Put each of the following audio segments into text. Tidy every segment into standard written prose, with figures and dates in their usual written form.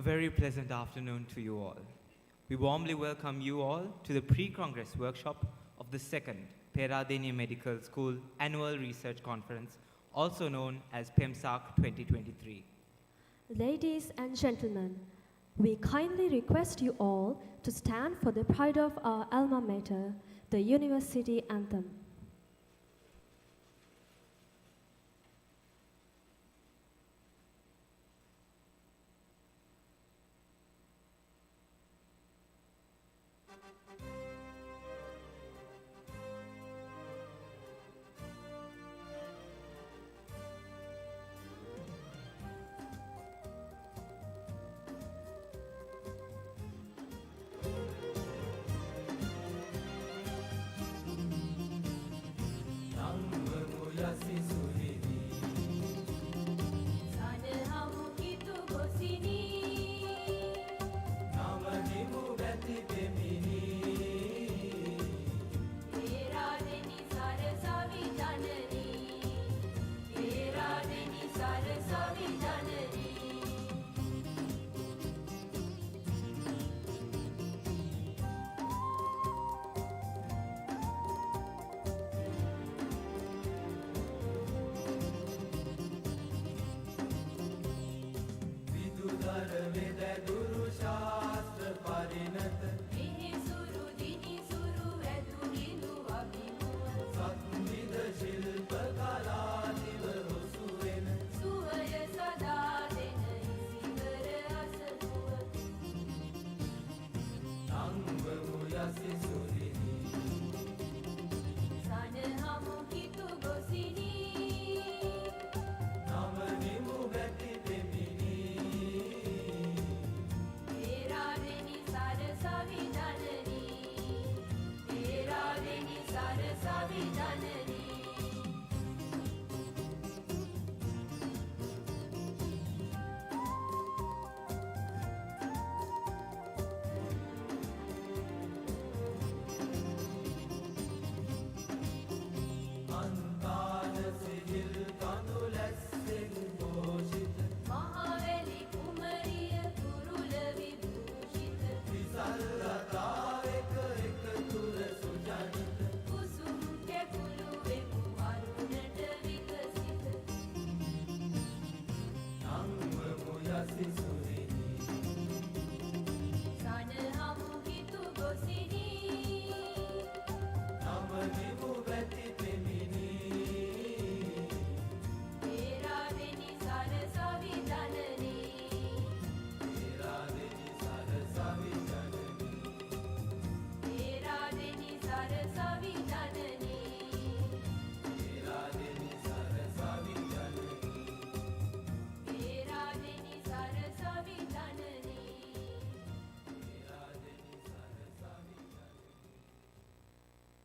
A very pleasant afternoon to you all. We warmly welcome you all to the pre-Congress workshop of the second Peradeniya Medical School Annual Research Conference, also known as PeMSARC' 2023. Ladies and gentlemen, we kindly request you all to stand for the pride of our alma mater, the University Anthem.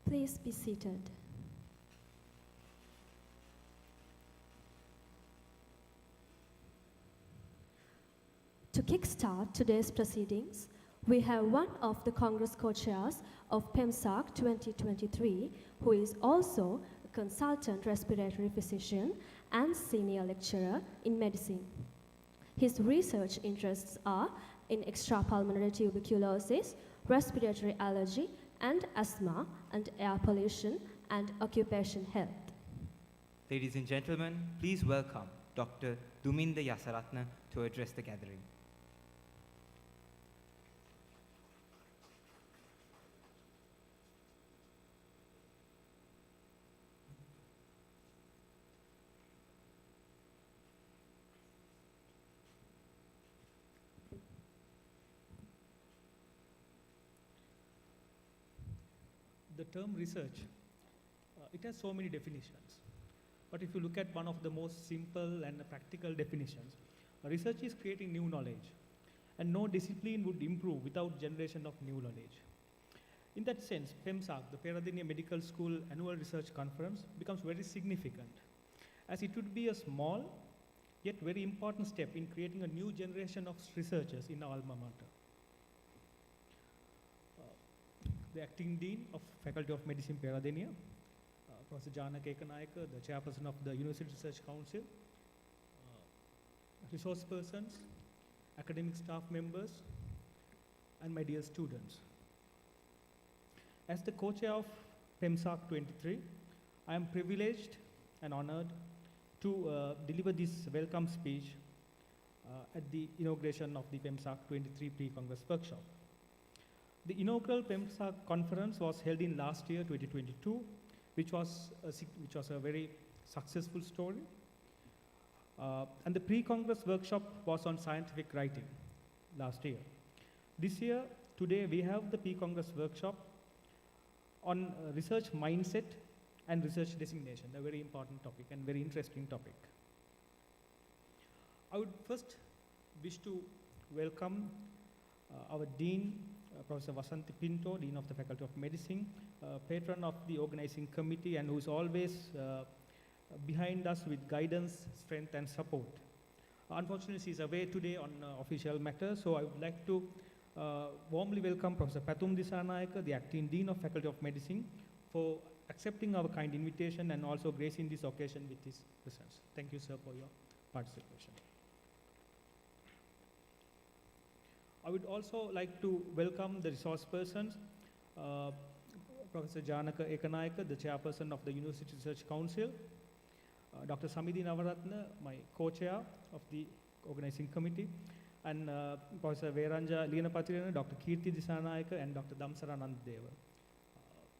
Please be seated. To kickstart today's proceedings, we have one of the Congress co-chairs of PeMSARC' 2023, who is also a consultant respiratory physician and senior lecturer in medicine. His research interests are in extrapulmonary tuberculosis, respiratory allergy, and asthma, and air pollution and occupation health. Ladies and gentlemen, please welcome Dr. Duminda Yasaratne to address the gathering. The term research, it has so many definitions. But if you look at one of the most simple and practical definitions, research is creating new knowledge. And no discipline would improve without generation of new knowledge. In that sense, PeMSARC', the Peradeniya Medical School Annual Research Conference, becomes very significant, as it would be a small yet very important step in creating a new generation of researchers in our alma mater. The acting Dean of Faculty of Medicine, Peradeniya, Professor Janaka Ekanayaka, the Chairperson of the University Research Council, resource persons, academic staff members, and my dear students. As the co-chair of PeMSARC'23, I am privileged and honored to deliver this welcome speech at the inauguration of the PeMSARC'23 pre-Congress workshop. The inaugural PeMSARC conference was held in last year, 2022, which was a very successful story. And the pre-Congress workshop was on scientific writing last year. This year, today, we have the pre-Congress workshop on research mindset and research designation, a very important topic and very interesting topic. I would first wish to welcome our Dean, Professor Vasanthi Pinto, Dean of the Faculty of Medicine, patron of the organizing committee, and who is always behind us with guidance, strength, and support. Unfortunately, she is away today on official matters, so I would like to warmly welcome Professor Pathum Disanayake, the Acting Dean of Faculty of Medicine, for accepting our kind invitation and also gracing this occasion with his presence. Thank you, sir, for your participation. I would also like to welcome the resource persons, Professor Janaka Ekanayake, the chairperson of the University Research Council, Dr. Samidhi Navaratna, my co-chair of the organizing committee, and Professor Veranja Lienapatirana, Dr. Kirti Disanayake, and Dr. Damsara Nandadeva.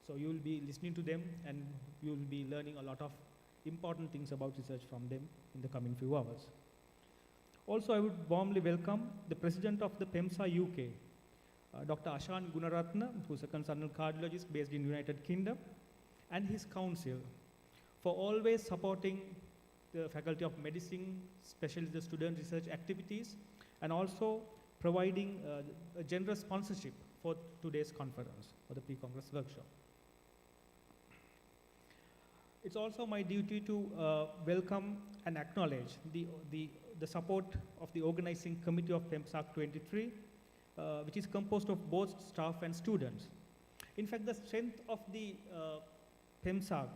So you will be listening to them, and you will be learning a lot of important things about research from them in the coming few hours. Also, I would warmly welcome the president of the PEMSA UK, Dr. Ashan Gunaratna, who is a consultant cardiologist based in United Kingdom, and his council for always supporting the Faculty of Medicine, especially the student research activities, and also providing a generous sponsorship for today's conference, for the pre-Congress workshop. It's also my duty to welcome and acknowledge the support of the organizing committee of PeMSARC'23, which is composed of both staff and students. In fact, the strength of the PeMSARC,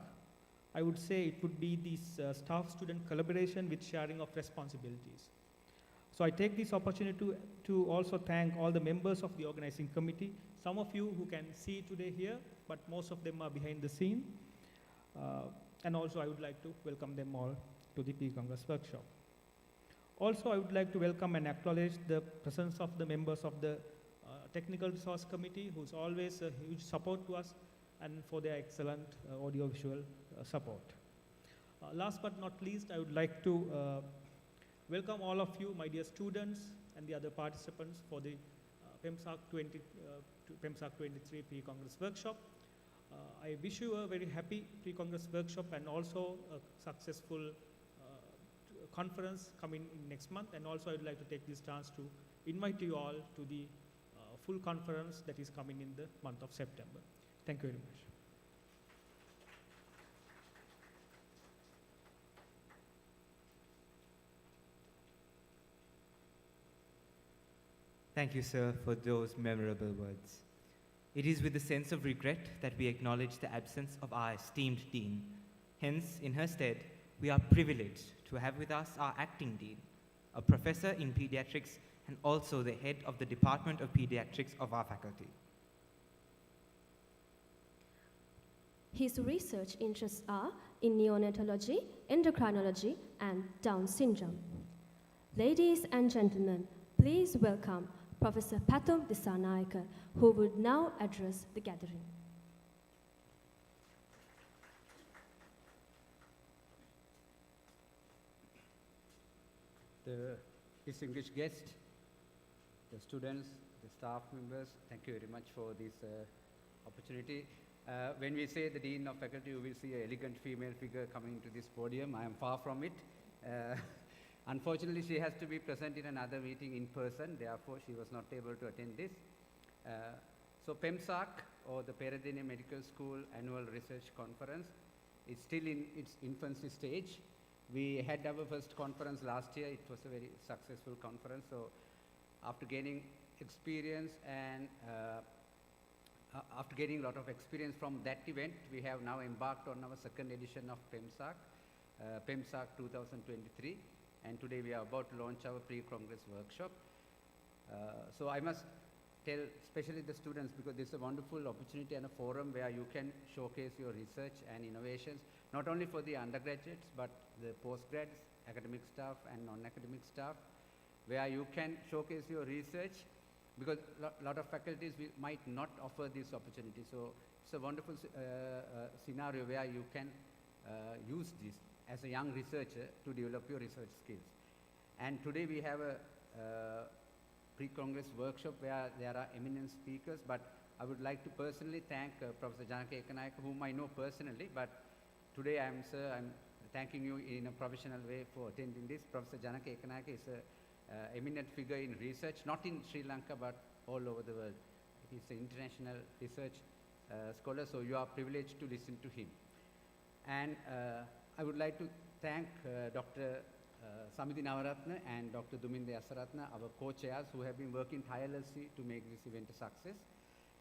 I would say it would be this staff-student collaboration with sharing of responsibilities. So I take this opportunity to also thank all the members of the organizing committee, some of you who can see today here, but most of them are behind the scene. And also I would like to welcome them all to the pre-Congress workshop. Also, I would like to welcome and acknowledge the presence of the members of the Technical Resource Committee, who's always a huge support to us, and for their excellent audiovisual support. Last but not least, I would like to welcome all of you, my dear students, and the other participants for the PeMSARC'23 pre-Congress workshop. I wish you a very happy pre-Congress workshop and also a successful conference coming in next month. And also I would like to take this chance to invite you all to the full conference that is coming in the month of September. Thank you very much. Thank you, sir, for those memorable words. It is with a sense of regret that we acknowledge the absence of our esteemed Dean. Hence, in her stead, we are privileged to have with us our acting Dean, a professor in pediatrics and also the head of the Department of Pediatrics of our faculty. His research interests are in neonatology, endocrinology, and Down syndrome. Ladies and gentlemen, please welcome Professor Pathum Disanayake, who would now address the gathering. The distinguished guests, the students, the staff members, thank you very much for this opportunity. When we say the Dean of Faculty, you will see an elegant female figure coming to this podium. I am far from it. Unfortunately, she has to be present in another meeting in person, therefore she was not able to attend this. So PeMSARC, or the Peradeniya Medical School Annual Research Conference, is still in its infancy stage. We had our first conference last year. It was a very successful conference. So after gaining experience and after getting a lot of experience from that event, we have now embarked on our second edition of PeMSARC, PeMSARC'2023. And today we are about to launch our pre-Congress workshop. So I must tell especially the students, because this is a wonderful opportunity and a forum where you can showcase your research and innovations, not only for the undergraduates, but the postgrads, academic staff and non-academic staff, where you can showcase your research, because a lot of faculties might not offer this opportunity. So it's a wonderful scenario where you can use this as a young researcher to develop your research skills. And today we have a pre-congress workshop where there are eminent speakers, but I would like to personally thank Professor Janaka Ekanayaka, whom I know personally, but today I'm thanking you in a professional way for attending this. Professor Janaka Ekanayaka is an eminent figure in research, not in Sri Lanka, but all over the world. He's an international research scholar, so you are privileged to listen to him. And I would like to thank Dr. Samidhi Navaratna and Dr. Duminda Asaratna, our co-chairs, who have been working tirelessly to make this event a success.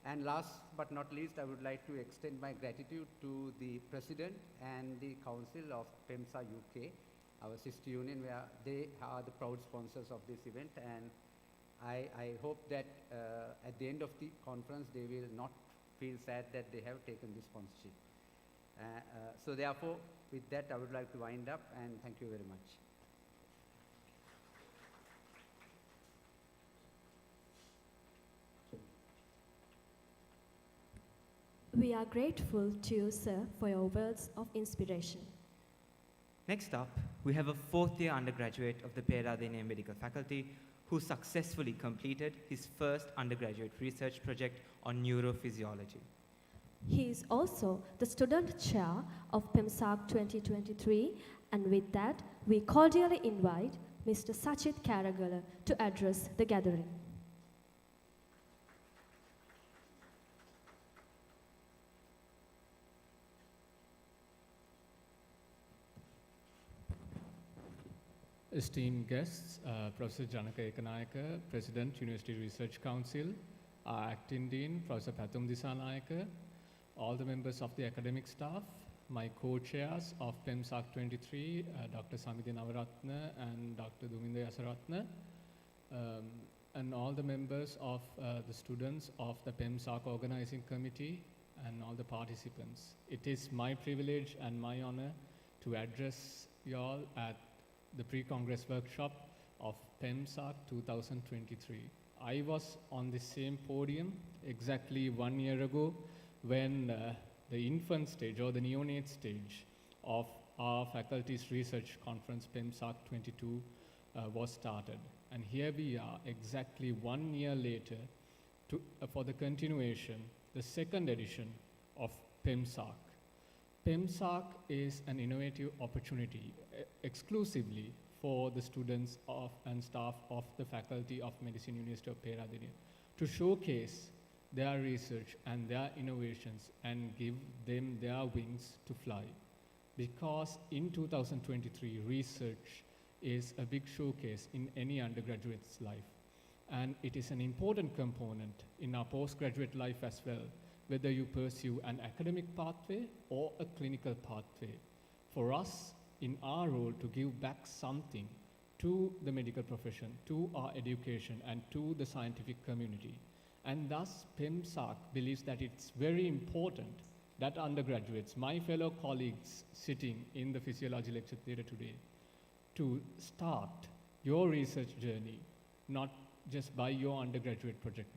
And last but not least, I would like to extend my gratitude to the President and the Council of PeMSARC UK, our sister union, where they are the proud sponsors of this event. And I hope that at the end of the conference, they will not feel sad that they have taken this sponsorship. So therefore, with that, I would like to wind up, and thank you very much. We are grateful to you, sir, for your words of inspiration. Next up, we have a fourth-year undergraduate of the Peradeniya Medical Faculty who successfully completed his first undergraduate research project on neurophysiology. He is also the student chair of PeMSARC 2023, and with that, we cordially invite Mr. Sachit Karagala to address the gathering. Esteemed guests, Professor Janaka Ekanayaka, President, University Research Council, our Acting Dean, Professor Pathum Disanayaka, all the members of the academic staff, my co-chairs of PeMSARC 23, Dr. Samidhi Navaratna and Dr. Duminda Asaratna, and all the members of the students of the PeMSARC Organizing Committee and all the participants. It is my privilege and my honor to address you all at the pre-congress workshop of PeMSARC 2023. I was on the same podium exactly 1 year ago when the infant stage or the neonate stage of our faculty's research conference PeMSARC 22 was started. And here we are exactly 1 year later for the continuation, the second edition of PeMSARC. PeMSARC is an innovative opportunity exclusively for the students of and staff of the Faculty of Medicine, University of Peradeniya, to showcase their research and their innovations and give them their wings to fly. Because in 2023, research is a big showcase in any undergraduate's life. And it is an important component in our postgraduate life as well, whether you pursue an academic pathway or a clinical pathway. For us, in our role to give back something to the medical profession, to our education, and to the scientific community. And thus, PeMSARC believes that it's very important that undergraduates, my fellow colleagues sitting in the physiology lecture theatre today, to start your research journey, not just by your undergraduate project,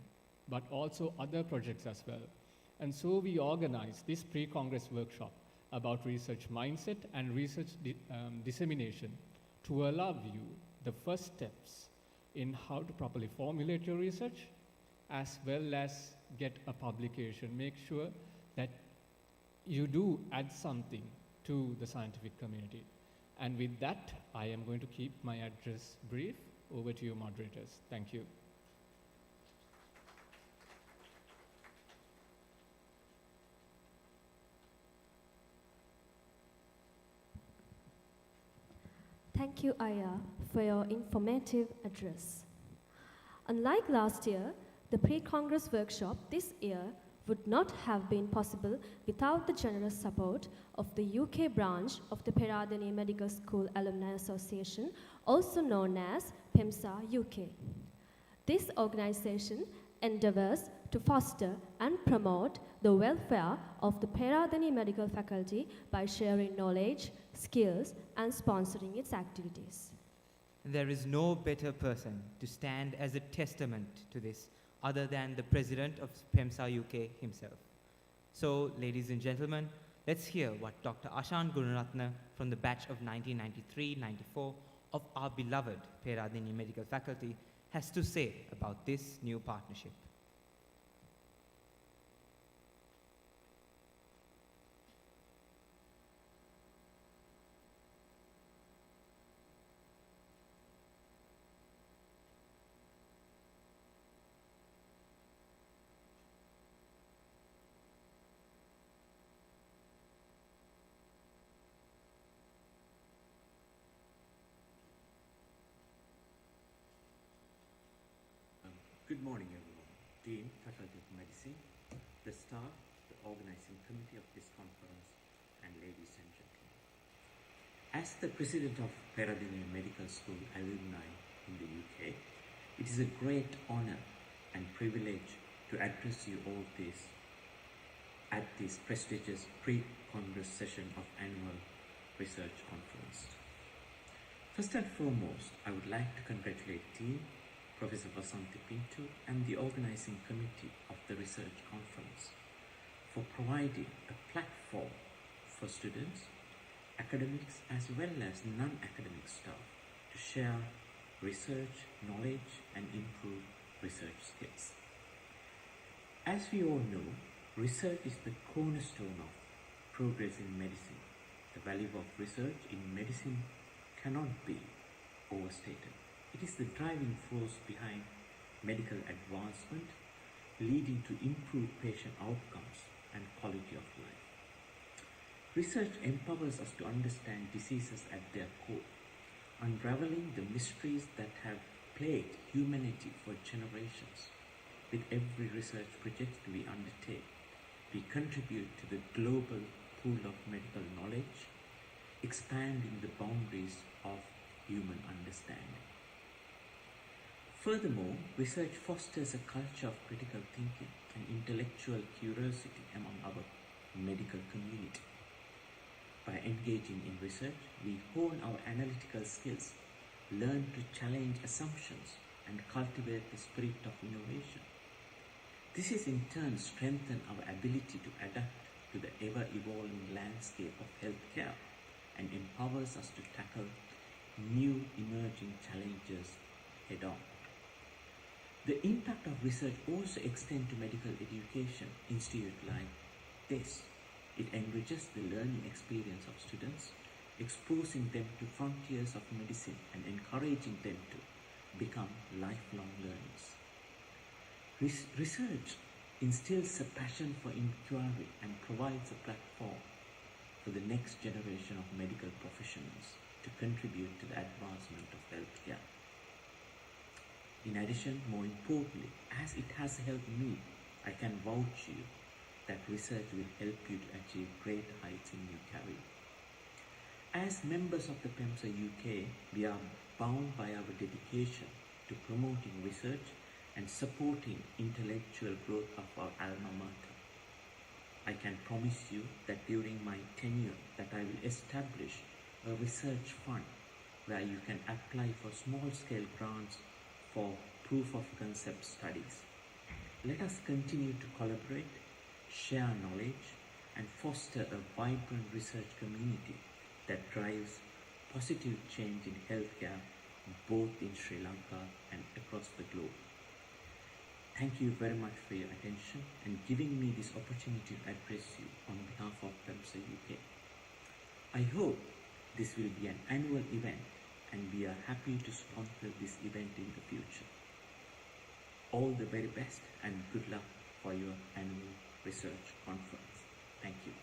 but also other projects as well. And so we organize this pre-congress workshop about research mindset and research dissemination to allow you the first steps in how to properly formulate your research, as well as get a publication. Make sure that you do add something to the scientific community. And with that, I am going to keep my address brief. Over to you, moderators. Thank you. Thank you, Aya, for your informative address. Unlike last year, the pre-congress workshop this year would not have been possible without the generous support of the UK branch of the Peradeniya Medical School Alumni Association, also known as PeMSARC UK. This organization endeavors to foster and promote the welfare of the Peradeniya medical faculty by sharing knowledge, skills, and sponsoring its activities. There is no better person to stand as a testament to this other than the president of PeMSARC UK himself. So, ladies and gentlemen, let's hear what Dr. Ashan Gunaratne from the batch of 1993-94 of our beloved Peradeniya medical faculty has to say about this new partnership. Good morning, everyone. Dean, Faculty of Medicine, the staff, the organizing committee of this conference, and ladies and gentlemen. As the president of Peradeniya Medical School alumni in the UK, it is a great honor and privilege to address you all this at this prestigious pre-congress session of annual research conference. First and foremost, I would like to congratulate Dean Professor Vasanthi Pinto and the organizing committee of the research conference for providing a platform for students, academics as well as non-academic staff to share research, knowledge and improve research skills. As we all know, research is the cornerstone of progress in medicine. The value of research in medicine cannot be overstated. It is the driving force behind medical advancement, leading to improved patient outcomes and quality of life. Research empowers us to understand diseases at their core, unraveling the mysteries that have plagued humanity for generations. With every research project we undertake, we contribute to the global pool of medical knowledge, expanding the boundaries of human understanding. Furthermore, research fosters a culture of critical thinking and intellectual curiosity among our medical community. By engaging in research, we hone our analytical skills, learn to challenge assumptions, and cultivate the spirit of innovation. This is in turn strengthen our ability to adapt to the ever-evolving landscape of healthcare and empowers us to tackle new emerging challenges head-on. The impact of research also extends to medical education institute like this. It enriches the learning experience of students, exposing them to frontiers of medicine and encouraging them to become lifelong learners. Research instills a passion for inquiry and provides a platform for the next generation of medical professionals to contribute to the advancement of healthcare. In addition, more importantly, as it has helped me, I can vouch you that research will help you to achieve great heights in your career. As members of the PeMSARC UK, we are bound by our dedication to promoting research and supporting intellectual growth of our alma mater. I can promise you that during my tenure that I will establish a research fund where you can apply for small-scale grants for proof of concept studies. Let us continue to collaborate, share knowledge, and foster a vibrant research community that drives positive change in healthcare both in Sri Lanka and across the globe. Thank you very much for your attention and giving me this opportunity to address you on behalf of PeMSARC UK. I hope this will be an annual event and we are happy to sponsor this event in the future. All the very best and good luck for your annual research conference. Thank you.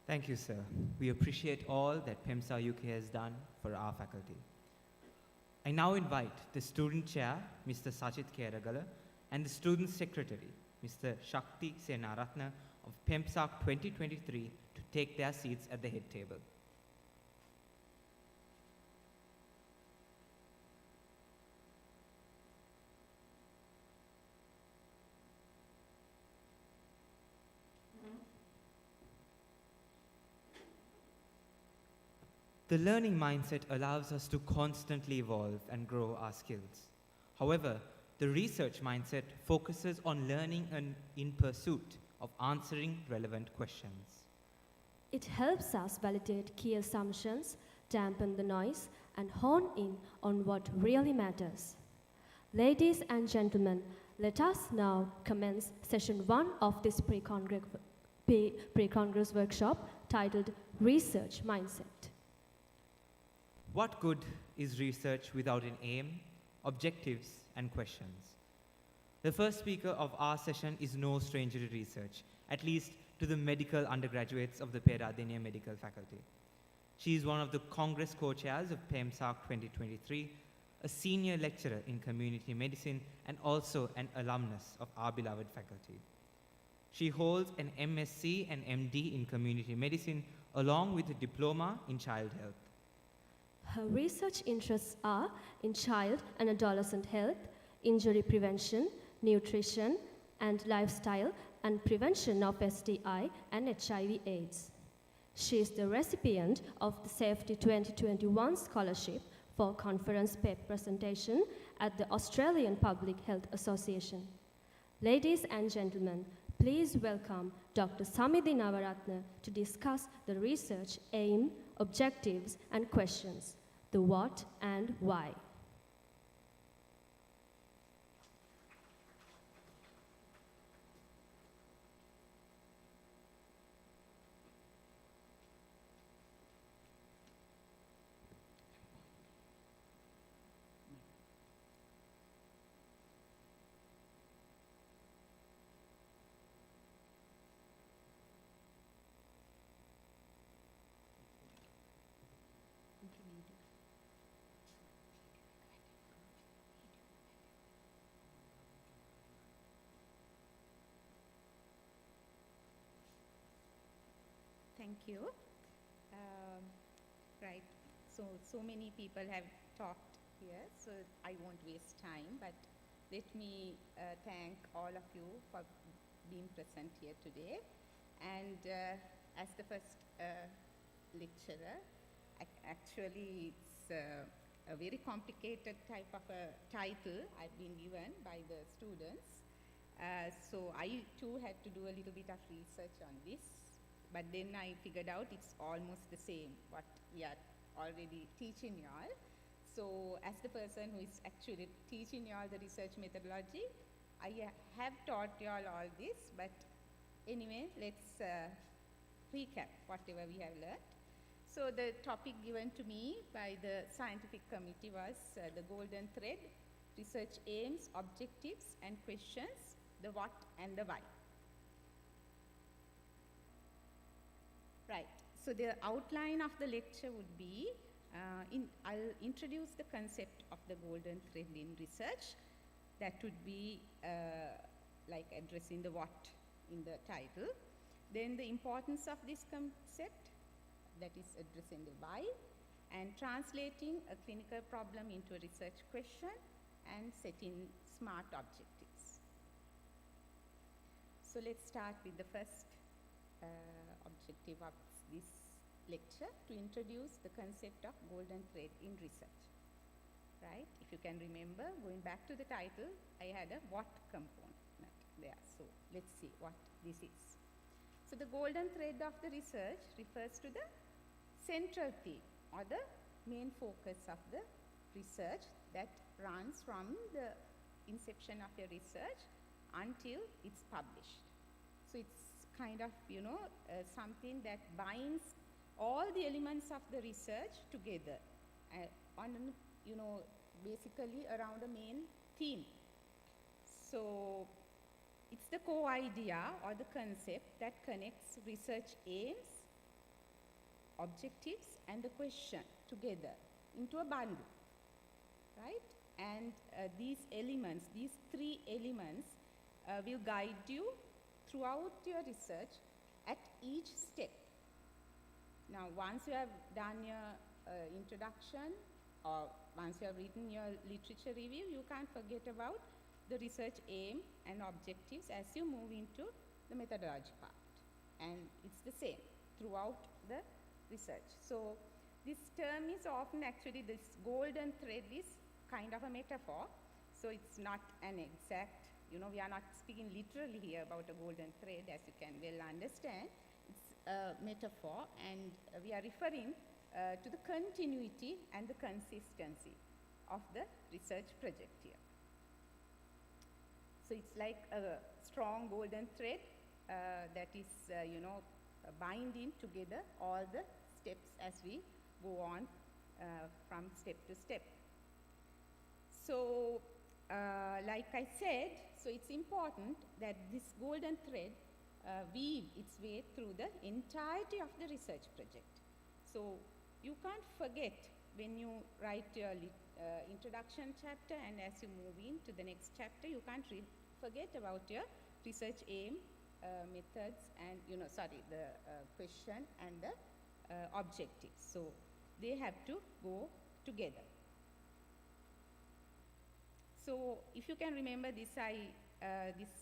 Thank you, sir. We appreciate all that PeMSARC UK has done for our faculty. I now invite the student chair, Mr. Sajid Keragala, and the student secretary, Mr. Shakti Senaratna, of PeMSARC' 2023 to take their seats at the head table. The learning mindset allows us to constantly evolve and grow our skills. However, the research mindset focuses on learning and in pursuit of answering relevant questions. It helps us validate key assumptions, dampen the noise, and hone in on what really matters. Ladies and gentlemen, let us now commence session 1 of this pre-congress workshop titled Research Mindset. What good is research without an aim, objectives, and questions? The first speaker of our session is no stranger to research, at least to the medical undergraduates of the Peradeniya medical faculty. She is one of the Congress co-chairs of PeMSARC' 2023, a senior lecturer in community medicine, and also an alumnus of our beloved faculty. She holds an MSc and MD in community medicine, along with a diploma in child health. Her research interests are in child and adolescent health, injury prevention, nutrition, and lifestyle, and prevention of STI and HIV/AIDS. She is the recipient of the Safety 2021 Scholarship for conference paper presentation at the Australian Public Health Association. Ladies and gentlemen, please welcome Dr. Samidhi Navaratne to discuss the research aim, objectives, and questions, the what and why. Thank you. Right, so many people have talked here, so I won't waste time, but let me thank all of you for being present here today. And as the first lecturer, actually it's a very complicated type of a title I've been given by the students. So I too had to do a little bit of research on this. But then I figured out it's almost the same, what we are already teaching y'all. So as the person who is actually teaching y'all the research methodology, I have taught y'all all this, but anyway, let's recap whatever we have learned. So the topic given to me by the scientific committee was the golden thread, research aims, objectives, and questions, the what and the why. Right, so the outline of the lecture would be, I'll introduce the concept of the golden thread in research. That would be like addressing the what in the title. Then the importance of this concept, that is addressing the why, and translating a clinical problem into a research question and setting smart objectives. So let's start with the first objective of this lecture, to introduce the concept of golden thread in research. Right? If you can remember, going back to the title, I had a what component there. So let's see what this is. So the golden thread of the research refers to the central theme or the main focus of the research that runs from the inception of your research until it's published. So it's kind of, something that binds all the elements of the research together basically around a main theme. So it's the core idea or the concept that connects research aims, objectives, and the question together into a bundle, right? And these three elements will guide you throughout your research at each step. Now, once you have done your introduction, or once you have written your literature review, you can't forget about the research aim and objectives as you move into the methodology part. And it's the same throughout the research. So this term is often actually, this golden thread is kind of a metaphor. So it's not an exact, we are not speaking literally here about a golden thread, as you can well understand. It's a metaphor, and we are referring to the continuity and the consistency of the research project here. So it's like a strong golden thread that is, binding together all the steps as we go on from step to step. So, like I said, so it's important that this golden thread weave its way through the entirety of the research project. So you can't forget when you write your introduction chapter, and as you move into the next chapter, you can't forget about your research aim, methods, and the question and the objectives. So they have to go together. So if you can remember this, this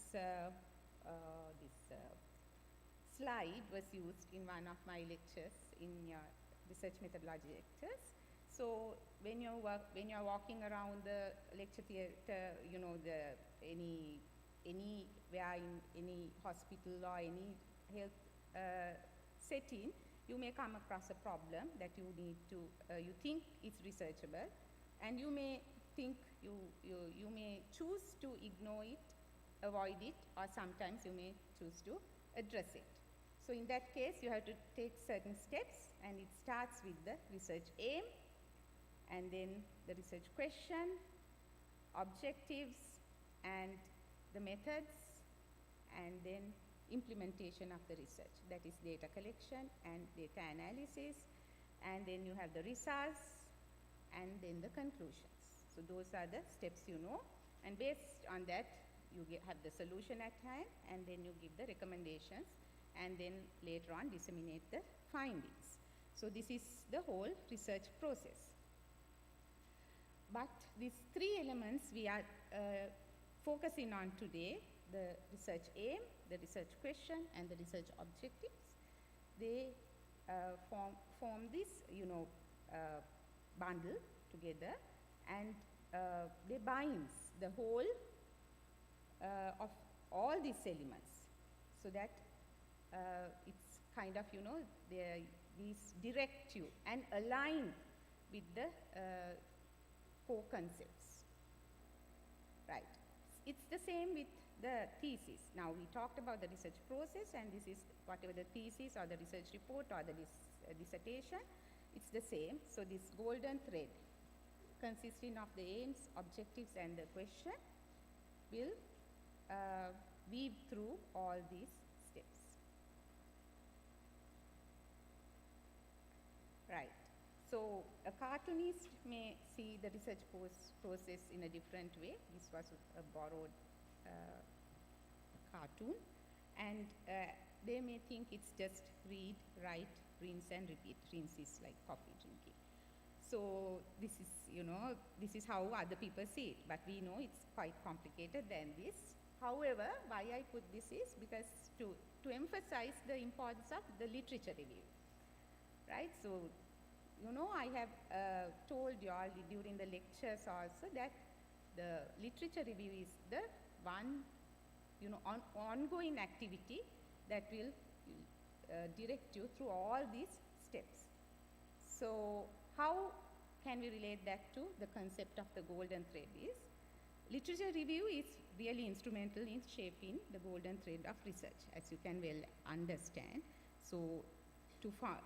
slide was used in one of my lectures in your research methodology lectures. So when you're walking around the lecture theatre, anywhere in any hospital or any health setting, you may come across a problem that you need to, you think it's researchable, and you may think you may choose to ignore it, avoid it, or sometimes you may choose to address it. So in that case, you have to take certain steps, and it starts with the research aim, and then the research question, objectives, and the methods, and then implementation of the research. That is data collection and data analysis, and then you have the results, and then the conclusions. So those are the steps and based on that, you have the solution at hand, and then you give the recommendations, and then later on disseminate the findings. So this is the whole research process. But these three elements we are focusing on today, the research aim, the research question, and the research objectives, they form this bundle together, and they binds the whole of all these elements, so that it's kind of these direct you and align with the core concepts, right? It's the same with the thesis. Now we talked about the research process, and this is whatever the thesis or the research report or the dissertation, it's the same. So this golden thread consisting of the aims, objectives, and the question will weave through all these steps. Right. So a cartoonist may see the research process in a different way. This was a borrowed cartoon, and they may think it's just read, write, rinse, and repeat. Rinse is like coffee drinking. So this is, this is how other people see it, but we know it's quite complicated than this. However, why I put this is because to emphasize the importance of the literature review, right? So, I have told you all during the lectures also that the literature review is the one, ongoing activity that will direct you through all these steps. So how can we relate that to the concept of the golden thread is? Literature review is really instrumental in shaping the golden thread of research, as you can well understand. So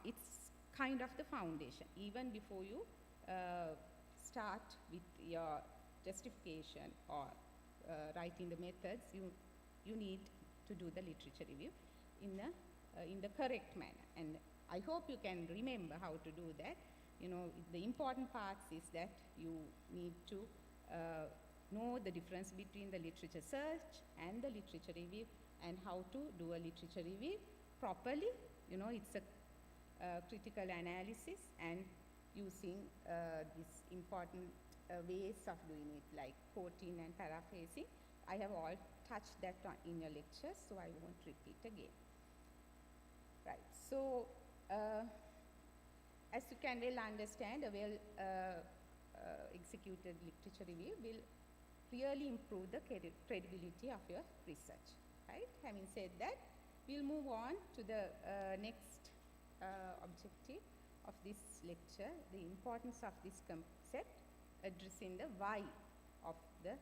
it's kind of the foundation. Even before you start with your justification or writing the methods, you need to do the literature review in the correct manner. And I hope you can remember how to do that. The important parts is that you need to know the difference between the literature search and the literature review, and how to do a literature review properly. You know, it's a critical analysis and using these important ways of doing it, like quoting and paraphrasing. I have all touched that in your lectures, so I won't repeat again. Right, so as you can well understand, a well executed literature review will really improve the credibility of your research, right? Having said that, we'll move on to the next objective of this lecture, the importance of this concept, addressing the why of the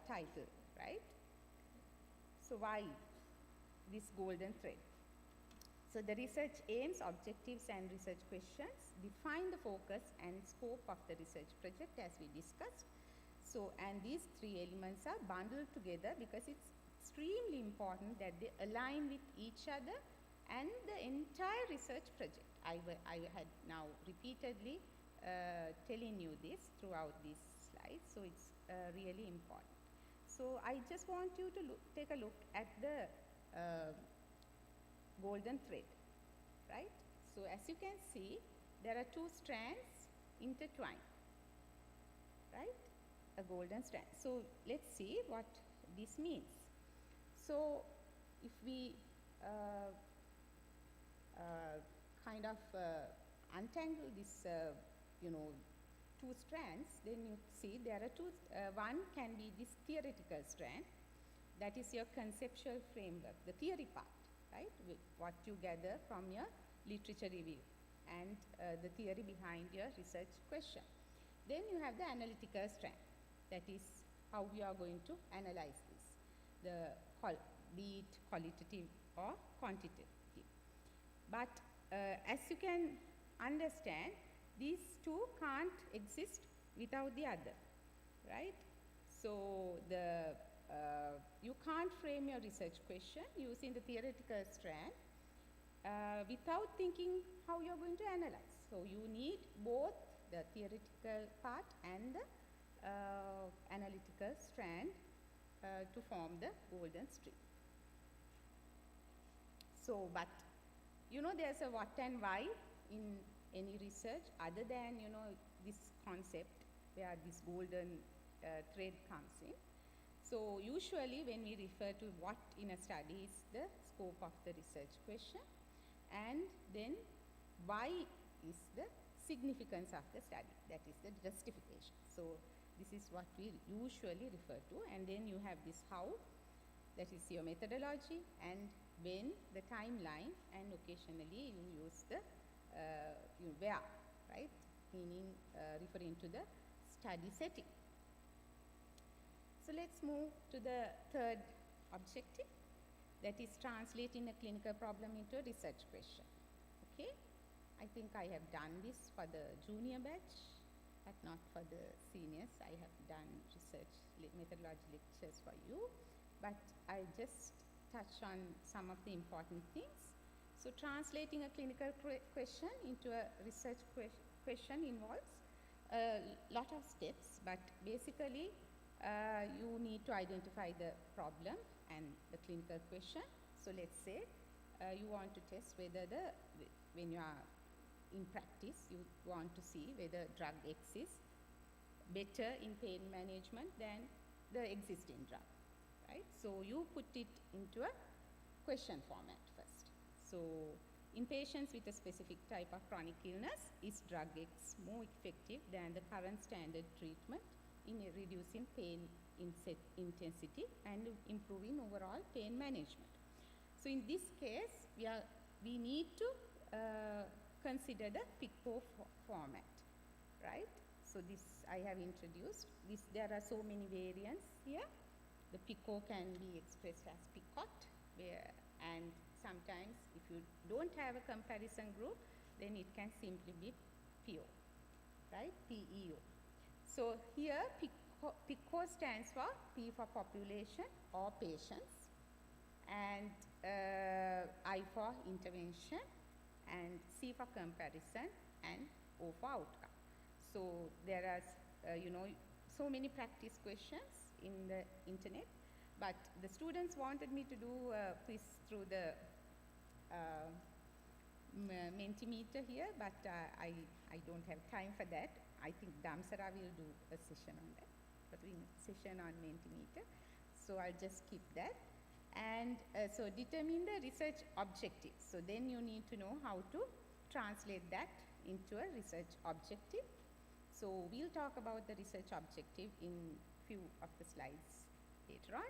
title, right? So why this golden thread? So the research aims, objectives and research questions define the focus and scope of the research project as we discussed. So, and these three elements are bundled together because it's extremely important that they align with each other and the entire research project. I had now repeatedly telling you this throughout these slides, so it's really important. So I just want you to take a look at the golden thread, right? So as you can see, there are two strands intertwined, right? A golden strand. So let's see what this means. So if we kind of untangle this, you know, two strands, then you see there are two, one can be this theoretical strand, that is your conceptual framework, the theory part, right, with what you gather from your literature review and the theory behind your research question. Then you have the analytical strand, that is how we are going to analyze this, be it qualitative or quantitative. But as you can understand, these two can't exist without the other, right? So you can't frame your research question using the theoretical strand without thinking how you're going to analyze. So you need both the theoretical part and the analytical strand to form the golden string. So, but you know, there's a what and why in any research other than, you know, this concept where this golden thread comes in. So usually when we refer to what in a study is the scope of the research question, and then why is the significance of the study, that is the justification. So this is what we usually refer to, and then you have this how, that is your methodology, and when, the timeline, and occasionally you use the where, right, meaning referring to the study setting. So let's move to the third objective, that is translating a clinical problem into a research question. Okay, I think I have done this for the junior batch, but not for the seniors. I have done research methodology lectures for you, but I just touch on some of the important things. So translating a clinical question into a research question involves a lot of steps, but basically you need to identify the problem and the clinical question. So let's say you want to test whether when you are in practice, you want to see whether drug X is better in pain management than the existing drug, right? So you put it into a question format first. So in patients with a specific type of chronic illness, is drug X more effective than the current standard treatment in reducing pain intensity and improving overall pain management? So in this case, we need to consider the PICO format, right? So this I have introduced. There are so many variants here. The PICO can be expressed as PICOT, and sometimes if you don't have a comparison group, then it can simply be PO, right? PEO. So here PICO stands for P for population or patients, and I for intervention, and C for comparison, and O for outcome. So there are, you know, so many practice questions in the internet, but the students wanted me to do a quiz through the Mentimeter here, but I don't have time for that. I think Damsara will do a session on that, but session on Mentimeter. So I'll just keep that. And so determine the research objectives. So then you need to know how to translate that into a research objective. So we'll talk about the research objective in few of the slides later on.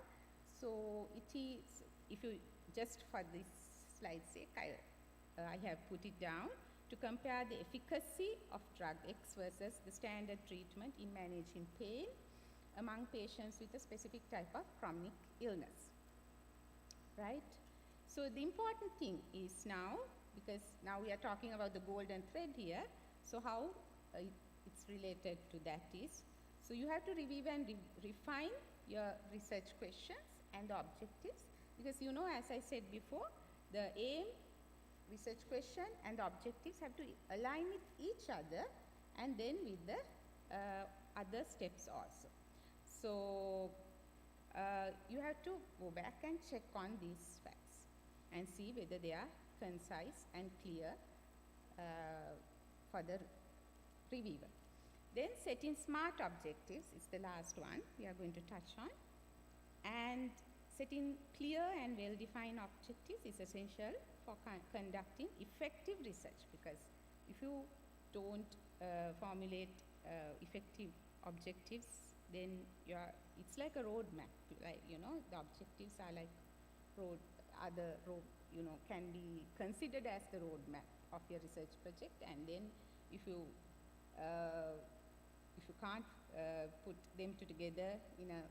So it is, if you just for this slide's sake, I have put it down to compare the efficacy of drug X versus the standard treatment in managing pain among patients with a specific type of chronic illness, right? So the important thing is now, because now we are talking about the golden thread here, so how it's related to that is, so you have to review and refine your research questions and the objectives, because you know, as I said before, the aim, research question and the objectives have to align with each other and then with the other steps also. So you have to go back and check on these facts and see whether they are concise and clear for the reviewer. Then setting smart objectives is the last one we are going to touch on, and setting clear and well-defined objectives is essential for conducting effective research, because if you don't formulate effective objectives, then it's like a roadmap, like, you know, the objectives are like can be considered as the roadmap of your research project, and then if you can't put them together in a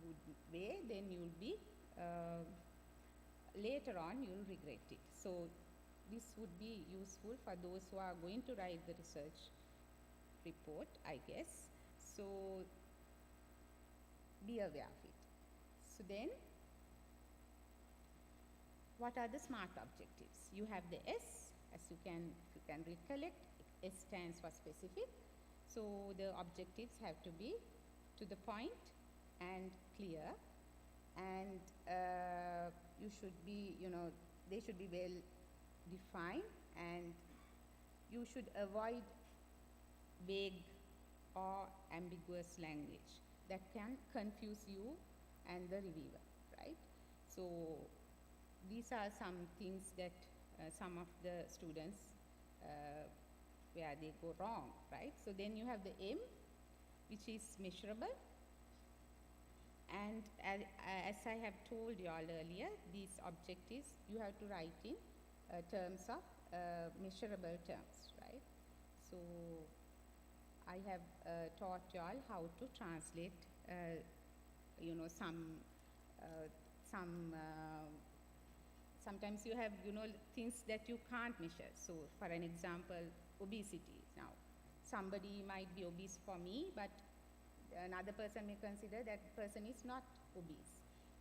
good way, then you'll be later on you'll regret it. So this would be useful for those who are going to write the research report, I guess. So be aware of it. So then, what are the SMART objectives? You have the S, as you can recollect. S stands for specific. So the objectives have to be to the point and clear, and you should be, you know, they should be well defined, and you should avoid vague or ambiguous language that can confuse you and the reviewer, right? So these are some things that some of the students where they go wrong, right? So then you have the M, which is measurable. And as I have told you all earlier, these objectives you have to write in terms of measurable terms, right? So I have taught you all how to translate, you know, sometimes you have, you know, things that you can't measure. So for an example, obesity. Now, somebody might be obese for me, but another person may consider that person is not obese.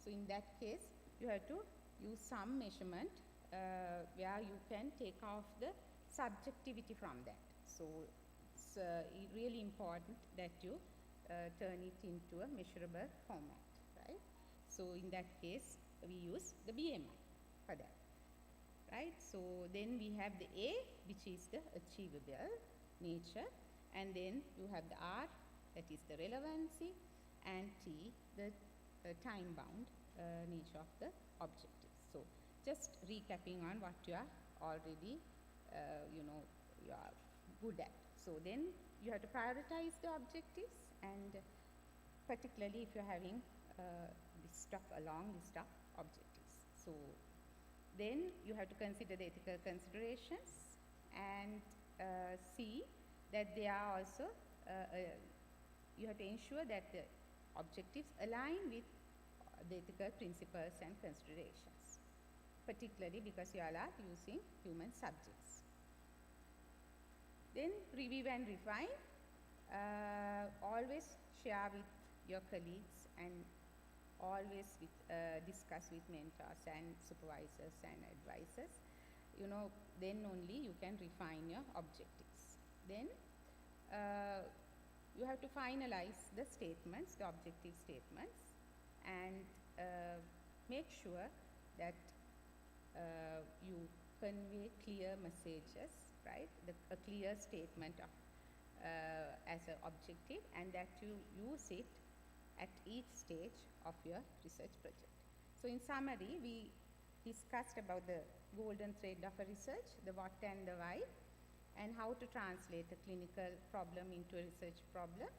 So in that case, you have to use some measurement where you can take off the subjectivity from that. So it's really important that you turn it into a measurable format, right? So in that case, we use the BMI for that, right? So then we have the A, which is the achievable nature, and then you have the R, that is the relevancy, and T, the time-bound nature of the objectives. So just recapping on what you are already, you know, you are good at. So then you have to prioritize the objectives, and particularly if you're having a long list of objectives. So then you have to consider the ethical considerations and see that they are also, you have to ensure that the objectives align with the ethical principles and considerations, particularly because you all are using human subjects. Then review and refine. Always share with your colleagues, and always discuss with mentors and supervisors and advisors. You know, then only you can refine your objectives. Then you have to finalize the statements, the objective statements, and make sure that you convey clear messages, right? A clear statement of as an objective, and that you use it at each stage of your research project. So in summary, we discussed about the golden thread of a research, the what and the why, and how to translate a clinical problem into a research problem,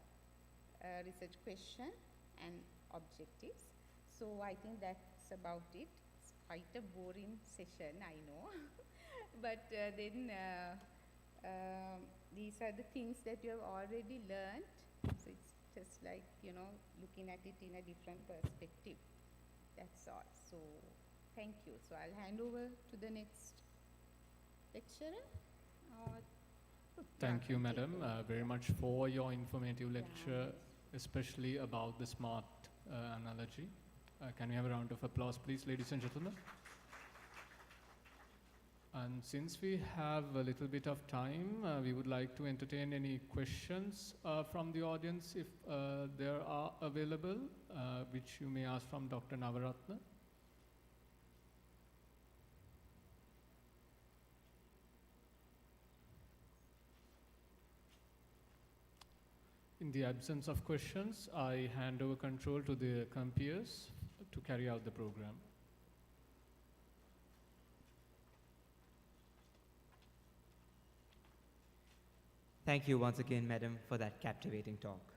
research question, and objectives. So I think that's about it. It's quite a boring session, I know. But then these are the things that you have already learned. So it's just like, looking at it in a different perspective. That's all. So thank you. So I'll hand over to the next lecturer. Thank you, madam, very much for your informative lecture, especially about the SMART analogy. Can we have a round of applause, please, ladies and gentlemen? And since we have a little bit of time, we would like to entertain any questions from the audience, if there are available, which you may ask from Dr. Navaratna. In the absence of questions, I hand over control to the compeers to carry out the program. Thank you once again, madam, for that captivating talk.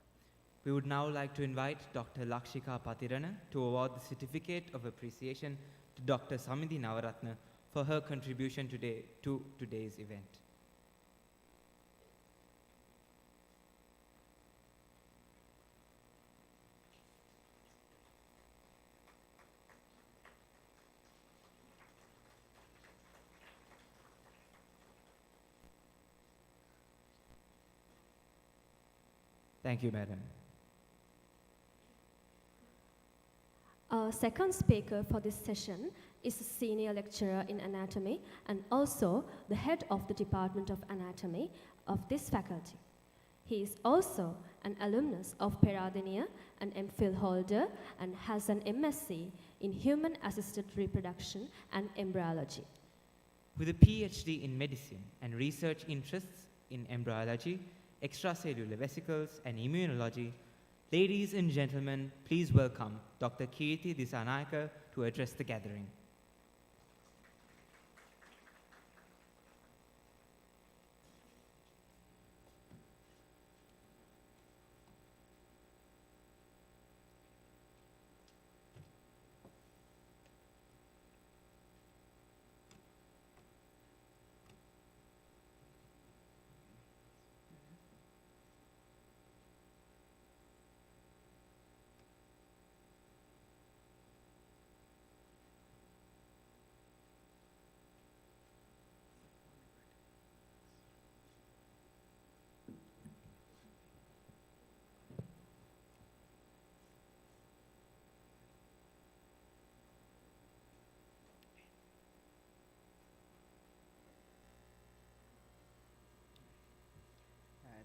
We would now like to invite Dr. Lakshika Patirana to award the Certificate of Appreciation to Dr. Samidhi Navaratna for her contribution today to today's event. Thank you, madam. Our second speaker for this session is a senior lecturer in anatomy and also the head of the Department of Anatomy of this faculty. He is also an alumnus of Peradeniya, an MPhil holder, and has an MSc in Human-Assisted Reproduction and Embryology. With a PhD in medicine and research interests in embryology, extracellular vesicles, and immunology, ladies and gentlemen, please welcome Dr. Kirti Disanayake to address the gathering.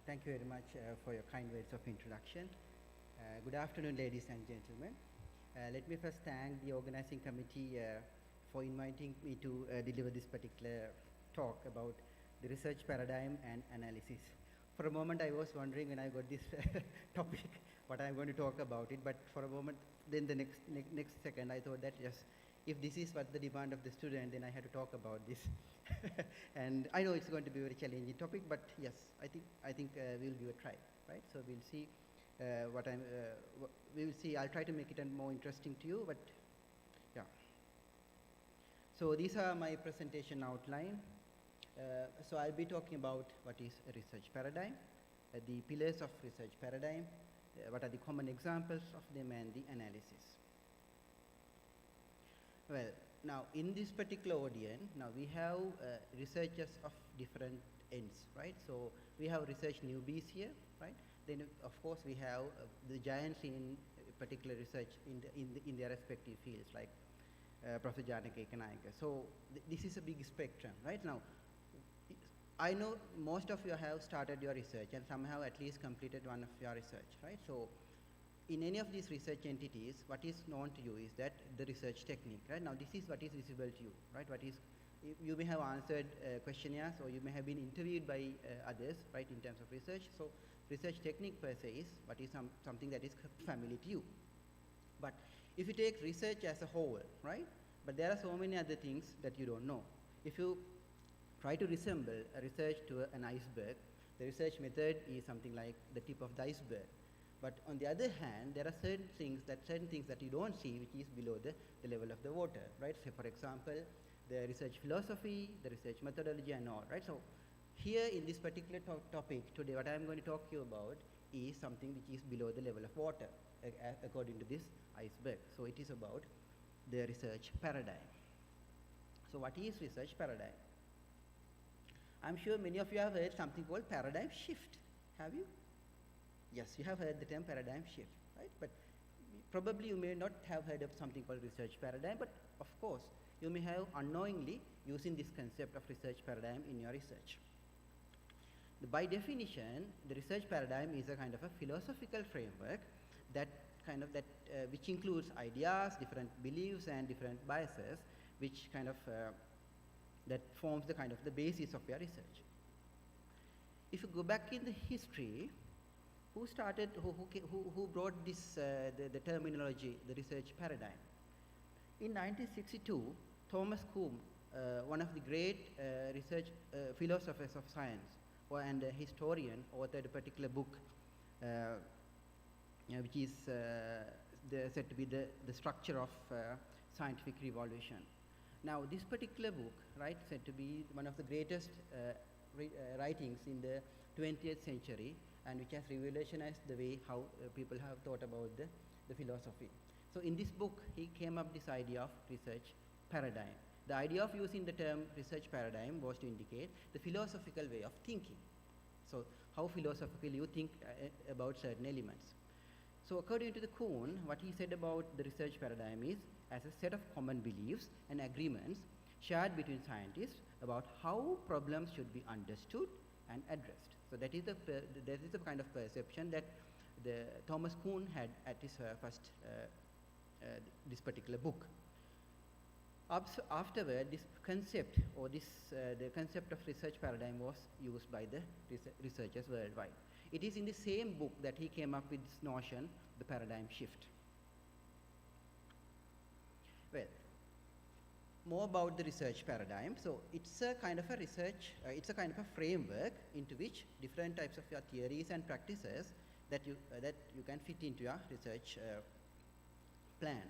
Thank you very much for your kind words of introduction. Good afternoon, ladies and gentlemen. Let me first thank the organizing committee for inviting me to deliver this particular talk about the research paradigm and analysis. For a moment, I was wondering when I got this topic, what I'm going to talk about it, but for a moment, then the next second, I thought that yes, if this is what the demand of the student, then I had to talk about this. And I know it's going to be a very challenging topic, but yes, I think we'll give a try, right? So we'll see we will see. I'll try to make it more interesting to you, but yeah. So these are my presentation outline. So I'll be talking about what is a research paradigm, the pillars of research paradigm, what are the common examples of them, and the analysis. Well, now in this particular audience, now we have researchers of different ends, right? So we have research newbies here, right? Then of course we have the giants in particular research in their respective fields, like Professor Janaka Ekanayake. So this is a big spectrum, right? Now, I know most of you have started your research and some have at least completed one of your research, right? So in any of these research entities, what is known to you is that the research technique, right? Now this is what is visible to you, right? You may have answered questionnaires, or you may have been interviewed by others, right, in terms of research. So research technique per se is what is something that is familiar to you. But if you take research as a whole, right, but there are so many other things that you don't know. If you try to resemble a research to an iceberg, the research method is something like the tip of the iceberg. But on the other hand, there are certain things that you don't see, which is below the level of the water, right? So for example, the research philosophy, the research methodology, and all, right? So here in this particular topic today, what I'm going to talk to you about is something which is below the level of water, according to this iceberg. So it is about the research paradigm. So what is research paradigm? I'm sure many of you have heard something called paradigm shift. Have you? Yes, you have heard the term paradigm shift, right? But probably you may not have heard of something called research paradigm, but of course, you may have unknowingly using this concept of research paradigm in your research. By definition, the research paradigm is a kind of a philosophical framework which includes ideas, different beliefs, and different biases, which that forms the basis of your research. If you go back in the history, who brought this the terminology, the research paradigm? In 1962, Thomas Kuhn, one of the great research philosophers of science and a historian, authored a particular book which is said to be the structure of scientific revolution. Now this particular book, right, said to be one of the greatest writings in the 20th century, and which has revolutionized the way how people have thought about the philosophy. So in this book, he came up with this idea of research paradigm. The idea of using the term research paradigm was to indicate the philosophical way of thinking. So how philosophically you think about certain elements. So according to the Kuhn, what he said about the research paradigm is as a set of common beliefs and agreements shared between scientists about how problems should be understood and addressed. So that is the kind of perception that Thomas Kuhn had at his first this particular book. Afterward, this concept or the concept of research paradigm was used by the researchers worldwide. It is in the same book that he came up with this notion, the paradigm shift. Well, more about the research paradigm. So it's a kind of a research, it's a kind of a framework into which different types of your theories and practices that you can fit into your research plan.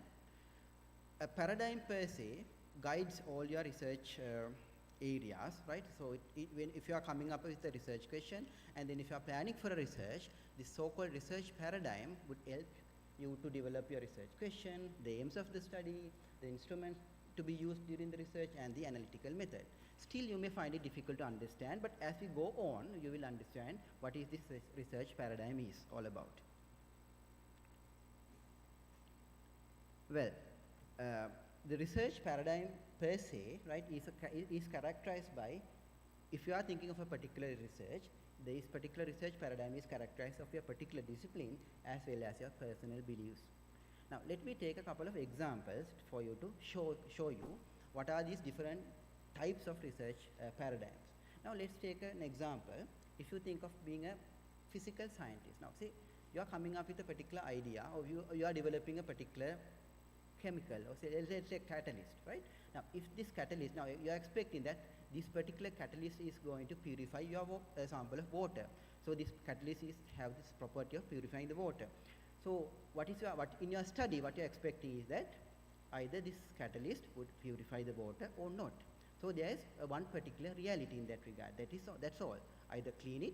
A paradigm per se guides all your research areas, right? So if you are coming up with a research question, and then if you are planning for a research, this so-called research paradigm would help you to develop your research question, the aims of the study, the instruments to be used during the research, and the analytical method. Still, you may find it difficult to understand, but as we go on, you will understand what is this research paradigm is all about. Well, the research paradigm per se, right, is characterized by, if you are thinking of a particular research, this particular research paradigm is characterized of your particular discipline as well as your personal beliefs. Now, let me take a couple of examples for you to show you what are these different types of research paradigms. Now, let's take an example. If you think of being a physical scientist, now say you are coming up with a particular idea, or you are developing a particular chemical, or say let's say catalyst, right? Now, if this catalyst, now you are expecting that this particular catalyst is going to purify your sample of water. So this catalyst have this property of purifying the water. So what in your study, what you're expecting is that either this catalyst would purify the water or not. So there is one particular reality in that regard. That's all. Either clean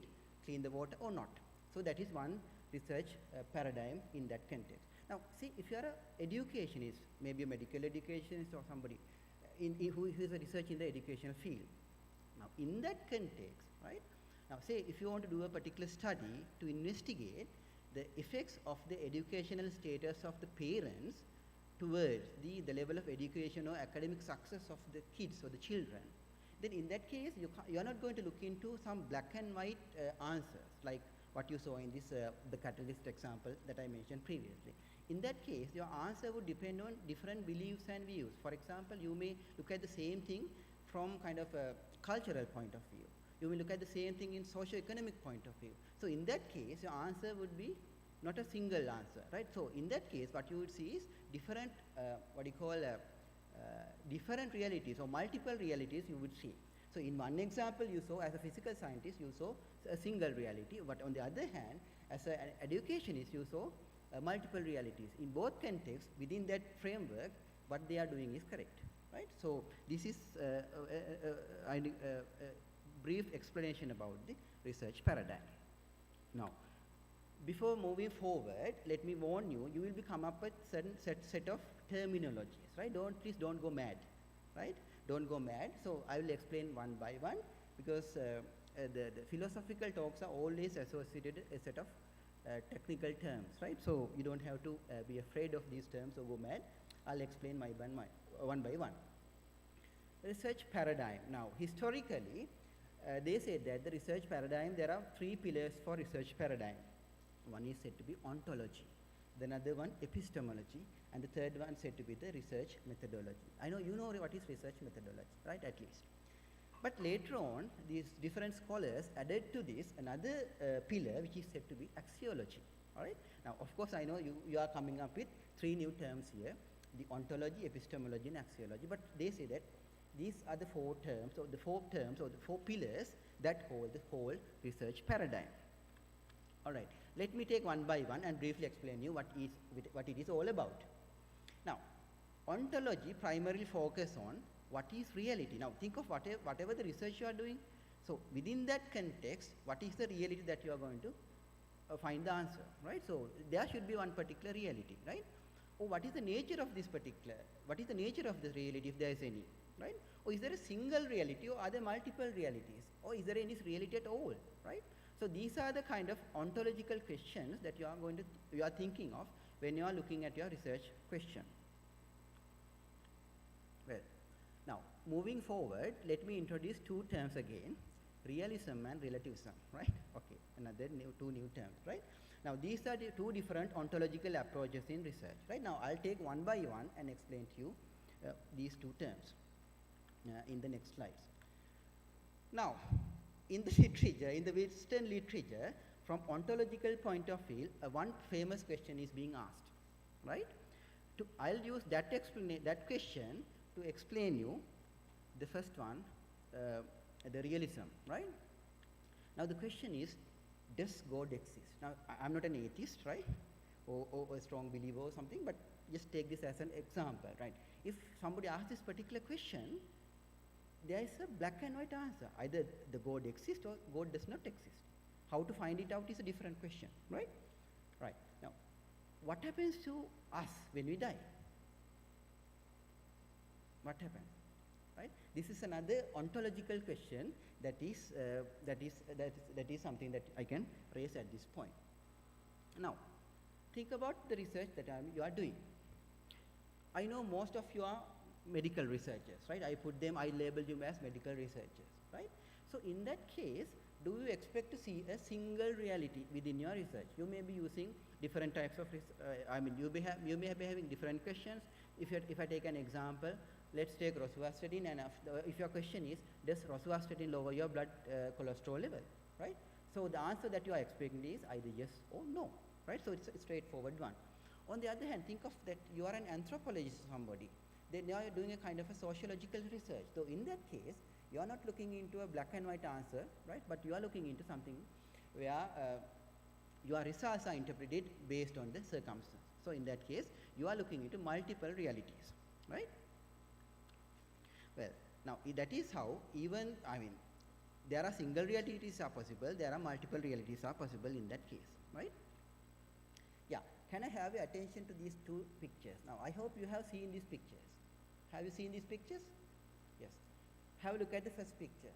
the water or not. So that is one research paradigm in that context. Now, see, if you are an educationist, maybe a medical educationist or somebody who is a research in the educational field. Now, in that context, right? Now, say if you want to do a particular study to investigate the effects of the educational status of the parents towards the level of education or academic success of the kids or the children, then in that case, you are not going to look into some black and white answers, like what you saw in this the catalyst example that I mentioned previously. In that case, your answer would depend on different beliefs and views. For example, you may look at the same thing from kind of a cultural point of view. You will look at the same thing in socio-economic point of view. So in that case, your answer would be not a single answer, right? So in that case, what you would see is different, different realities or multiple realities you would see. So in one example, you saw as a physical scientist, you saw a single reality, but on the other hand, as an educationist, you saw multiple realities. In both contexts, within that framework, what they are doing is correct, right? So this is a brief explanation about the research paradigm. Now, before moving forward, let me warn you, you will be come up with certain set of terminologies, right? Please don't go mad, right? Don't go mad. So I will explain one by one, because the philosophical talks are always associated a set of technical terms, right? So you don't have to be afraid of these terms or go mad. I'll explain one by one. Research paradigm. Now, historically, they said that the research paradigm, there are three pillars for research paradigm. One is said to be ontology, the another one epistemology, and the third one said to be the research methodology. I know you know what is research methodology, right, at least. But later on, these different scholars added to this another pillar which is said to be axiology, all right? Now, of course, I know you are coming up with three new terms here, the ontology, epistemology, and axiology, but they say that these are the four terms, or the four pillars that hold the whole research paradigm. All right, let me take one by one and briefly explain you what it is all about. Now, ontology primarily focuses on what is reality. Now, think of whatever the research you are doing. So, within that context, what is the reality that you are going to find the answer, right? So, there should be one particular reality, right? Or what is the nature of this particular, what is the nature of the reality if there is any, right? Or is there a single reality, or are there multiple realities? Or is there any reality at all, right? So these are the kind of ontological questions that you are thinking of when you are looking at your research question. Well, now moving forward, let me introduce two terms again, realism and relativism, right? Okay, two new terms, right? Now these are the two different ontological approaches in research, right? Now I'll take one by one and explain to you these two terms in the next slides. Now, in the literature, in the Western literature, from ontological point of view, one famous question is being asked, right? I'll use that question to explain you the first one, the realism, right? Now the question is, does God exist? Now I'm not an atheist, right? Or a strong believer or something, but just take this as an example, right? If somebody asks this particular question, there is a black and white answer. Either the God exists or God does not exist. How to find it out is a different question, right? Right. Now, what happens to us when we die? What happens? Right? This is another ontological question that is something that I can raise at this point. Now, think about the research that you are doing. I know most of you are medical researchers, right? I label you as medical researchers, right? So in that case, do you expect to see a single reality within your research? You may be using different types of, you may be having different questions. If I take an example, let's take rosuvastatin, and if your question is, does rosuvastatin lower your blood cholesterol level, right? So the answer that you are expecting is either yes or no, right? So it's a straightforward one. On the other hand, think of that you are an anthropologist or somebody. Then now you're doing a kind of a sociological research. So in that case, you are not looking into a black and white answer, right? But you are looking into something where your results are interpreted based on the circumstance. So in that case, you are looking into multiple realities, right? Well, now that is how there are single realities are possible, there are multiple realities are possible in that case, right? Yeah, can I have your attention to these two pictures? Now, I hope you have seen these pictures. Have you seen these pictures? Yes. Have a look at the first picture.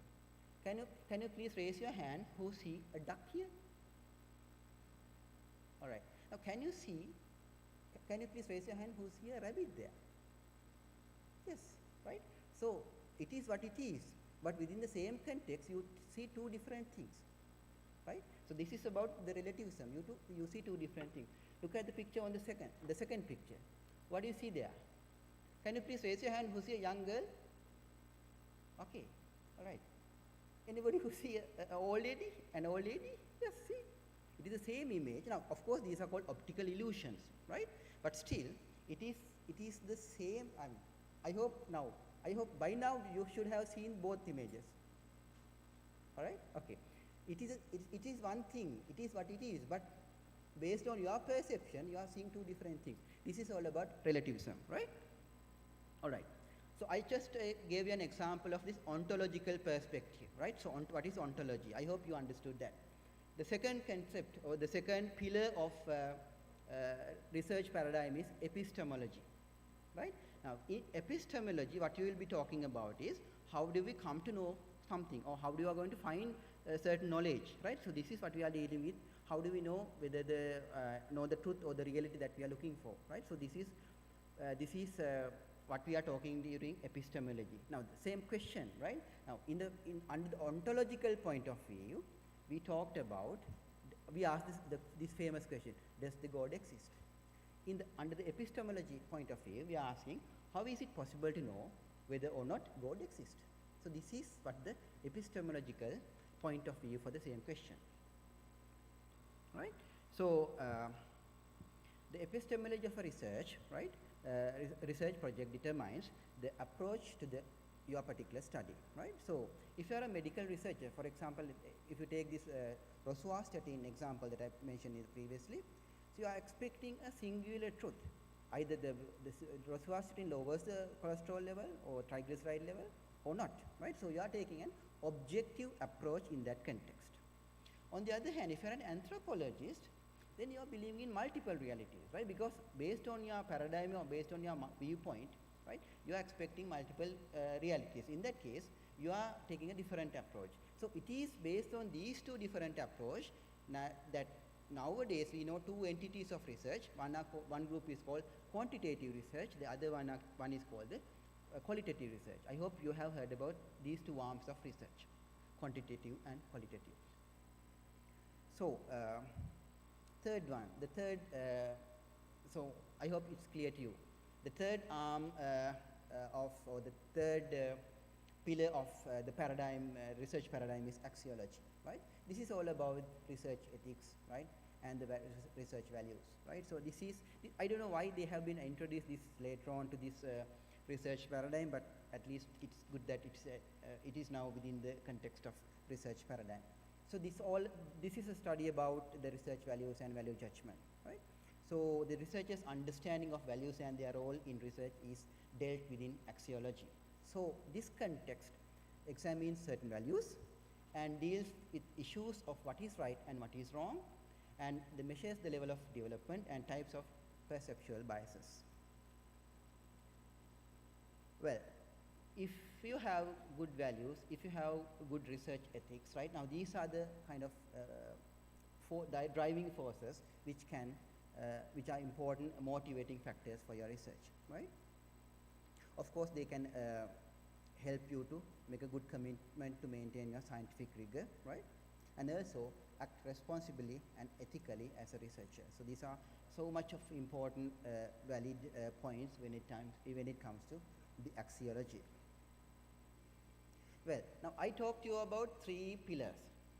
Can you please raise your hand who see a duck here? All right. Now, can you please raise your hand who see a rabbit there? Yes, right? So, it is what it is. But within the same context, you see two different things, right? So this is about the relativism. You see two different things. Look at the picture on the second picture. What do you see there? Can you please raise your hand who see a young girl? Okay, all right. Anybody who see an old lady? An old lady? Yes, see. It is the same image. Now, of course, these are called optical illusions, right? But still, it is the same. I hope by now you should have seen both images. All right? Okay. It is one thing. It is what it is. But based on your perception, you are seeing two different things. This is all about relativism, right? All right. So I just gave you an example of this ontological perspective, right? So what is ontology? I hope you understood that. The second concept or the second pillar of research paradigm is epistemology, right? Now, in epistemology, what you will be talking about is how do we come to know something, or how do you are going to find certain knowledge, right? So this is what we are dealing with. How do we know whether know the truth or the reality that we are looking for, right? So this is what we are talking during epistemology. Now, the same question, right? Now, under the ontological point of view, we talked about, we asked this famous question: does the God exist? Under the epistemology point of view, we are asking, how is it possible to know whether or not God exists? So this is what the epistemological point of view for the same question, right? So the epistemology of a research, right? Research project determines the approach to your particular study, right? So if you are a medical researcher, for example, if you take this rosuvastatin example that I mentioned previously, so you are expecting a singular truth. Either the rosuvastatin lowers the cholesterol level or triglyceride level or not, right? So you are taking an objective approach in that context. On the other hand, if you are an anthropologist, then you are believing in multiple realities, right? Because based on your paradigm or based on your viewpoint, right, you are expecting multiple realities. In that case, you are taking a different approach. So it is based on these two different approaches that nowadays we know two entities of research. One group is called quantitative research, the other one is called the qualitative research. I hope you have heard about these two arms of research, quantitative and qualitative. So so I hope it's clear to you. The third arm or the third pillar of the paradigm, research paradigm, is axiology, right? This is all about research ethics, right, and the research values, right? So this is, I don't know why they have been introduced this later on to this research paradigm, but at least it's good that it is now within the context of research paradigm. So this is a study about the research values and value judgment, right? So the researcher's understanding of values and their role in research is dealt within axiology. So this context examines certain values and deals with issues of what is right and what is wrong, and measures the level of development and types of perceptual biases. Well, if you have good values, if you have good research ethics, right, now these are the kind of driving forces which are important motivating factors for your research, right? Of course, they can help you to make a good commitment to maintain your scientific rigor, right? And also act responsibly and ethically as a researcher. So these are so much of important valid points when it comes to the axiology. Well, now I talked to you about three pillars.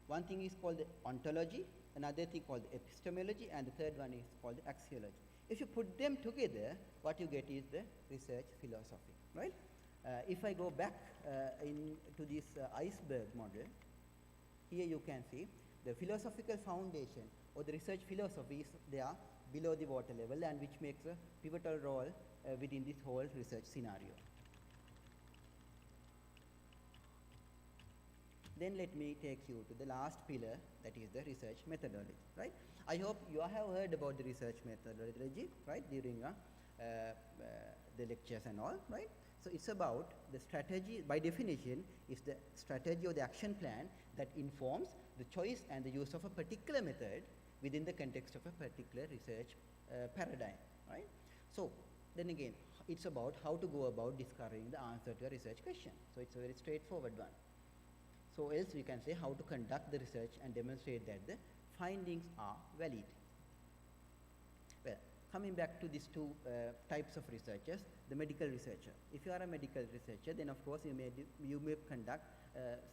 One thing is called the ontology, another thing called the epistemology, and the third one is called the axiology. If you put them together, what you get is the research philosophy, right? If I go back to this iceberg model, here you can see the philosophical foundation or the research philosophy is there below the water level, and which makes a pivotal role within this whole research scenario. Then let me take you to the last pillar, that is the research methodology, right? I hope you have heard about the research methodology, right, during the lectures and all, right? So it's about the strategy, by definition, is the strategy or the action plan that informs the choice and the use of a particular method within the context of a particular research paradigm, right? So then again, it's about how to go about discovering the answer to a research question. So it's a very straightforward one. So else we can say how to conduct the research and demonstrate that the findings are valid. Well, coming back to these two types of researchers, the medical researcher. If you are a medical researcher, then of course you may conduct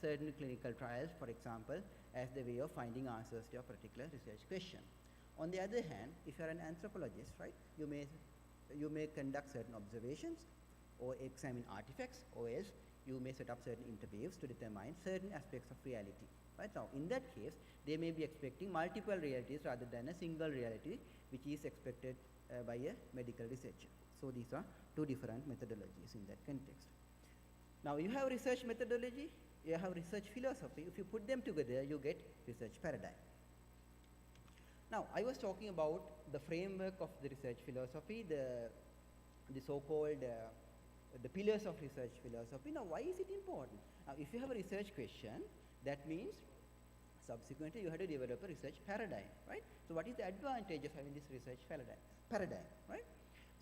certain clinical trials, for example, as the way of finding answers to a particular research question. On the other hand, if you are an anthropologist, right, you may conduct certain observations or examine artifacts, or else you may set up certain interviews to determine certain aspects of reality. Right? Now, in that case, they may be expecting multiple realities rather than a single reality, which is expected by a medical researcher. So these are two different methodologies in that context. Now, you have research methodology, you have research philosophy. If you put them together, you get research paradigm. Now, I was talking about the framework of the research philosophy, the so-called the pillars of research philosophy. Now, why is it important? Now, if you have a research question, that means subsequently you have to develop a research paradigm, right? So, what is the advantage of having this research paradigm, right?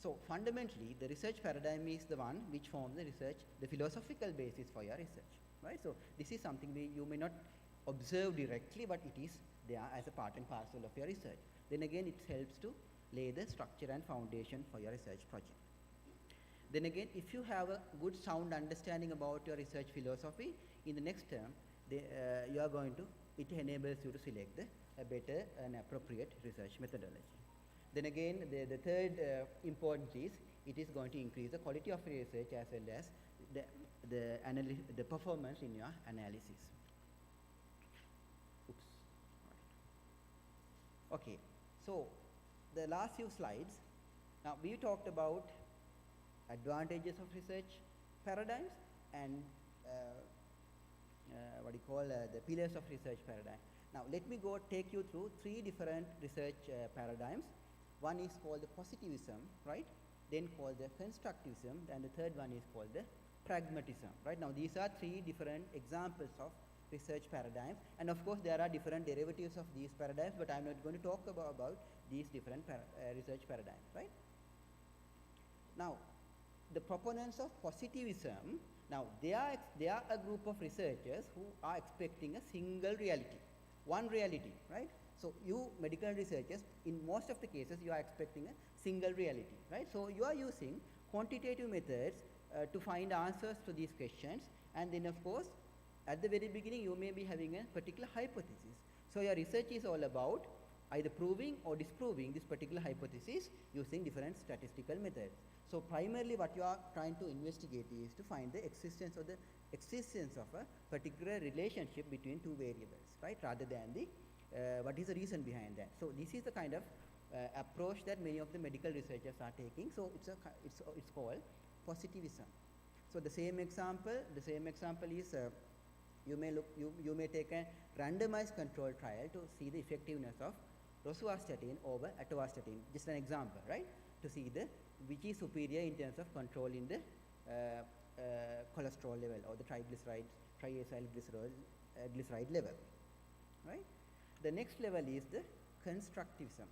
So, fundamentally, the research paradigm is the one which forms the philosophical basis for your research, right? So, this is something you may not observe directly, but it is there as a part and parcel of your research. Then again, it helps to lay the structure and foundation for your research project. Then again, if you have a good sound understanding about your research philosophy, in the next term, it enables you to select a better and appropriate research methodology. Then again, the third importance is it is going to increase the quality of research as well as the performance in your analysis. Oops. Right. Okay, so the last few slides. Now we talked about advantages of research paradigms and the pillars of research paradigm. Now let me take you through three different research paradigms. One is called the positivism, right? Then called the constructivism, and the third one is called the pragmatism, right? Now these are three different examples of research paradigms, and of course there are different derivatives of these paradigms, but I'm not going to talk about these different research paradigms, right? Now, the proponents of positivism, now they are a group of researchers who are expecting a single reality, one reality, right? So you medical researchers, in most of the cases, you are expecting a single reality, right? So you are using quantitative methods to find answers to these questions, and then of course, at the very beginning, you may be having a particular hypothesis. So your research is all about either proving or disproving this particular hypothesis using different statistical methods. So primarily what you are trying to investigate is to find the existence of a particular relationship between two variables, right? Rather than the what is the reason behind that. So this is the kind of approach that many of the medical researchers are taking. So it's called positivism. So the same example is you may take a randomized control trial to see the effectiveness of rosuvastatin over atorvastatin. Just an example, right? To see which is superior in terms of controlling the cholesterol level or the triacylglyceride level, right? The next level is the constructivism,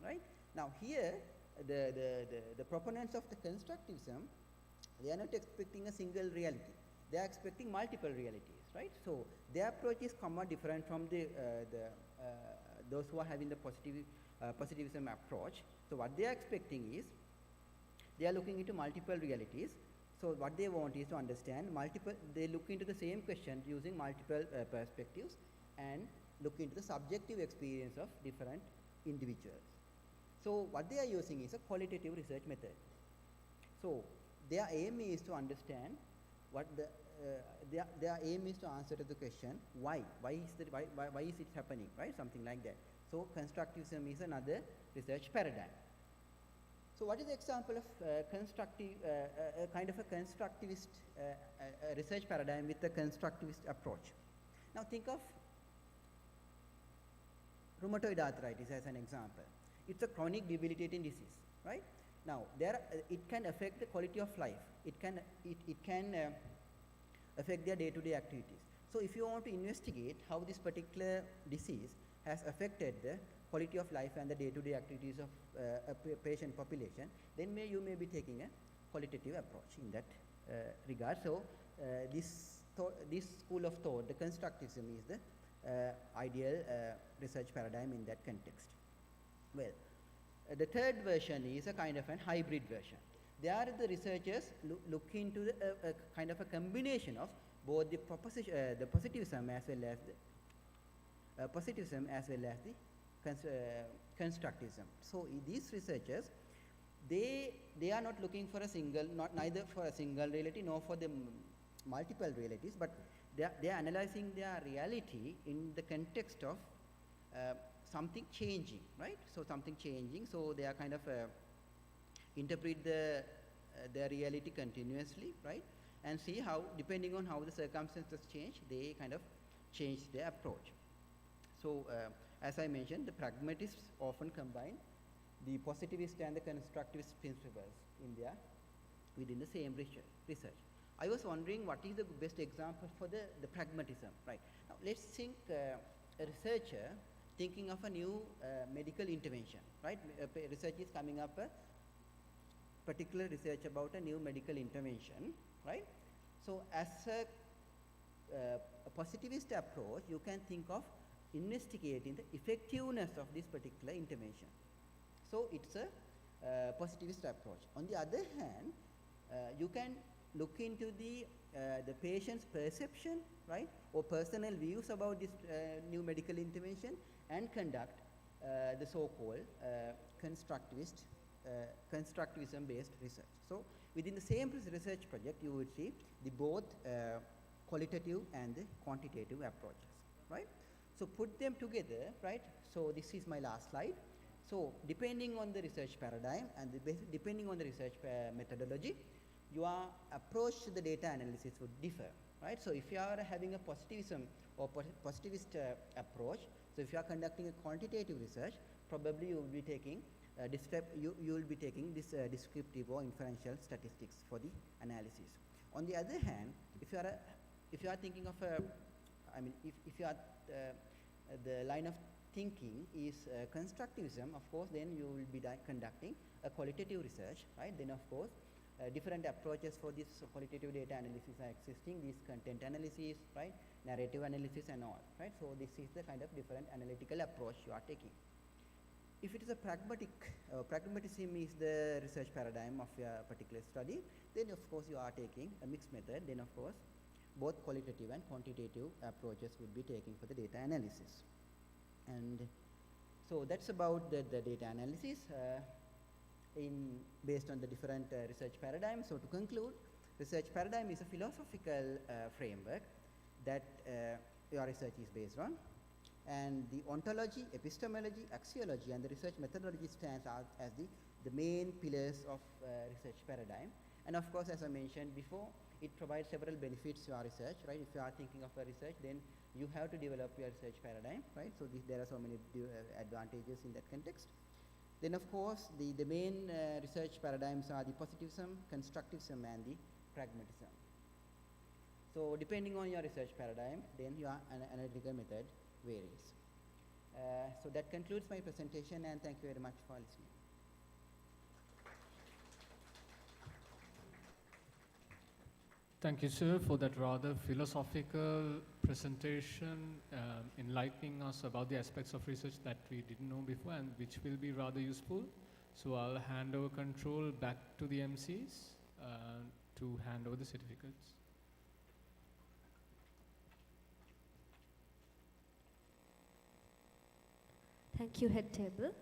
right? Now here, the proponents of the constructivism, they are not expecting a single reality. They are expecting multiple realities, right? So their approach is somewhat different from those who are having the positivism approach. So what they are expecting is, they are looking into multiple realities. So what they want is to understand they look into the same question using multiple perspectives and look into the subjective experience of different individuals. So what they are using is a qualitative research method. So their aim is to understand their aim is to answer to the question why is it happening, right? Something like that. So constructivism is another research paradigm. So what is the example of kind of a constructivist research paradigm with a constructivist approach? Now think of rheumatoid arthritis as an example. It's a chronic debilitating disease, right? Now it can affect the quality of life. It can affect their day-to-day activities. So if you want to investigate how this particular disease has affected the quality of life and the day-to-day activities of a patient population, then you may be taking a qualitative approach in that regard. So this school of thought, the constructivism, is the ideal research paradigm in that context. Well, the third version is a kind of an hybrid version. There the researchers look into the, a kind of a combination of both the positivism as well as the constructivism. So these researchers, they are not looking for a single, neither for a single reality nor for the multiple realities, but they are analyzing their reality in the context of something changing, right? So something changing. So they are kind of interpret their reality continuously, right? And see how, depending on how the circumstances change, they kind of change their approach. So as I mentioned, the pragmatists often combine the positivist and the constructivist principles within the same research. I was wondering what is the best example for the pragmatism, right? Now let's think a researcher thinking of a new medical intervention, right? Research is coming up, a particular research about a new medical intervention, right? So as a positivist approach, you can think of investigating the effectiveness of this particular intervention. So it's a positivist approach. On the other hand, you can look into the patient's perception, right, or personal views about this new medical intervention and conduct the so-called constructivism-based research. So within the same research project, you would see the both qualitative and the quantitative approaches, right? So put them together, right? So this is my last slide. So depending on the research paradigm and depending on the research methodology, your approach to the data analysis would differ, right? So if you are having a positivism or positivist approach, so if you are conducting a quantitative research, probably you will be taking you will be taking this descriptive or inferential statistics for the analysis. On the other hand, if you are thinking of if you are the line of thinking is constructivism, of course, then you will be conducting a qualitative research, right? Then of course, different approaches for this qualitative data analysis are existing, these content analysis, right, narrative analysis and all, right? So this is the kind of different analytical approach you are taking. If it is a pragmatism is the research paradigm of your particular study, then of course you are taking a mixed method, then of course both qualitative and quantitative approaches would be taken for the data analysis. And so that's about the data analysis based on the different research paradigms. So to conclude, research paradigm is a philosophical framework that your research is based on. And the ontology, epistemology, axiology, and the research methodology stands out as the main pillars of research paradigm. And of course, as I mentioned before, it provides several benefits to our research, right? If you are thinking of a research, then you have to develop your research paradigm, right? So there are so many advantages in that context. Then of course, the main research paradigms are the positivism, constructivism, and the pragmatism. So depending on your research paradigm, then your analytical method varies. So that concludes my presentation, and thank you very much for listening. Thank you, sir, for that rather philosophical presentation, enlightening us about the aspects of research that we didn't know before and which will be rather useful. So I'll hand over control back to the MCs to hand over the certificates. Thank you, Head Table.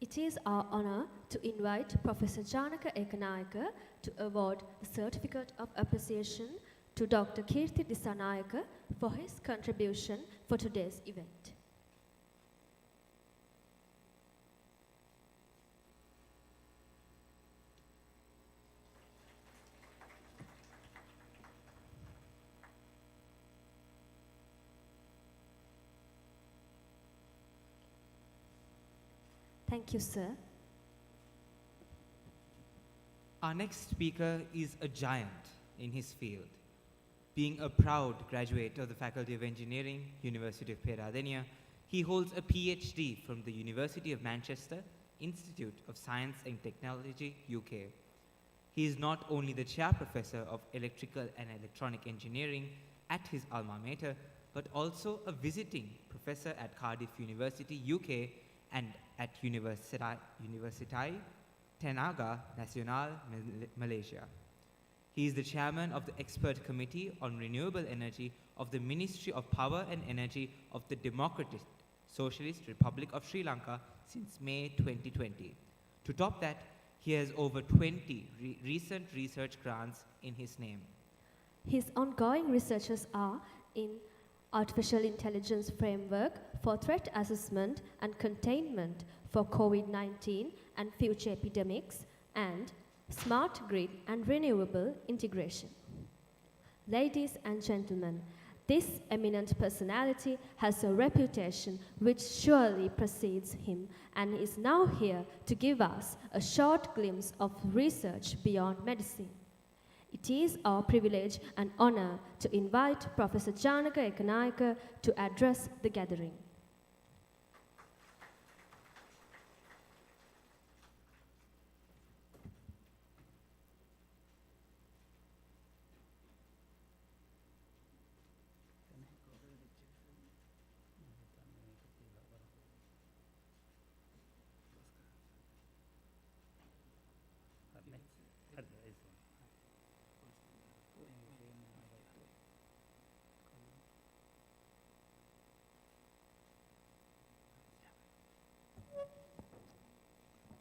It is our honor to invite Professor Janaka Ekanayaka to award the Certificate of Appreciation to Dr. Kirti Disanayaka for his contribution for today's event. Thank you, sir. Our next speaker is a giant in his field. Being a proud graduate of the Faculty of Engineering, University of Peradeniya, he holds a PhD from the University of Manchester, Institute of Science and Technology, UK. He is not only the chair professor of Electrical and Electronic Engineering at his alma mater, but also a visiting professor at Cardiff University, UK, and at Universitai Tenaga Nasional, Malaysia. He is the chairman of the Expert Committee on Renewable Energy of the Ministry of Power and Energy of the Democratic Socialist Republic of Sri Lanka since May 2020. To top that, he has over 20 recent research grants in his name. His ongoing researches are in artificial intelligence framework for threat assessment and containment for COVID-19 and future epidemics, and smart grid and renewable integration. Ladies and gentlemen, this eminent personality has a reputation which surely precedes him and is now here to give us a short glimpse of research beyond medicine. It is our privilege and honor to invite Professor Janaka Ekanayaka to address the gathering.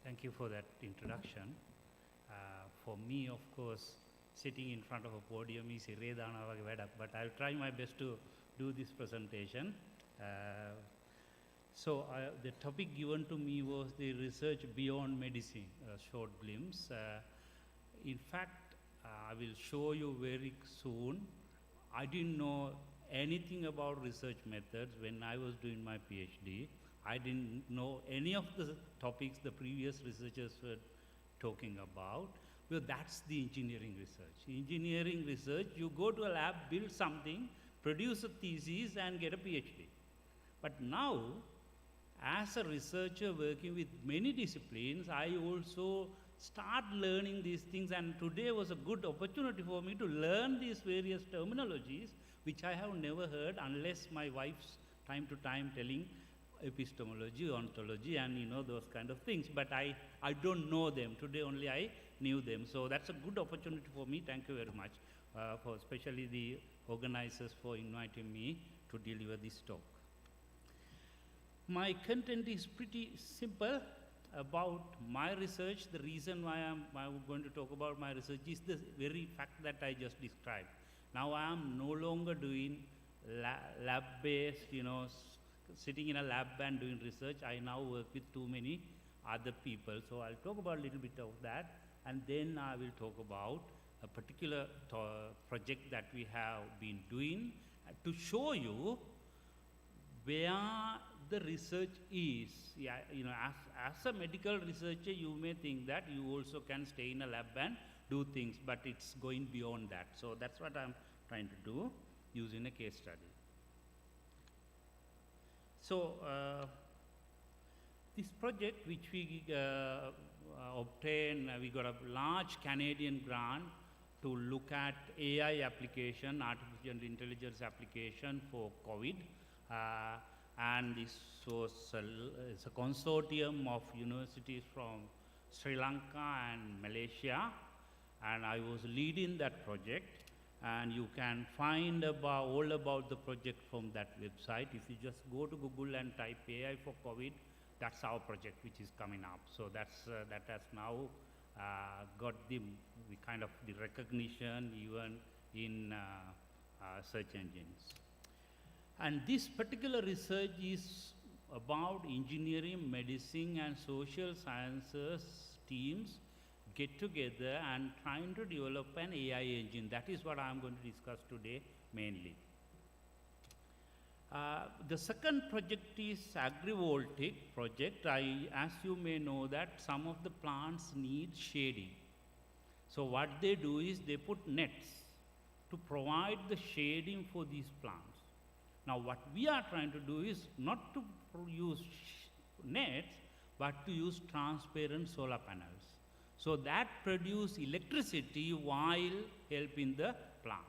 Thank you for that introduction. For me, of course, sitting in front of a podium is irredana wage wedak, but I'll try my best to do this presentation. The topic given to me was the research beyond medicine, a short glimpse. In fact, I will show you very soon. I didn't know anything about research methods when I was doing my PhD. I didn't know any of the topics the previous researchers were talking about. Well, that's the engineering research. Engineering research, you go to a lab, build something, produce a thesis, and get a PhD. But now, as a researcher working with many disciplines, I also start learning these things, and today was a good opportunity for me to learn these various terminologies, which I have never heard unless my wife's time to time telling epistemology, ontology, and those kind of things. But I don't know them. Today only I knew them. So that's a good opportunity for me. Thank you very much, for especially the organizers for inviting me to deliver this talk. My content is pretty simple about my research. The reason why I'm going to talk about my research is the very fact that I just described. Now I am no longer doing lab-based, sitting in a lab and doing research. I now work with too many other people. So I'll talk about a little bit of that, and then I will talk about a particular project that we have been doing to show you where the research is. Yeah, as a medical researcher, you may think that you also can stay in a lab and do things, but it's going beyond that. So that's what I'm trying to do using a case study. So this project which we obtained, we got a large Canadian grant to look at AI application, artificial intelligence application for COVID. And this was it's a consortium of universities from Sri Lanka and Malaysia, and I was leading that project. And you can find all about the project from that website. If you just go to Google and type AI for COVID, that's our project which is coming up. So that has now got the kind of the recognition even in search engines. And this particular research is about engineering, medicine, and social sciences teams get together and trying to develop an AI engine. That is what I'm going to discuss today mainly. The second project is agrivoltaic project. As you may know that some of the plants need shading. So what they do is they put nets to provide the shading for these plants. Now what we are trying to do is not to use nets, but to use transparent solar panels. So that produce electricity while helping the plant.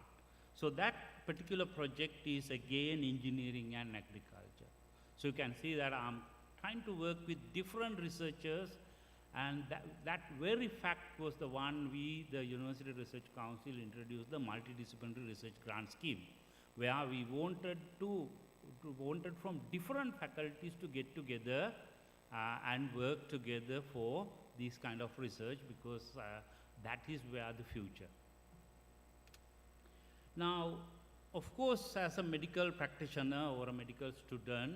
So that particular project is again engineering and agriculture. So you can see that I'm trying to work with different researchers, and that very fact was the one we, the University Research Council, introduced the multidisciplinary research grant scheme, where we wanted from different faculties to get together and work together for this kind of research, because that is where the future. Now, of course, as a medical practitioner or a medical student,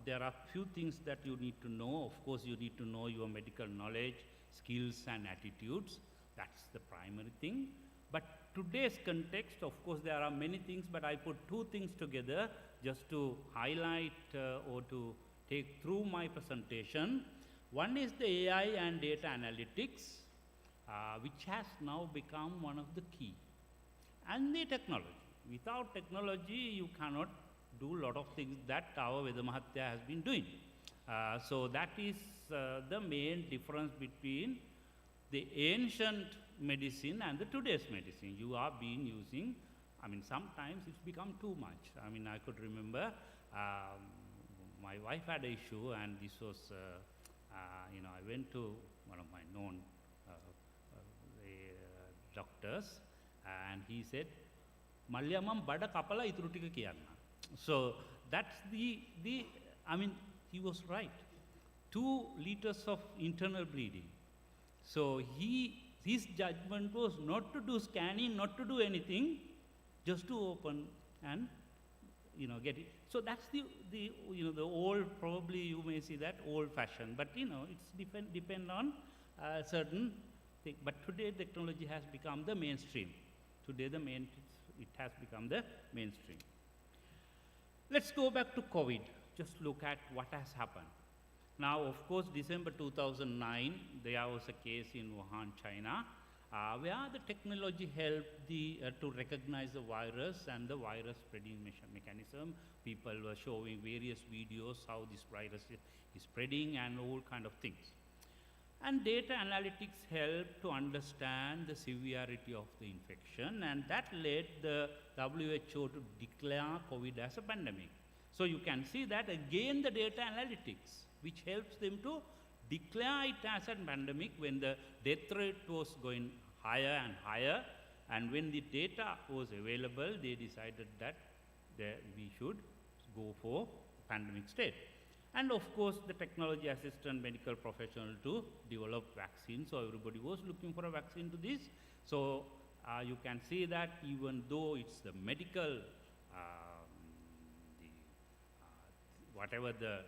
there are few things that you need to know. Of course, you need to know your medical knowledge, skills, and attitudes. That's the primary thing. But today's context, of course, there are many things, but I put two things together just to highlight or to take through my presentation. One is the AI and data analytics, which has now become one of the key. And the technology. Without technology, you cannot do a lot of things that our Veda Mahatya has been doing. So that is the main difference between the ancient medicine and the today's medicine. You are being using, I mean, sometimes it's become too much. I mean, I could remember my wife had an issue, and this was, I went to one of my known doctors, and he said, "Malyamam bada kapala ituru tika kiyanna." So that's I mean, he was right. 2 liters of internal bleeding. So his judgment was not to do scanning, not to do anything, just to open and get it. So that's the old, probably you may see that old fashioned, but it's depend on certain thing. But today technology has become the mainstream. Today it has become the mainstream. Let's go back to COVID. Just look at what has happened. Now, of course, December 2009, there was a case in Wuhan, China, where the technology helped to recognize the virus and the virus spreading mechanism. People were showing various videos how this virus is spreading and all kind of things. And data analytics helped to understand the severity of the infection, and that led the WHO to declare COVID as a pandemic. So you can see that again the data analytics, which helps them to declare it as a pandemic when the death rate was going higher and higher, and when the data was available, they decided that we should go for pandemic state. And of course, the technology assistant medical professional to develop vaccines. So everybody was looking for a vaccine to this. So you can see that even though it's the medical, whatever the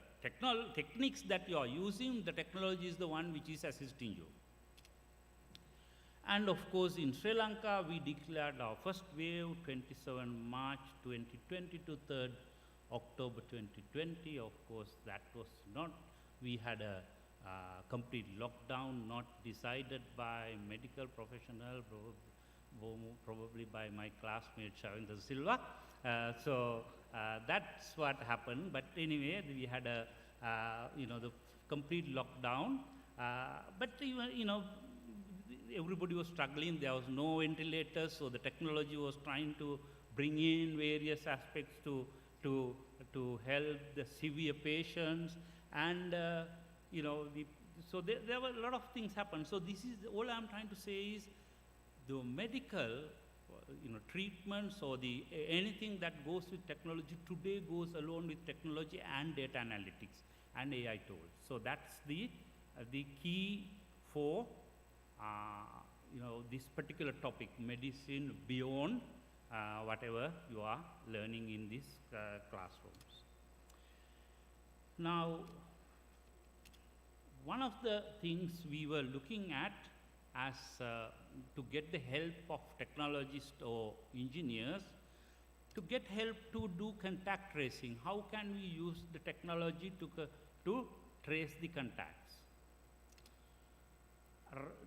techniques that you are using, the technology is the one which is assisting you. And of course, in Sri Lanka, we declared our first wave 27 March 2020 to 3rd October 2020. Of course, that was not, we had a complete lockdown, not decided by medical professional, probably by my classmate Shavendra Silva. So that's what happened. But anyway, we had a, the complete lockdown. But even, everybody was struggling. There was no ventilators, so the technology was trying to bring in various aspects to help the severe patients, and so there were a lot of things happen. So this is all I'm trying to say is the medical treatments or anything that goes with technology today goes along with technology and data analytics and AI tools. So that's the key for this particular topic, medicine beyond whatever you are learning in these classrooms. Now, one of the things we were looking at as to get the help of technologists or engineers, to get help to do contact tracing. How can we use the technology to trace the contacts?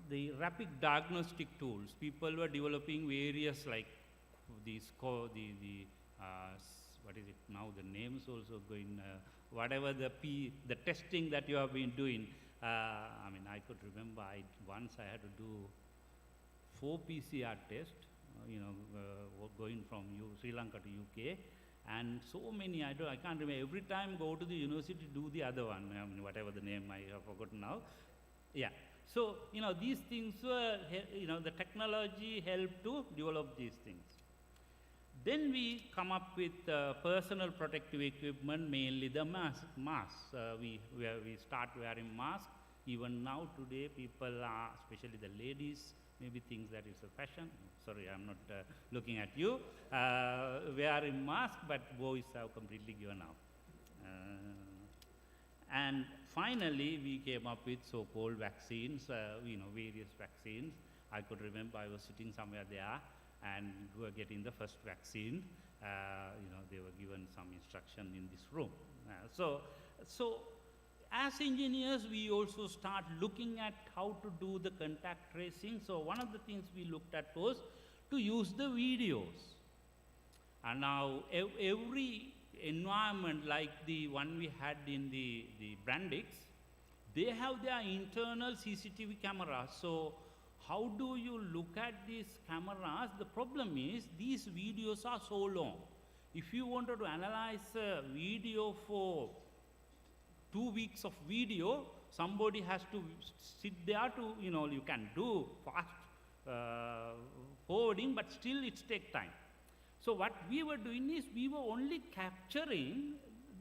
The rapid diagnostic tools, people were developing various like these, what is it now, the names also going, whatever the testing that you have been doing. I mean, I could remember once I had to do 4 PCR tests, going from Sri Lanka to UK, and so many, I can't remember, every time go to the university to do the other one, whatever the name I have forgotten now. Yeah, so, these things were, the technology helped to develop these things. Then we come up with personal protective equipment, mainly the masks. We start wearing masks. Even now today, people are, especially the ladies, maybe think that it's a fashion. Sorry, I'm not looking at you. Wearing masks, but boys have completely given up. And finally, we came up with so-called vaccines, various vaccines. I could remember I was sitting somewhere there, and we were getting the first vaccine. They were given some instruction in this room. So as engineers, we also start looking at how to do the contact tracing. So one of the things we looked at was to use the videos. And now every environment like the one we had in the Brandix, they have their internal CCTV cameras. So how do you look at these cameras? The problem is these videos are so long. If you wanted to analyze a video for 2 weeks of video, somebody has to sit there to, you can do fast forwarding, but still it takes time. So what we were doing is we were only capturing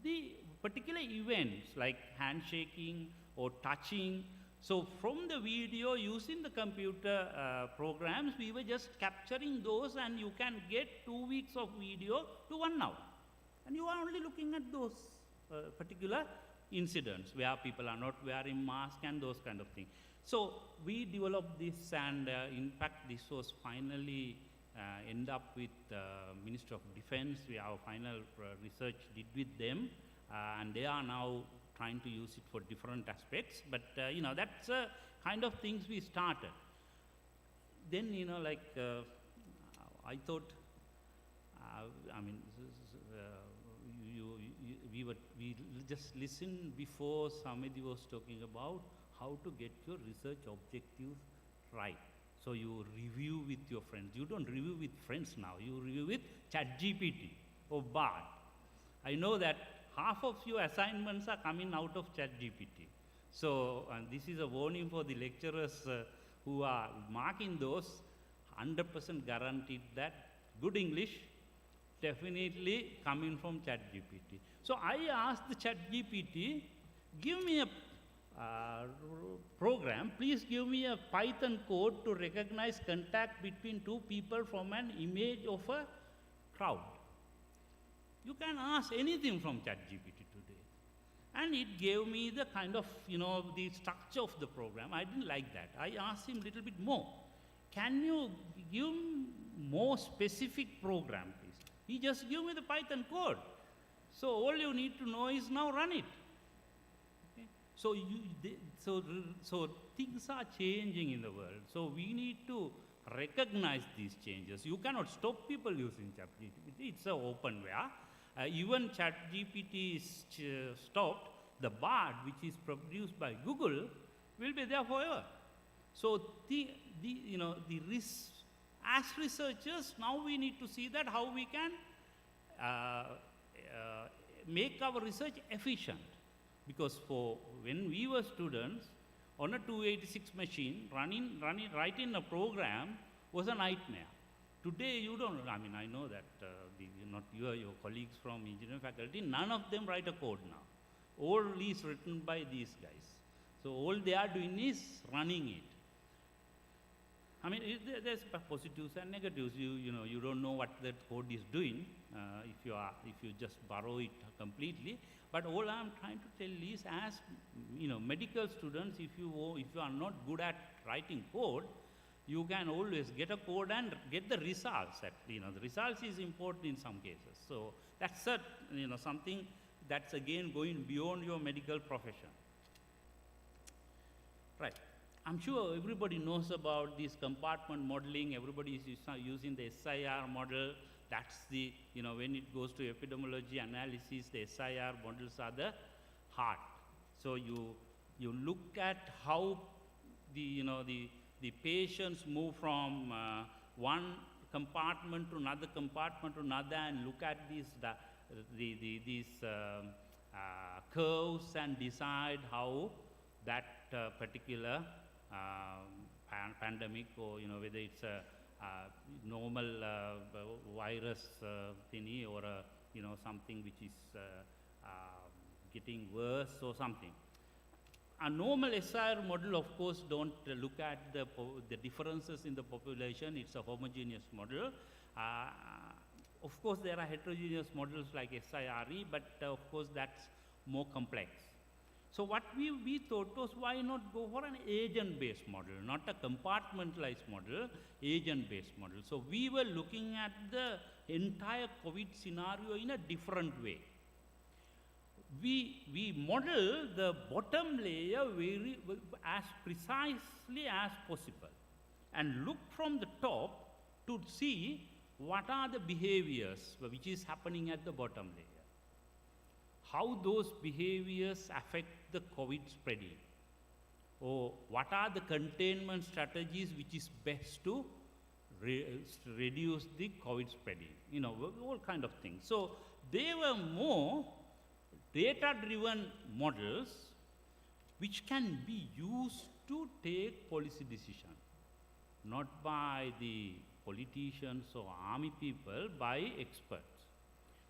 the particular events like handshaking or touching. So from the video, using the computer programs, we were just capturing those, and you can get 2 weeks of video to 1 hour. And you are only looking at those particular incidents where people are not wearing masks and those kind of things. So we developed this, and in fact, this was finally end up with Ministry of Defense. Our final research did with them, and they are now trying to use it for different aspects. But that's kind of things we started. Then I thought, we just listened before Samedi was talking about how to get your research objectives right. So you review with your friends. You don't review with friends now. You review with ChatGPT or Bard. I know that half of your assignments are coming out of ChatGPT. So this is a warning for the lecturers who are marking those. 100% guaranteed that good English definitely coming from ChatGPT. So I asked the ChatGPT, give me a program, please give me a Python code to recognize contact between two people from an image of a crowd. You can ask anything from ChatGPT today. And it gave me the kind of, the structure of the program. I didn't like that. I asked him a little bit more. Can you give more specific program, please? He just gave me the Python code. So all you need to know is now run it. So things are changing in the world. So we need to recognize these changes. You cannot stop people using ChatGPT. It's an openware. Even ChatGPT is stopped, the Bard, which is produced by Google, will be there forever. So as researchers, now we need to see that how we can make our research efficient. Because when we were students, on a 286 machine, writing a program was a nightmare. Today, you don't, I know that not you or your colleagues from engineering faculty, none of them write a code now. All is written by these guys. So all they are doing is running it. There's positives and negatives. You don't know what that code is doing if you just borrow it completely. But all I'm trying to tell is, as medical students, if you are not good at writing code, you can always get a code and get the results. The results is important in some cases. So that's something that's again going beyond your medical profession. Right. I'm sure everybody knows about this compartment modeling. Everybody is using the SIR model. That's the, when it goes to epidemiology analysis, the SIR models are the heart. So you look at how the patients move from one compartment to another and look at these curves and decide how that particular pandemic, or whether it's a normal virus thingy, or something which is getting worse or something. A normal SIR model, of course, don't look at the differences in the population. It's a homogeneous model. Of course, there are heterogeneous models like SIRE, but of course, that's more complex. So what we thought was, why not go for an agent-based model, not a compartmentalized model, agent-based model. So we were looking at the entire COVID scenario in a different way. We model the bottom layer as precisely as possible and look from the top to see what are the behaviors which is happening at the bottom layer, how those behaviors affect the COVID spreading, or what are the containment strategies which is best to reduce the COVID spreading, all kind of things. So they were more data-driven models which can be used to take policy decisions, not by the politicians or army people, by experts.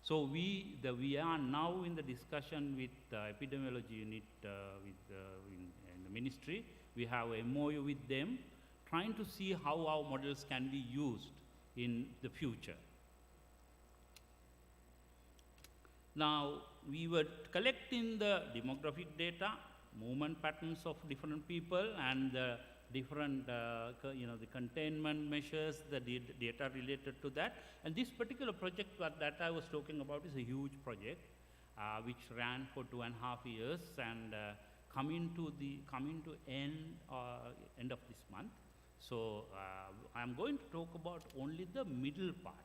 So we are now in the discussion with the epidemiology unit in the ministry. We have a MOU with them, trying to see how our models can be used in the future. Now, we were collecting the demographic data, movement patterns of different people, and the different, the containment measures, the data related to that. And this particular project that I was talking about is a huge project, which ran for 2.5 years and coming to end of this month. So I'm going to talk about only the middle part.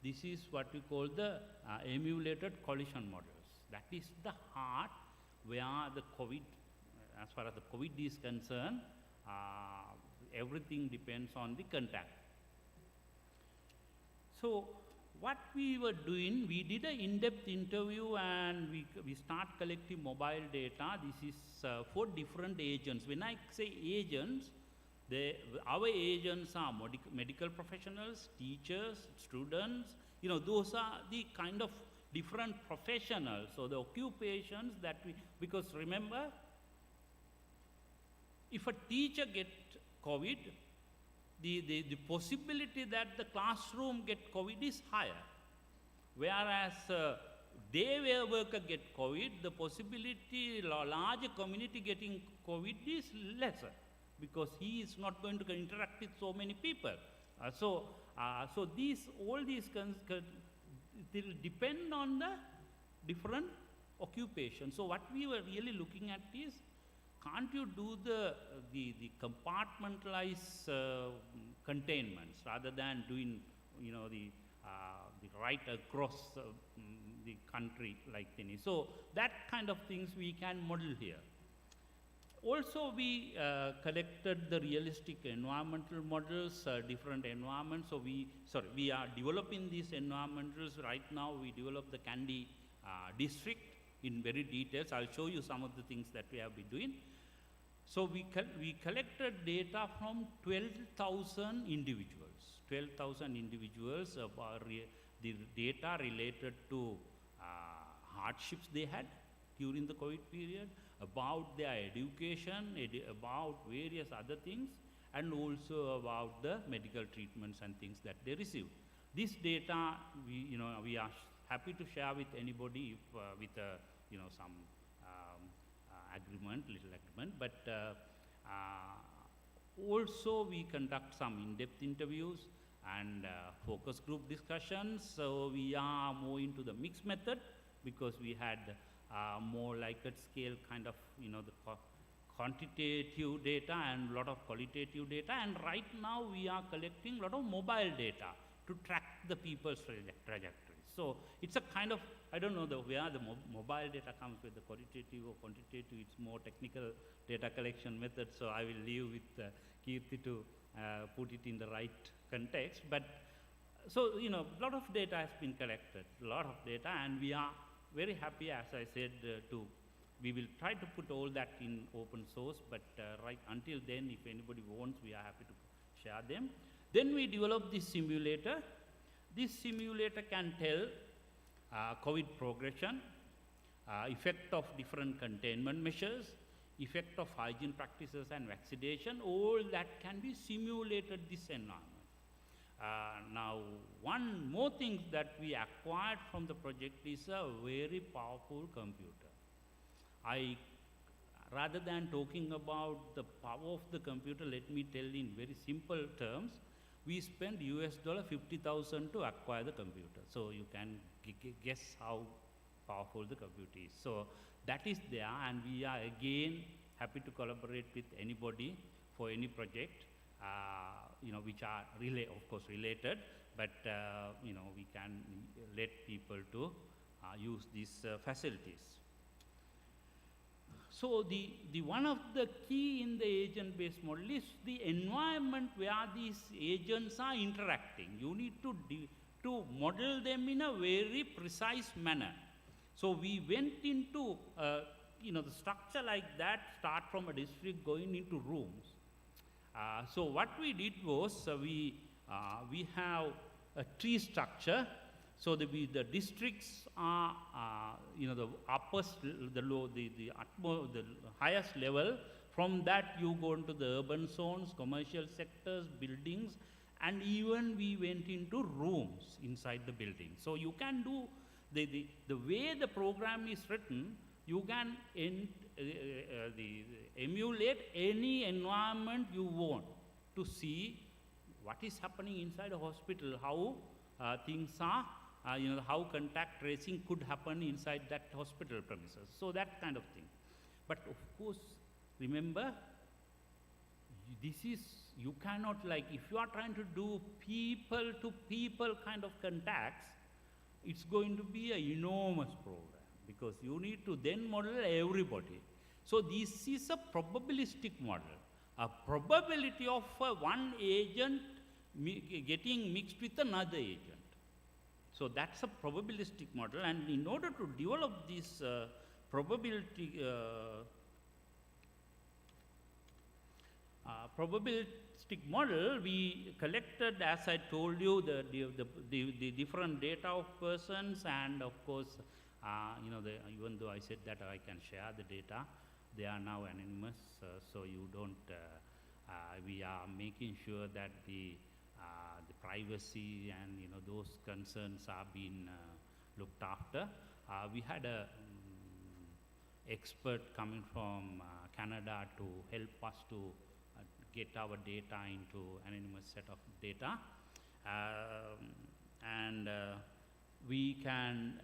This is what we call the emulated collision models. That is the heart where the COVID, as far as the COVID is concerned, everything depends on the contact. So what we were doing, we did an in-depth interview and we start collecting mobile data. This is for different agents. When I say agents, our agents are medical professionals, teachers, students. Those are the kind of different professionals, so the occupations that because remember, if a teacher gets COVID, the possibility that the classroom get COVID is higher. Whereas day worker get COVID, the possibility larger community getting COVID is lesser, because he is not going to interact with so many people. So all these it will depend on the different occupations. So what we were really looking at is, can't you do the compartmentalized containments rather than doing the right across the country like this? So that kind of things we can model here. Also, we collected the realistic environmental models, different environments. So we are developing these environmentals. Right now, we develop the Kandy district in very details. I'll show you some of the things that we have been doing. So we collected data from 12,000 individuals. 12,000 individuals about the data related to hardships they had during the COVID period, about their education, about various other things, and also about the medical treatments and things that they received. This data, we are happy to share with anybody if, with some little agreement, but also we conduct some in-depth interviews and focus group discussions. So we are more into the mixed method, because we had more like at scale kind of, the quantitative data and a lot of qualitative data. And right now we are collecting a lot of mobile data to track the people's trajectories. So it's a kind of, I don't know where the mobile data comes with, the qualitative or quantitative. It's more technical data collection method. So I will leave with Kirti to put it in the right context. But So, a lot of data has been collected, a lot of data, and we are very happy, as I said, we will try to put all that in open source, but right until then, if anybody wants, we are happy to share them. Then we developed this simulator. This simulator can tell COVID progression, effect of different containment measures, effect of hygiene practices and vaccination, all that can be simulated this environment. Now, one more thing that we acquired from the project is a very powerful computer. Rather than talking about the power of the computer, let me tell in very simple terms, we spent $50,000 to acquire the computer. So you can guess how powerful the computer is. So that is there, and we are again happy to collaborate with anybody for any project, which are of course related, but we can let people to use these facilities. So the one of the key in the agent-based model is the environment where these agents are interacting. You need to model them in a very precise manner. So we went into the structure like that, start from a district going into rooms. So what we did was we have a tree structure. So the districts are the the highest level. From that you go into the urban zones, commercial sectors, buildings, and even we went into rooms inside the building. So you can do the way the program is written, you can emulate any environment you want to see what is happening inside a hospital, how things are, how contact tracing could happen inside that hospital premises. So that kind of thing. But of course, remember, you cannot, like, if you are trying to do people to people kind of contacts, it's going to be an enormous program, because you need to then model everybody. So this is a probabilistic model, a probability of one agent getting mixed with another agent. So that's a probabilistic model, and in order to develop this probabilistic model, we collected, as I told you, the different data of persons, and of course, even though I said that I can share the data, they are now anonymous, so you don't. We are making sure that the privacy and those concerns are being looked after. We had a expert coming from Canada to help us to get our data into anonymous set of data, and we can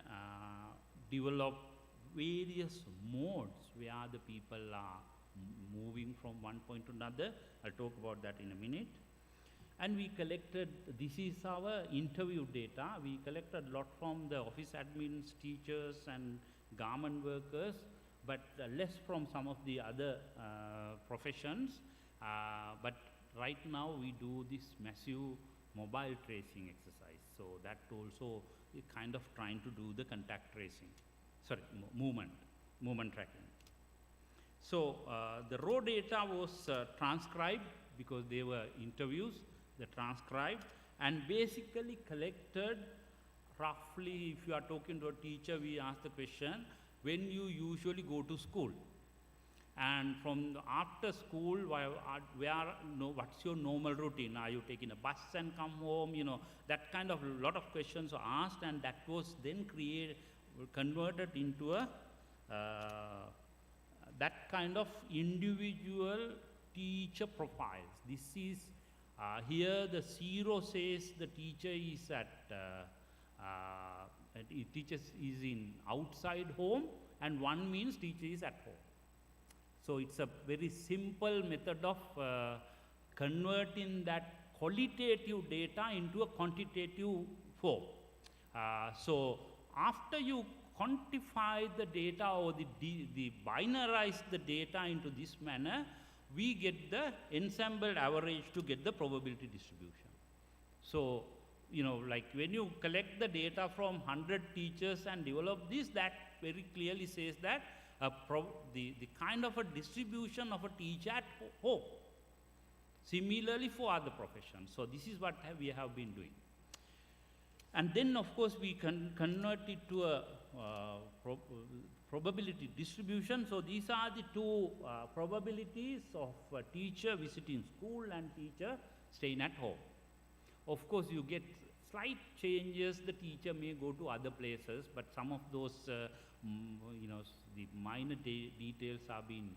develop various modes where the people are moving from one point to another. I'll talk about that in a minute. And we collected, this is our interview data. We collected a lot from the office admins, teachers, and garment workers, but less from some of the other professions. But right now we do this massive mobile tracing exercise. So that also is kind of trying to do the contact tracing, movement tracking. So the raw data was transcribed, because they were interviews, they transcribed, and basically collected roughly, if you are talking to a teacher, we ask the question, when you usually go to school? And from after school, what's your normal routine? Are you taking a bus and come home? That kind of lot of questions are asked, and that was then converted into a that kind of individual teacher profiles. This is here the 0 says the teacher is teachers is in outside home, and 1 means teacher is at home. So it's a very simple method of converting that qualitative data into a quantitative form. So after you quantify the data, or the binarize the data into this manner, we get the ensembled average to get the probability distribution. So like when you collect the data from 100 teachers and develop this, that very clearly says that the kind of a distribution of a teacher at home. Similarly for other professions. So this is what we have been doing. And then of course we convert it to a probability distribution. So these are the two probabilities of a teacher visiting school and teacher staying at home. Of course you get slight changes, the teacher may go to other places, but some of those the minor details are being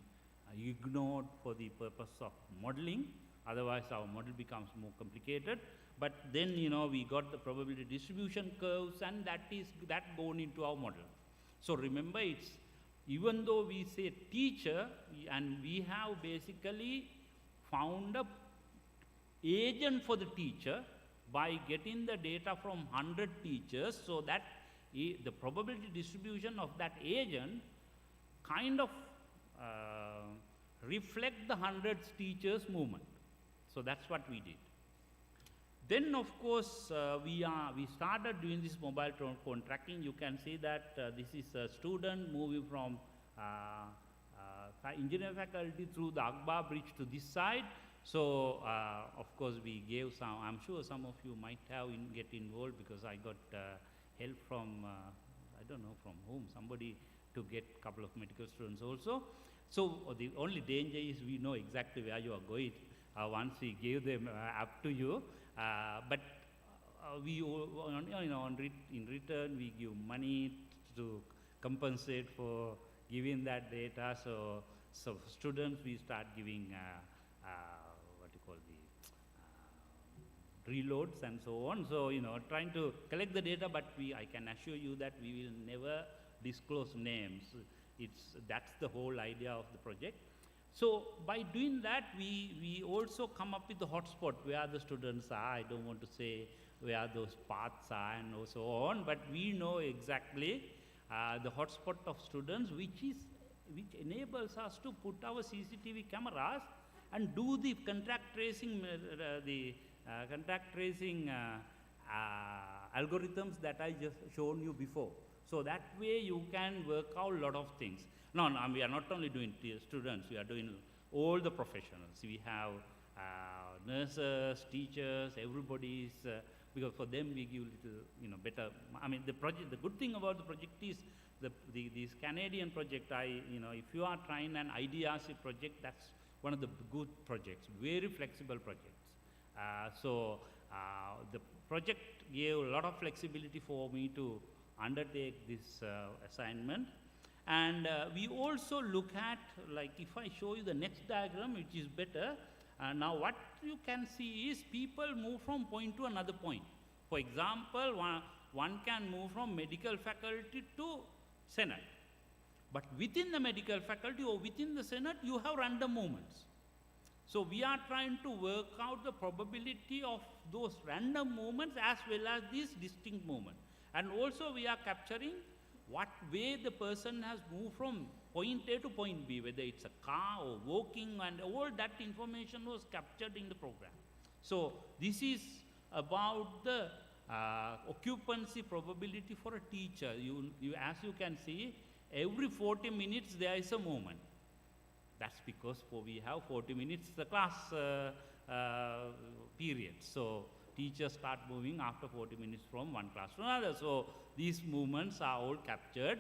ignored for the purpose of modeling. Otherwise our model becomes more complicated. But then we got the probability distribution curves, and that gone into our model. So remember, it's even though we say teacher, and we have basically found a agent for the teacher by getting the data from 100 teachers, so that the probability distribution of that agent kind of reflect the 100 teachers movement. So that's what we did. Then of course we started doing this mobile phone tracking. You can see that this is a student moving from engineering faculty through the Akbar bridge to this side. So of course we gave some, I'm sure some of you might have get involved, because I got help from, I don't know from whom, somebody to get a couple of medical students also. So the only danger is we know exactly where you are going once we gave them up to you. But we, in return, we give money to compensate for giving that data. So students, we start giving what you call the reloads and so on. So trying to collect the data, but I can assure you that we will never disclose names. That's the whole idea of the project. So by doing that, we also come up with the hotspot where the students are. I don't want to say where those paths are and so on, but we know exactly the hotspot of students, which enables us to put our CCTV cameras and do the contact tracing, algorithms that I just shown you before. So that way you can work out a lot of things. No, we are not only doing students, we are doing all the professionals. We have nurses, teachers, everybody's, because for them we give little, better. I mean, the project, the good thing about the project is this Canadian project, if you are trying an IDRC project, that's one of the good projects, very flexible projects. So the project gave a lot of flexibility for me to undertake this assignment. And we also look at, like if I show you the next diagram, which is better, now what you can see is people move from point to another point. For example, one can move from medical faculty to Senate. But within the medical faculty or within the Senate, you have random movements. So we are trying to work out the probability of those random movements as well as these distinct movements. And also we are capturing what way the person has moved from point A to point B, whether it's a car or walking, and all that information was captured in the program. So this is about the occupancy probability for a teacher. As you can see, every 40 minutes there is a movement. That's because we have 40 minutes the class period. So teachers start moving after 40 minutes from one class to another. So these movements are all captured,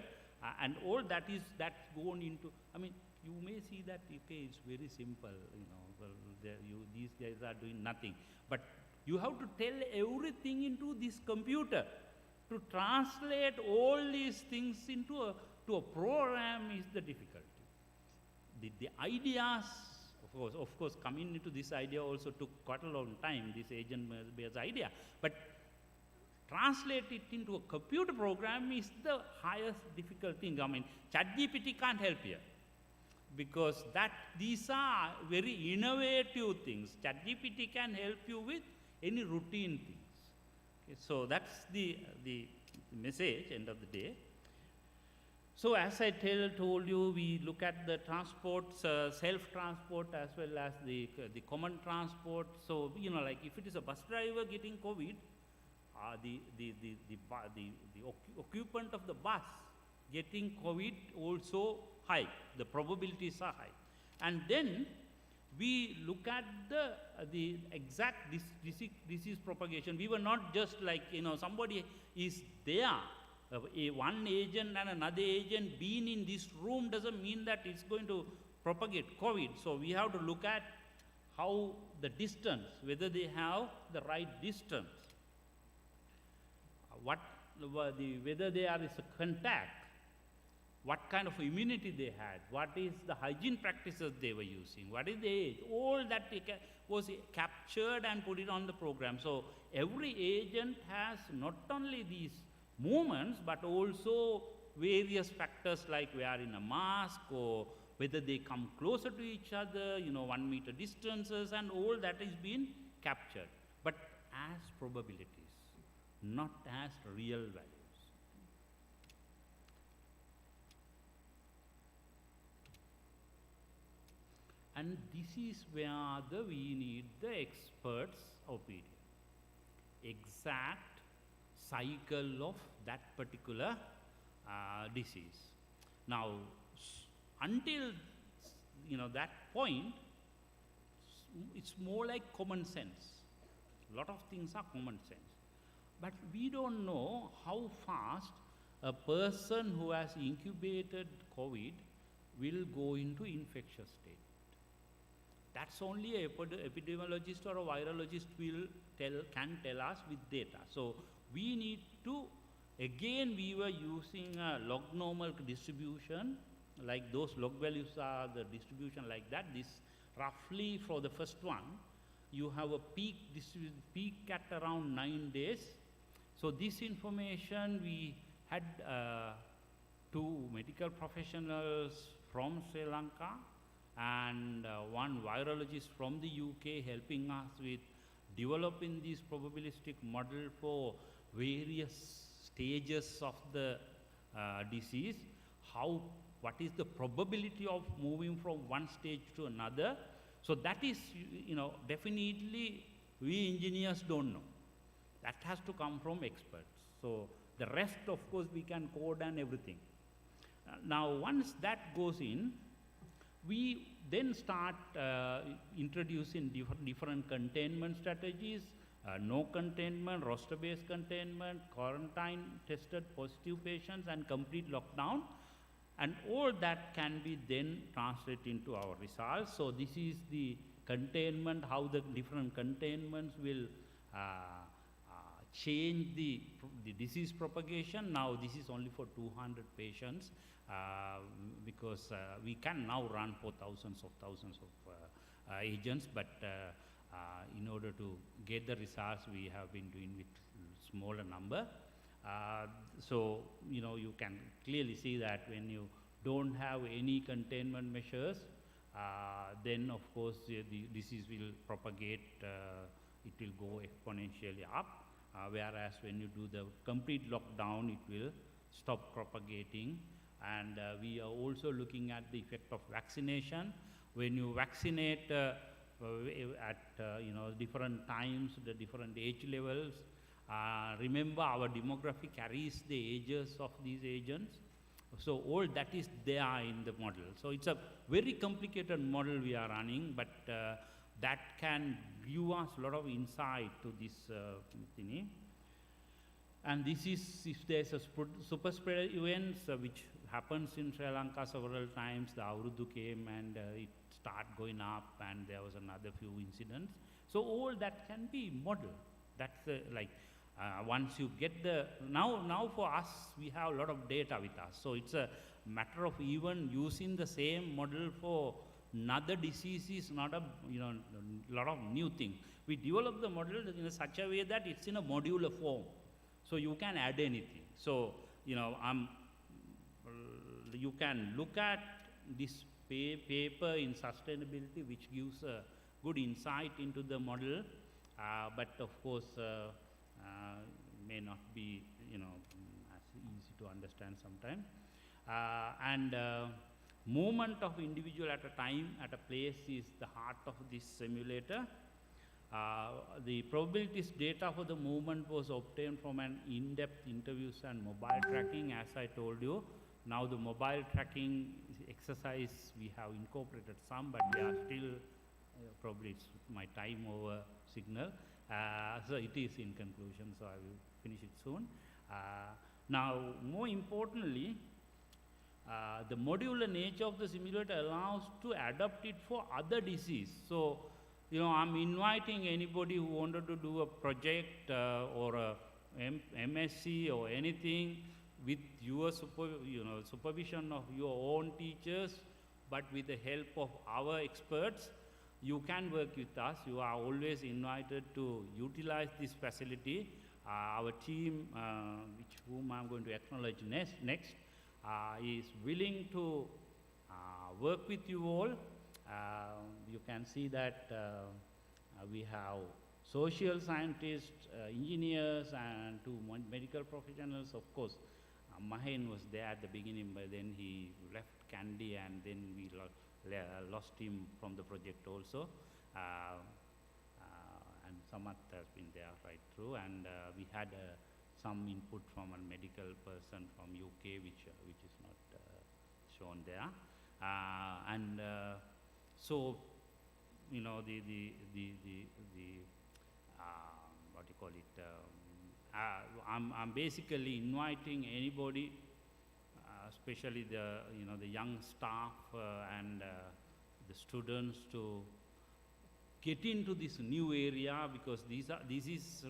and all that's gone into, I mean, you may see that, okay, it's very simple, well, these guys are doing nothing. But you have to tell everything into this computer. To translate all these things into a program is the difficulty. The ideas, of course, coming into this idea also took quite a long time, this agent-based idea. But translate it into a computer program is the highest difficult thing. I mean, ChatGPT can't help here, because these are very innovative things. ChatGPT can help you with any routine things. Okay, so that's the message, end of the day. So as I told you, we look at the transports, self-transport as well as the common transport. So, like if it is a bus driver getting COVID, occupant of the bus getting COVID also high. The probabilities are high. And then we look at the exact disease propagation. We were not just like, somebody is there, one agent and another agent being in this room doesn't mean that it's going to propagate COVID. So we have to look at how the distance, whether they have the right distance, whether there is a contact, what kind of immunity they had, what is the hygiene practices they were using, what is the age, all that was captured and put it on the program. So every agent has not only these movements, but also various factors like wearing a mask or whether they come closer to each other, 1 meter distances, and all that is being captured, but as probabilities, not as real values. And this is where we need the experts' opinion. Exact cycle of that particular disease. Now, until that point, it's more like common sense. A lot of things are common sense. But we don't know how fast a person who has incubated COVID will go into infectious state. That's only an epidemiologist or a virologist can tell us with data. So we need to, again, we were using a log normal distribution, like those log values are the distribution like that. This roughly for the first one, you have a peak at around 9 days. So this information we had 2 medical professionals from Sri Lanka and one virologist from the UK helping us with developing this probabilistic model for various stages of the disease, what is the probability of moving from one stage to another. So that is, definitely we engineers don't know. That has to come from experts. So the rest, of course, we can code and everything. Now, once that goes in, we then start introducing different containment strategies, no containment, roster-based containment, quarantine tested positive patients, and complete lockdown. And all that can be then translated into our results. So this is the containment, how the different containments will change the disease propagation. Now this is only for 200 patients because we can now run for thousands of agents, but in order to get the results, we have been doing with smaller number. So, you can clearly see that when you don't have any containment measures, then of course the disease will propagate, it will go exponentially up, whereas when you do the complete lockdown, it will stop propagating. And we are also looking at the effect of vaccination. When you vaccinate at different times, the different age levels, remember our demography carries the ages of these agents. So all that is there in the model. So it's a very complicated model we are running, but that can give us a lot of insight to this thingy. And this is if there's a super spreader events, which happens in Sri Lanka several times. The Avrudu came and it started going up, and there was another few incidents. So all that can be modeled. That's once you get now for us, we have a lot of data with us. So it's a matter of even using the same model for another disease is not a lot of new thing. We develop the model in such a way that it's in a modular form. So you can add anything. So, you can look at this paper in sustainability, which gives a good insight into the model, but of course, may not be, as easy to understand sometimes. Movement of individual at a time, at a place is the heart of this simulator. The probabilities data for the movement was obtained from an in-depth interviews and mobile tracking, as I told you. Now the mobile tracking exercise, we have incorporated some, but we are still, probably it's my time over signal. So it is in conclusion, so I will finish it soon. Now, more importantly, the modular nature of the simulator allows to adapt it for other disease. So, you know, I'm inviting anybody who wanted to do a project or a MSc or anything with your supervision of your own teachers, but with the help of our experts. You can work with us. You are always invited to utilize this facility. Our team, whom I'm going to acknowledge next, is willing to work with you all. You can see that we have social scientists, engineers, and two medical professionals. Of course, Mahen was there at the beginning, but then he left Candy, and then we lost him from the project also. And Samat has been there right through, and we had some input from a medical person from UK, which is not shown there. So, you know, what do you call it? I'm basically inviting anybody, especially the young staff and the students, to get into this new area, because this is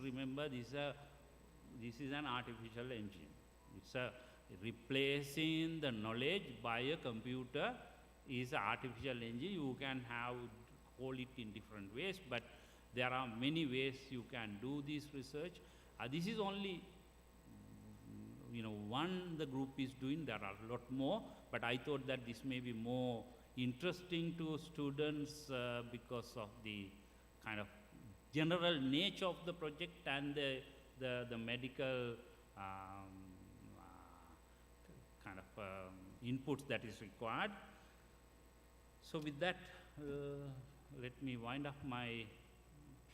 an artificial engine. It's replacing the knowledge by a computer is an artificial engine. You can hold it in different ways, but there are many ways you can do this research. This is only one the group is doing. There are a lot more, but I thought that this may be more interesting to students because of the kind of general nature of the project and the medical kind of inputs that is required. So with that, let me wind up my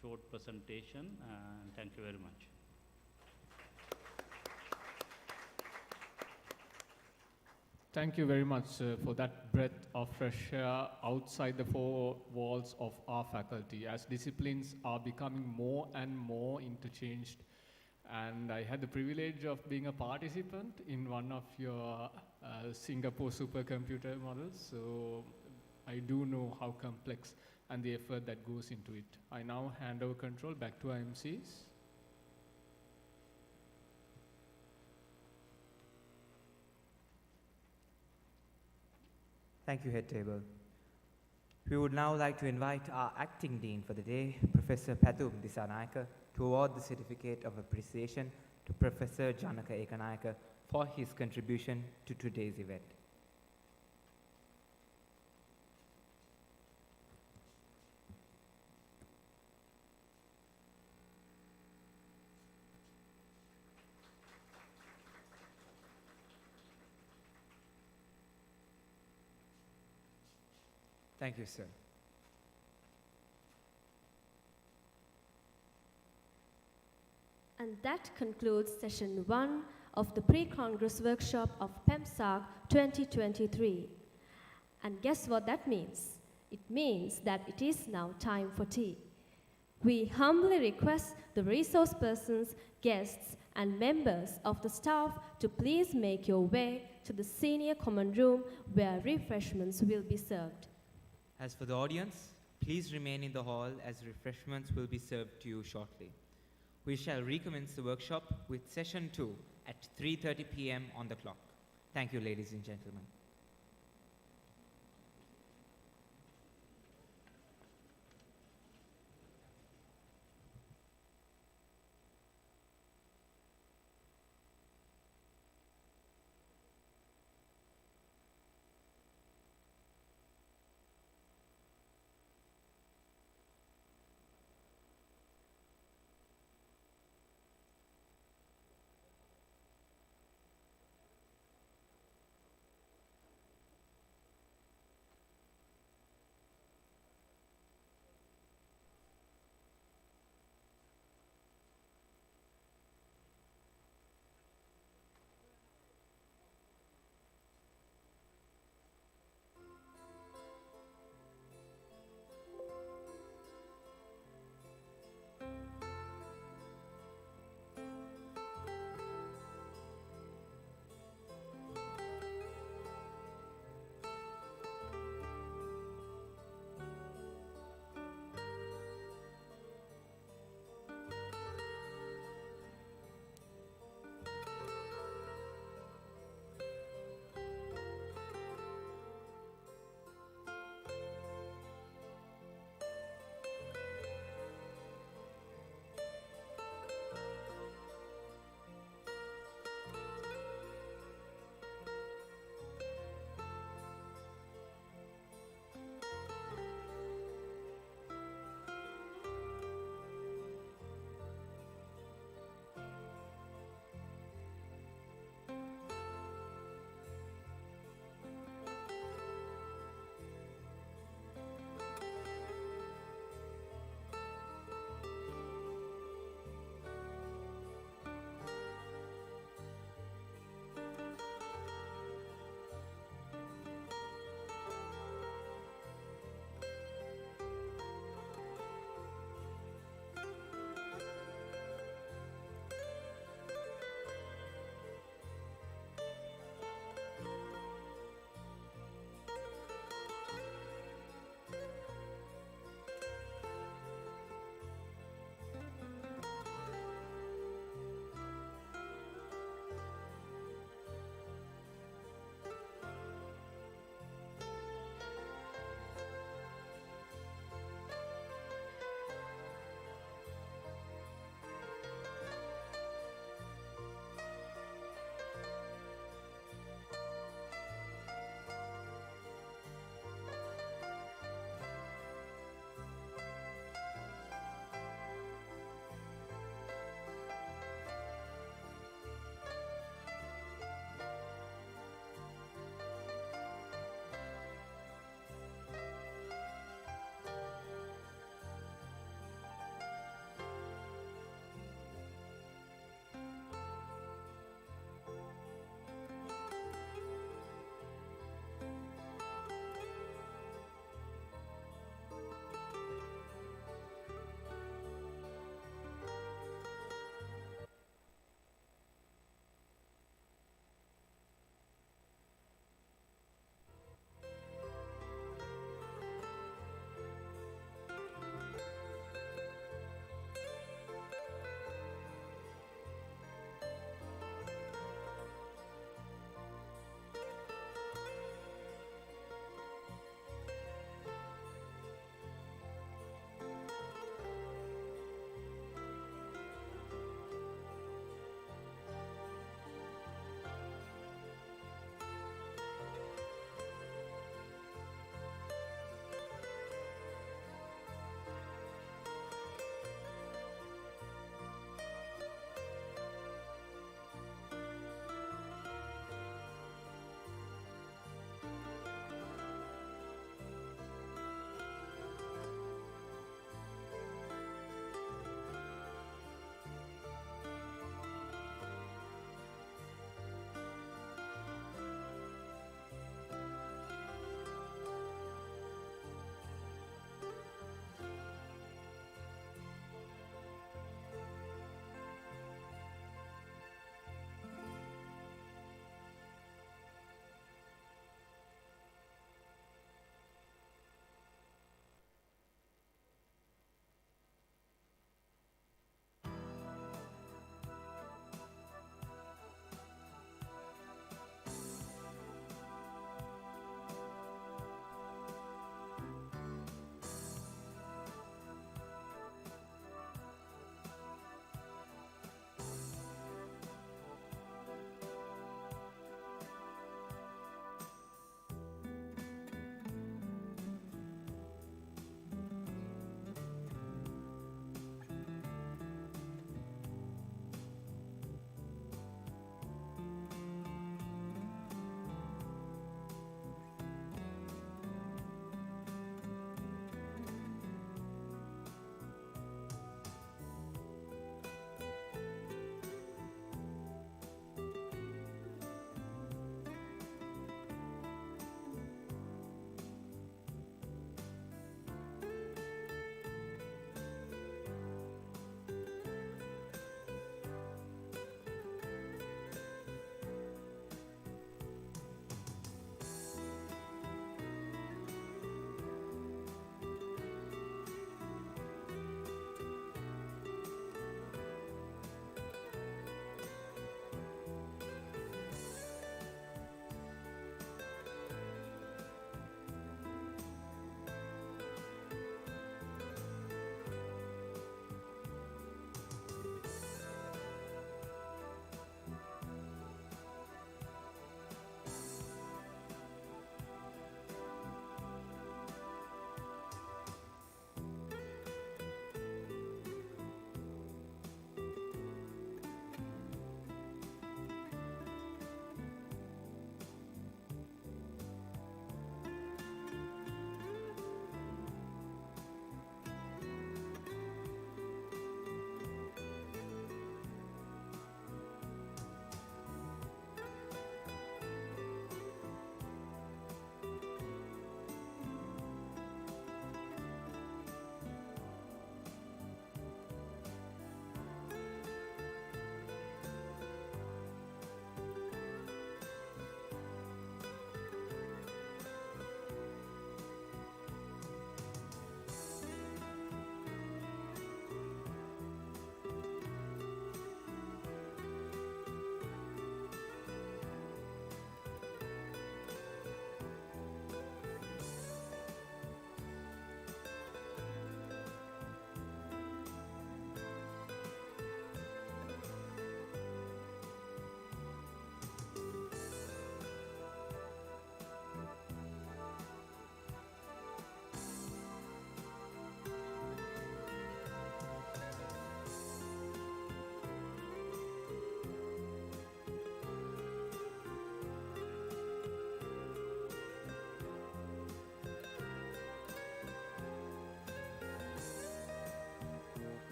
short presentation, and thank you very much. Thank you very much for that breath of fresh air outside the four walls of our faculty, as disciplines are becoming more and more interchanged. And I had the privilege of being a participant in one of your Singapore supercomputer models, so I do know how complex and the effort that goes into it. I now hand over control back to our MCs. Thank you, Head Table. We would now like to invite our acting dean for the day, Professor Pathum Disanayake, to award the certificate of appreciation to Professor Janaka Ekanayake for his contribution to today's event. Thank you, sir. And that concludes session 1 of the pre-Congress workshop of PeMSARC 2023. And guess what that means? It means that it is now time for tea. We humbly request the resource persons, guests, and members of the staff to please make your way to the senior common room where refreshments will be served. As for the audience, please remain in the hall as refreshments will be served to you shortly. We shall recommence the workshop with session 2 at 3:30 p.m. on the clock. Thank you, ladies and gentlemen.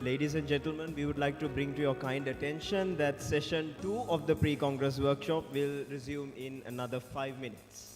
Ladies and gentlemen, we would like to bring to your kind attention that session 2 of the pre-Congress workshop will resume in another 5 minutes.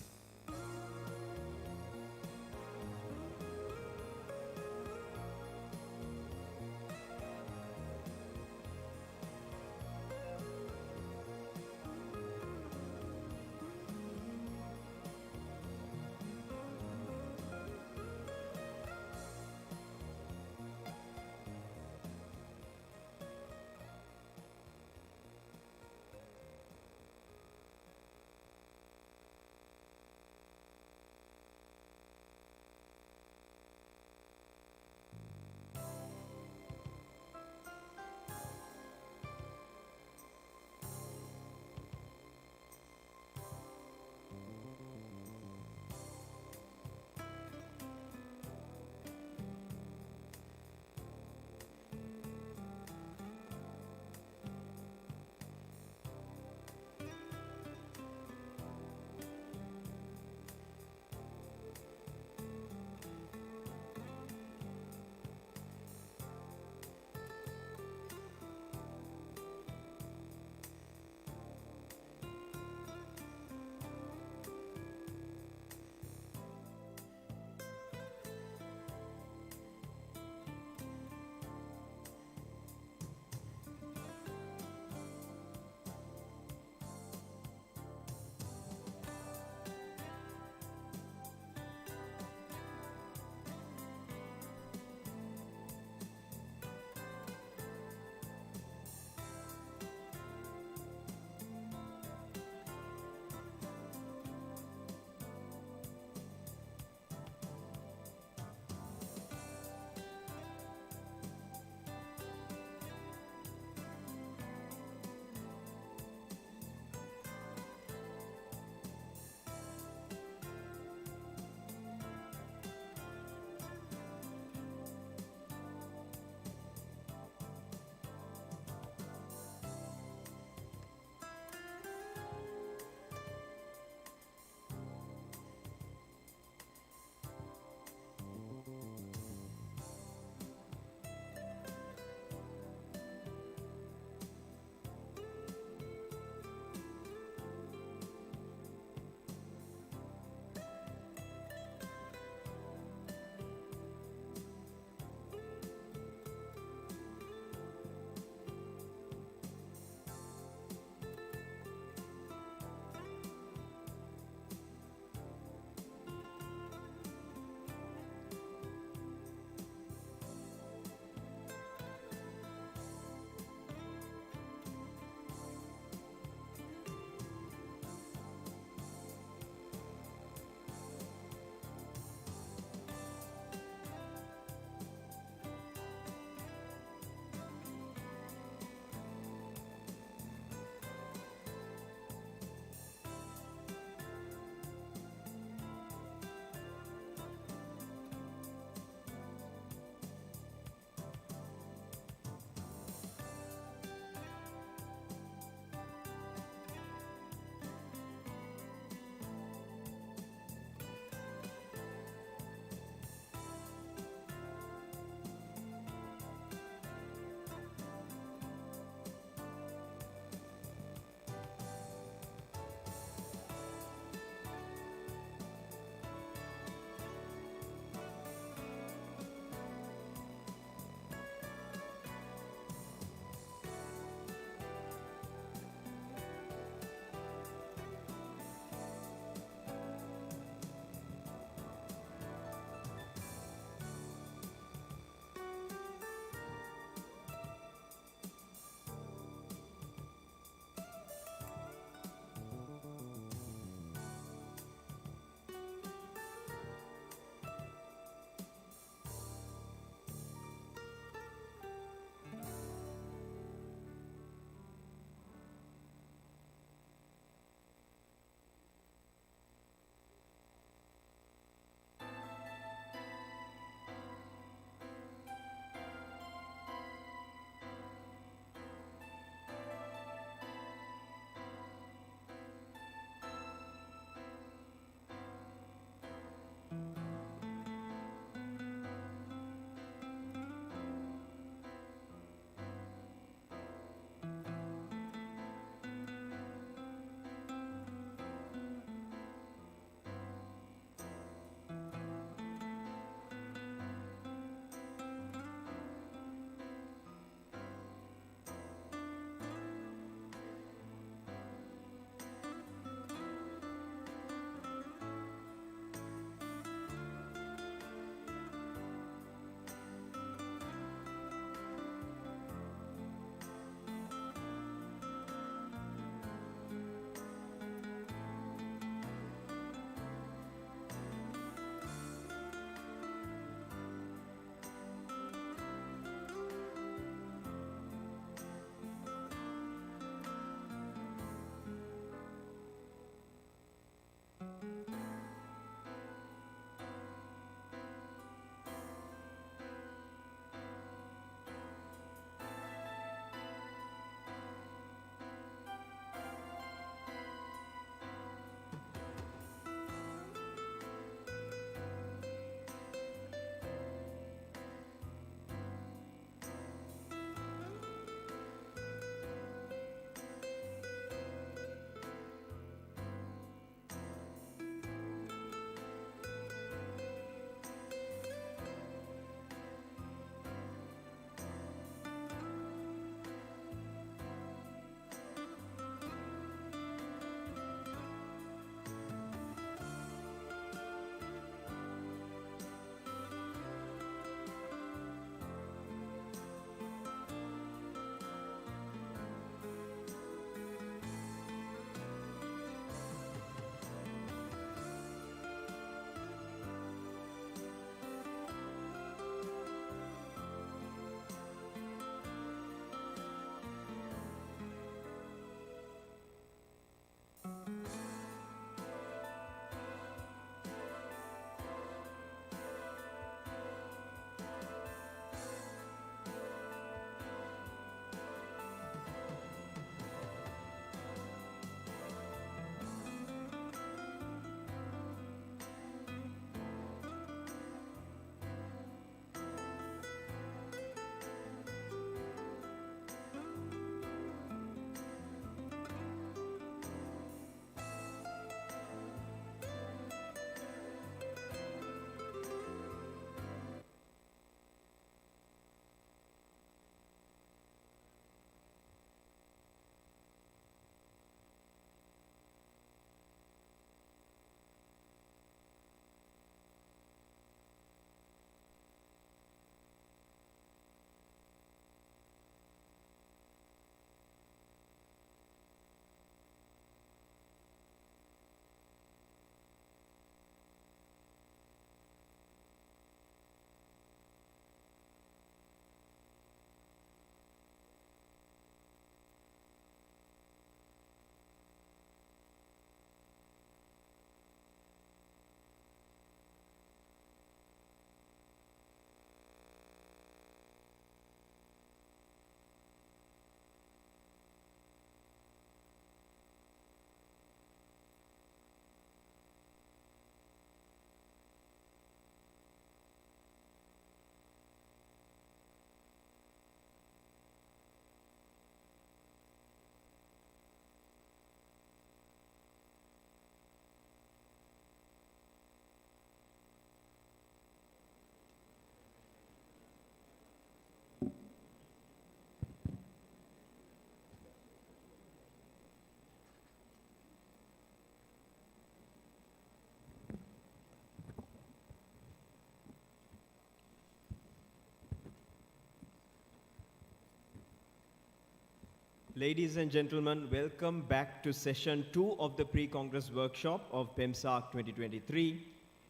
Ladies and gentlemen, welcome back to session 2 of the pre-Congress workshop of PeMSARC' 2023.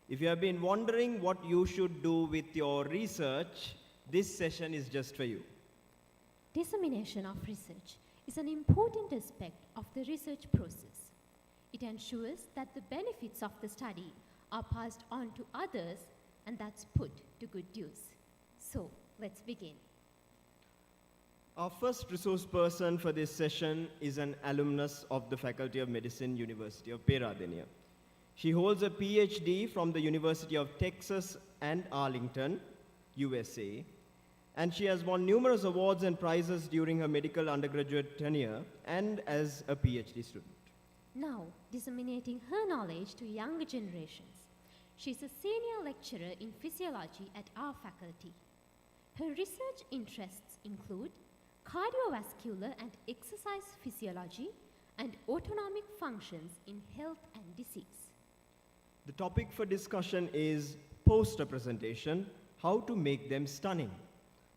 If you have been wondering what you should do with your research, this session is just for you. Dissemination of research is an important aspect of the research process. It ensures that the benefits of the study are passed on to others and that's put to good use. So, let's begin. Our first resource person for this session is an alumnus of the Faculty of Medicine, University of Peradeniya. She holds a PhD from the University of Texas and Arlington, USA, and she has won numerous awards and prizes during her medical undergraduate tenure and as a PhD student. Now, disseminating her knowledge to younger generations. She is a senior lecturer in physiology at our faculty. Her research interests include cardiovascular and exercise physiology and autonomic functions in health and disease. The topic for discussion is poster presentation, how to make them stunning.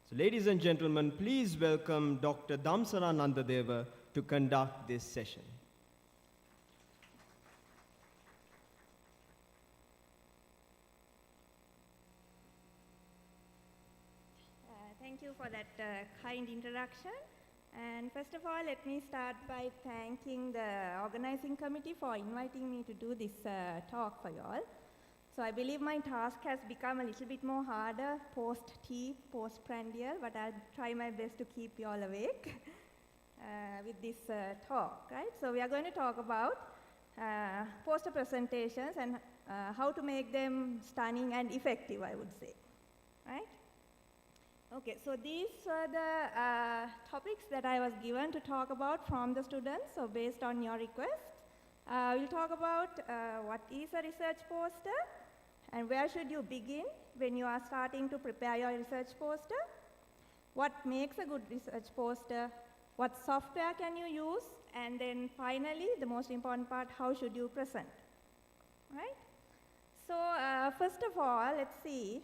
So ladies and gentlemen, please welcome Dr. Damsara Nandadeva to conduct this session. Thank you for that kind introduction. And first of all, let me start by thanking the organizing committee for inviting me to do this talk for you all. So I believe my task has become a little bit more harder post-tea, post-prandial, but I'll try my best to keep you all awake with this talk, right? So we are going to talk about poster presentations and how to make them stunning and effective, I would say, right? Okay, so these were the topics that I was given to talk about from the students, so based on your request. We'll talk about what is a research poster and where should you begin when you are starting to prepare your research poster, what makes a good research poster, what software can you use, and then finally, the most important part, how should you present, right? So first of all, let's see.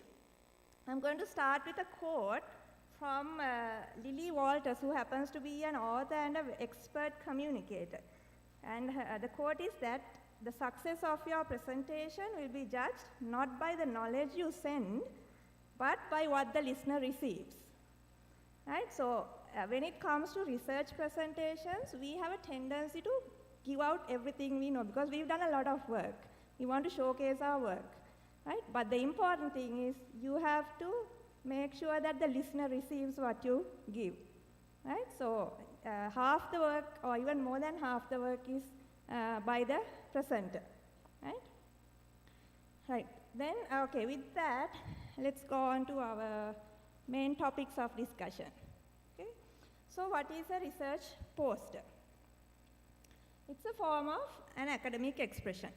I'm going to start with a quote from Lily Walters, who happens to be an author and an expert communicator. And the quote is that the success of your presentation will be judged not by the knowledge you send, but by what the listener receives. Right? So when it comes to research presentations, we have a tendency to give out everything we know because we've done a lot of work. We want to showcase our work. Right? But the important thing is you have to make sure that the listener receives what you give. Right? So half the work or even more than half the work is by the presenter. Right? Right. Then, okay, with that, let's go on to our main topics of discussion. Okay? So what is a research poster? It's a form of an academic expression.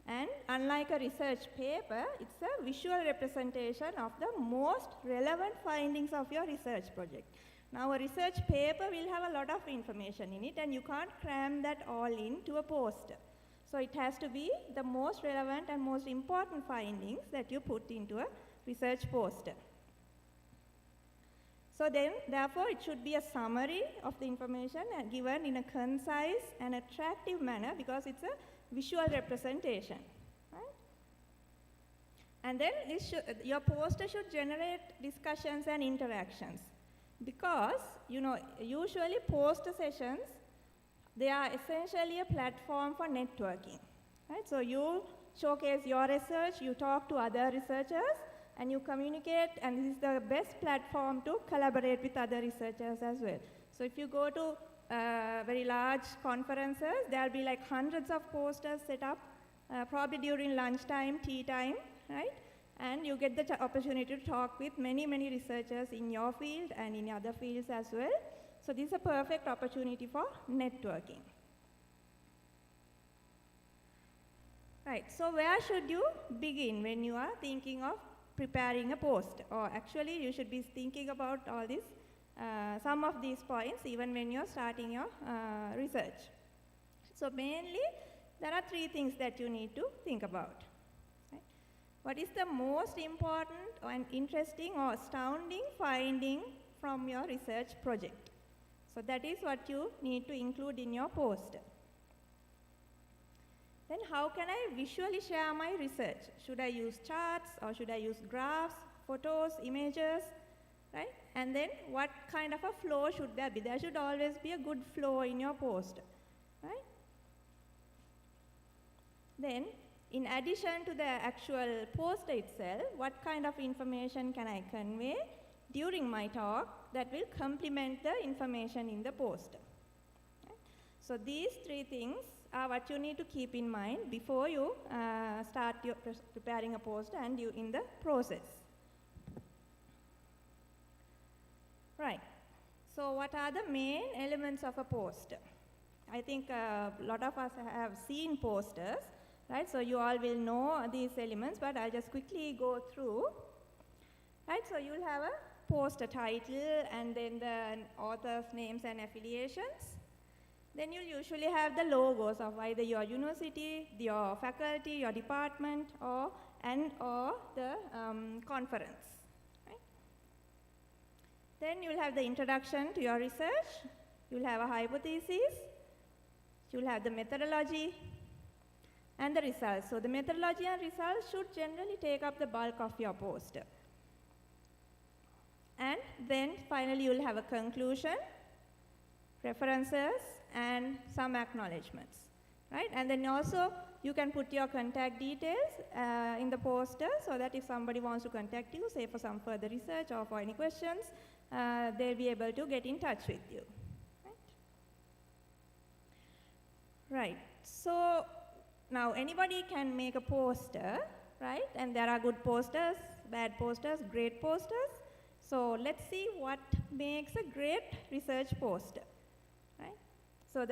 And unlike a research paper, it's a visual representation of the most relevant findings of your research project. Now, a research paper will have a lot of information in it, and you can't cram that all into a poster. So it has to be the most relevant and most important findings that you put into a research poster. So then, therefore, it should be a summary of the information given in a concise and attractive manner because it's a visual representation, right? And then your poster should generate discussions and interactions because, you know, usually poster sessions, they are essentially a platform for networking, right? So you showcase your research, you talk to other researchers, and you communicate, and this is the best platform to collaborate with other researchers as well. So if you go to very large conferences, there'll be like hundreds of posters set up, probably during lunchtime, tea time, right? And you get the opportunity to talk with many, many researchers in your field and in other fields as well. So this is a perfect opportunity for networking. Right, so where should you begin when you are thinking of preparing a poster? Or actually, you should be thinking about all this, some of these points even when you're starting your research. So mainly, there are three things that you need to think about. Right? What is the most important and interesting or astounding finding from your research project? So that is what you need to include in your poster. Then how can I visually share my research? Should I use charts or should I use graphs, photos, images, right? And then what kind of a flow should there be? There should always be a good flow in your poster, right? Then, in addition to the actual poster itself, what kind of information can I convey during my talk that will complement the information in the poster? Right? So these three things are what you need to keep in mind before you start your preparing a poster and you in the process. Right. So what are the main elements of a poster? I think a lot of us have seen posters, right? So you all will know these elements, but I'll just quickly go through. Right, so you'll have a poster title and then the author's names and affiliations. Then you'll usually have the logos of either your university, your faculty, your department, or the conference. Right? Then you'll have the introduction to your research. You'll have a hypothesis. You'll have the methodology and the results. So the methodology and results should generally take up the bulk of your poster. And then finally you'll have a conclusion, references, and some acknowledgements, right? And then also you can put your contact details in the poster so that if somebody wants to contact you, say for some further research or for any questions, they'll be able to get in touch with you, right? So now anybody can make a poster, right? And there are good posters, bad posters, great posters. So let's see what makes a great research poster, right? So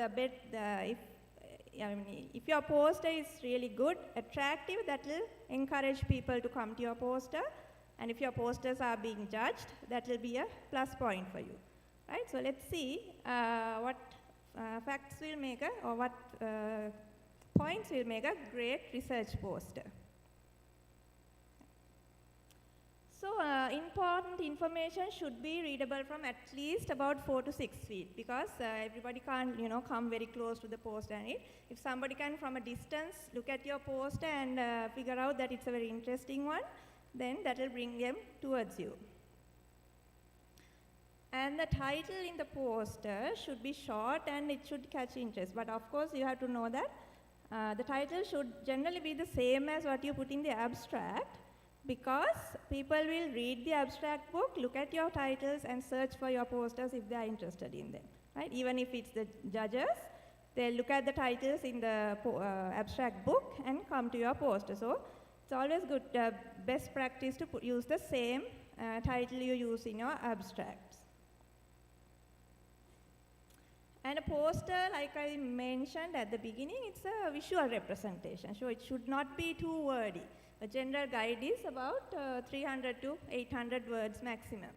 if your poster is really good, attractive, that will encourage people to come to your poster. And if your posters are being judged, that will be a plus point for you, right? So let's see what facts will make or what points will make a great research poster. So important information should be readable from at least about 4 to 6 feet because everybody can't, come very close to the poster and read. If somebody can from a distance look at your poster and figure out that it's a very interesting one, then that will bring them towards you. And the title in the poster should be short and it should catch interest. But of course you have to know that the title should generally be the same as what you put in the abstract, because people will read the abstract book, look at your titles and search for your posters if they are interested in them, right? Even if it's the judges, they'll look at the titles in the abstract book and come to your poster. So it's always good, best practice to use the same title you use in your abstracts. And a poster, like I mentioned at the beginning, it's a visual representation, so it should not be too wordy. The general guide is about 300 to 800 words maximum.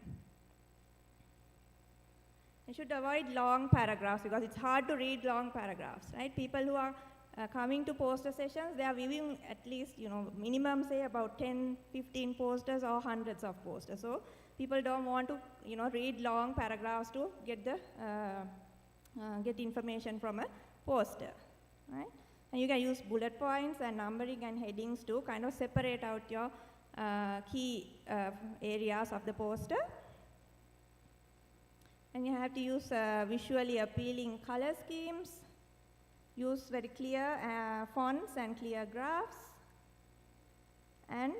You should avoid long paragraphs because it's hard to read long paragraphs, right? People who are coming to poster sessions, they are viewing at least, minimum say about 10, 15 posters or hundreds of posters. So people don't want to, read long paragraphs to get the get information from a poster, right? And you can use bullet points and numbering and headings to kind of separate out your key areas of the poster. And you have to use visually appealing color schemes, use very clear fonts and clear graphs. And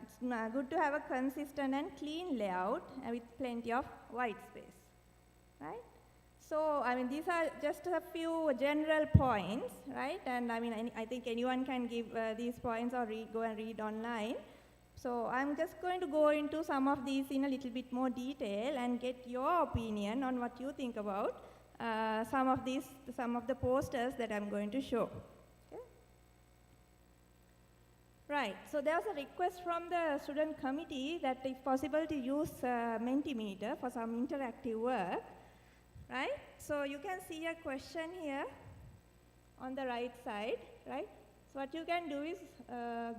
it's good to have a consistent and clean layout with plenty of white space, right? So, these are just a few general points, right? And I think anyone can give these points or go and read online. So, I'm just going to go into some of these in a little bit more detail and get your opinion on what you think about some of the posters that I'm going to show. Okay? Right, so there was a request from the student committee that if possible to use Mentimeter for some interactive work. Right? So you can see a question here on the right side, right? So what you can do is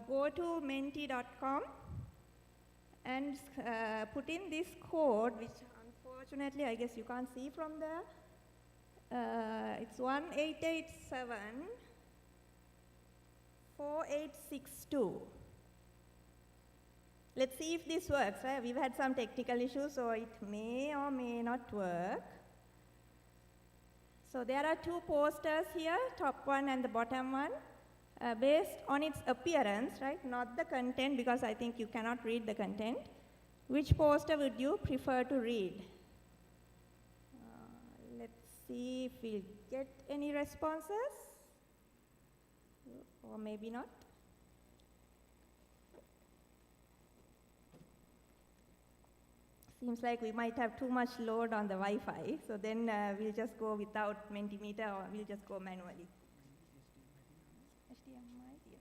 go to menti.com and put in this code, which Unfortunately, I guess you can't see from there. It's 1887 4862. Let's see if this works. Right? We've had some technical issues, so it may or may not work. So there are two posters here, top one and the bottom one, based on its appearance, right? Not the content, because I think you cannot read the content. Which poster would you prefer to read? Let's see if we get any responses, or maybe not. Seems like we might have too much load on the Wi-Fi, so then we'll just go without Mentimeter, or we'll just go manually. HDMI, yeah.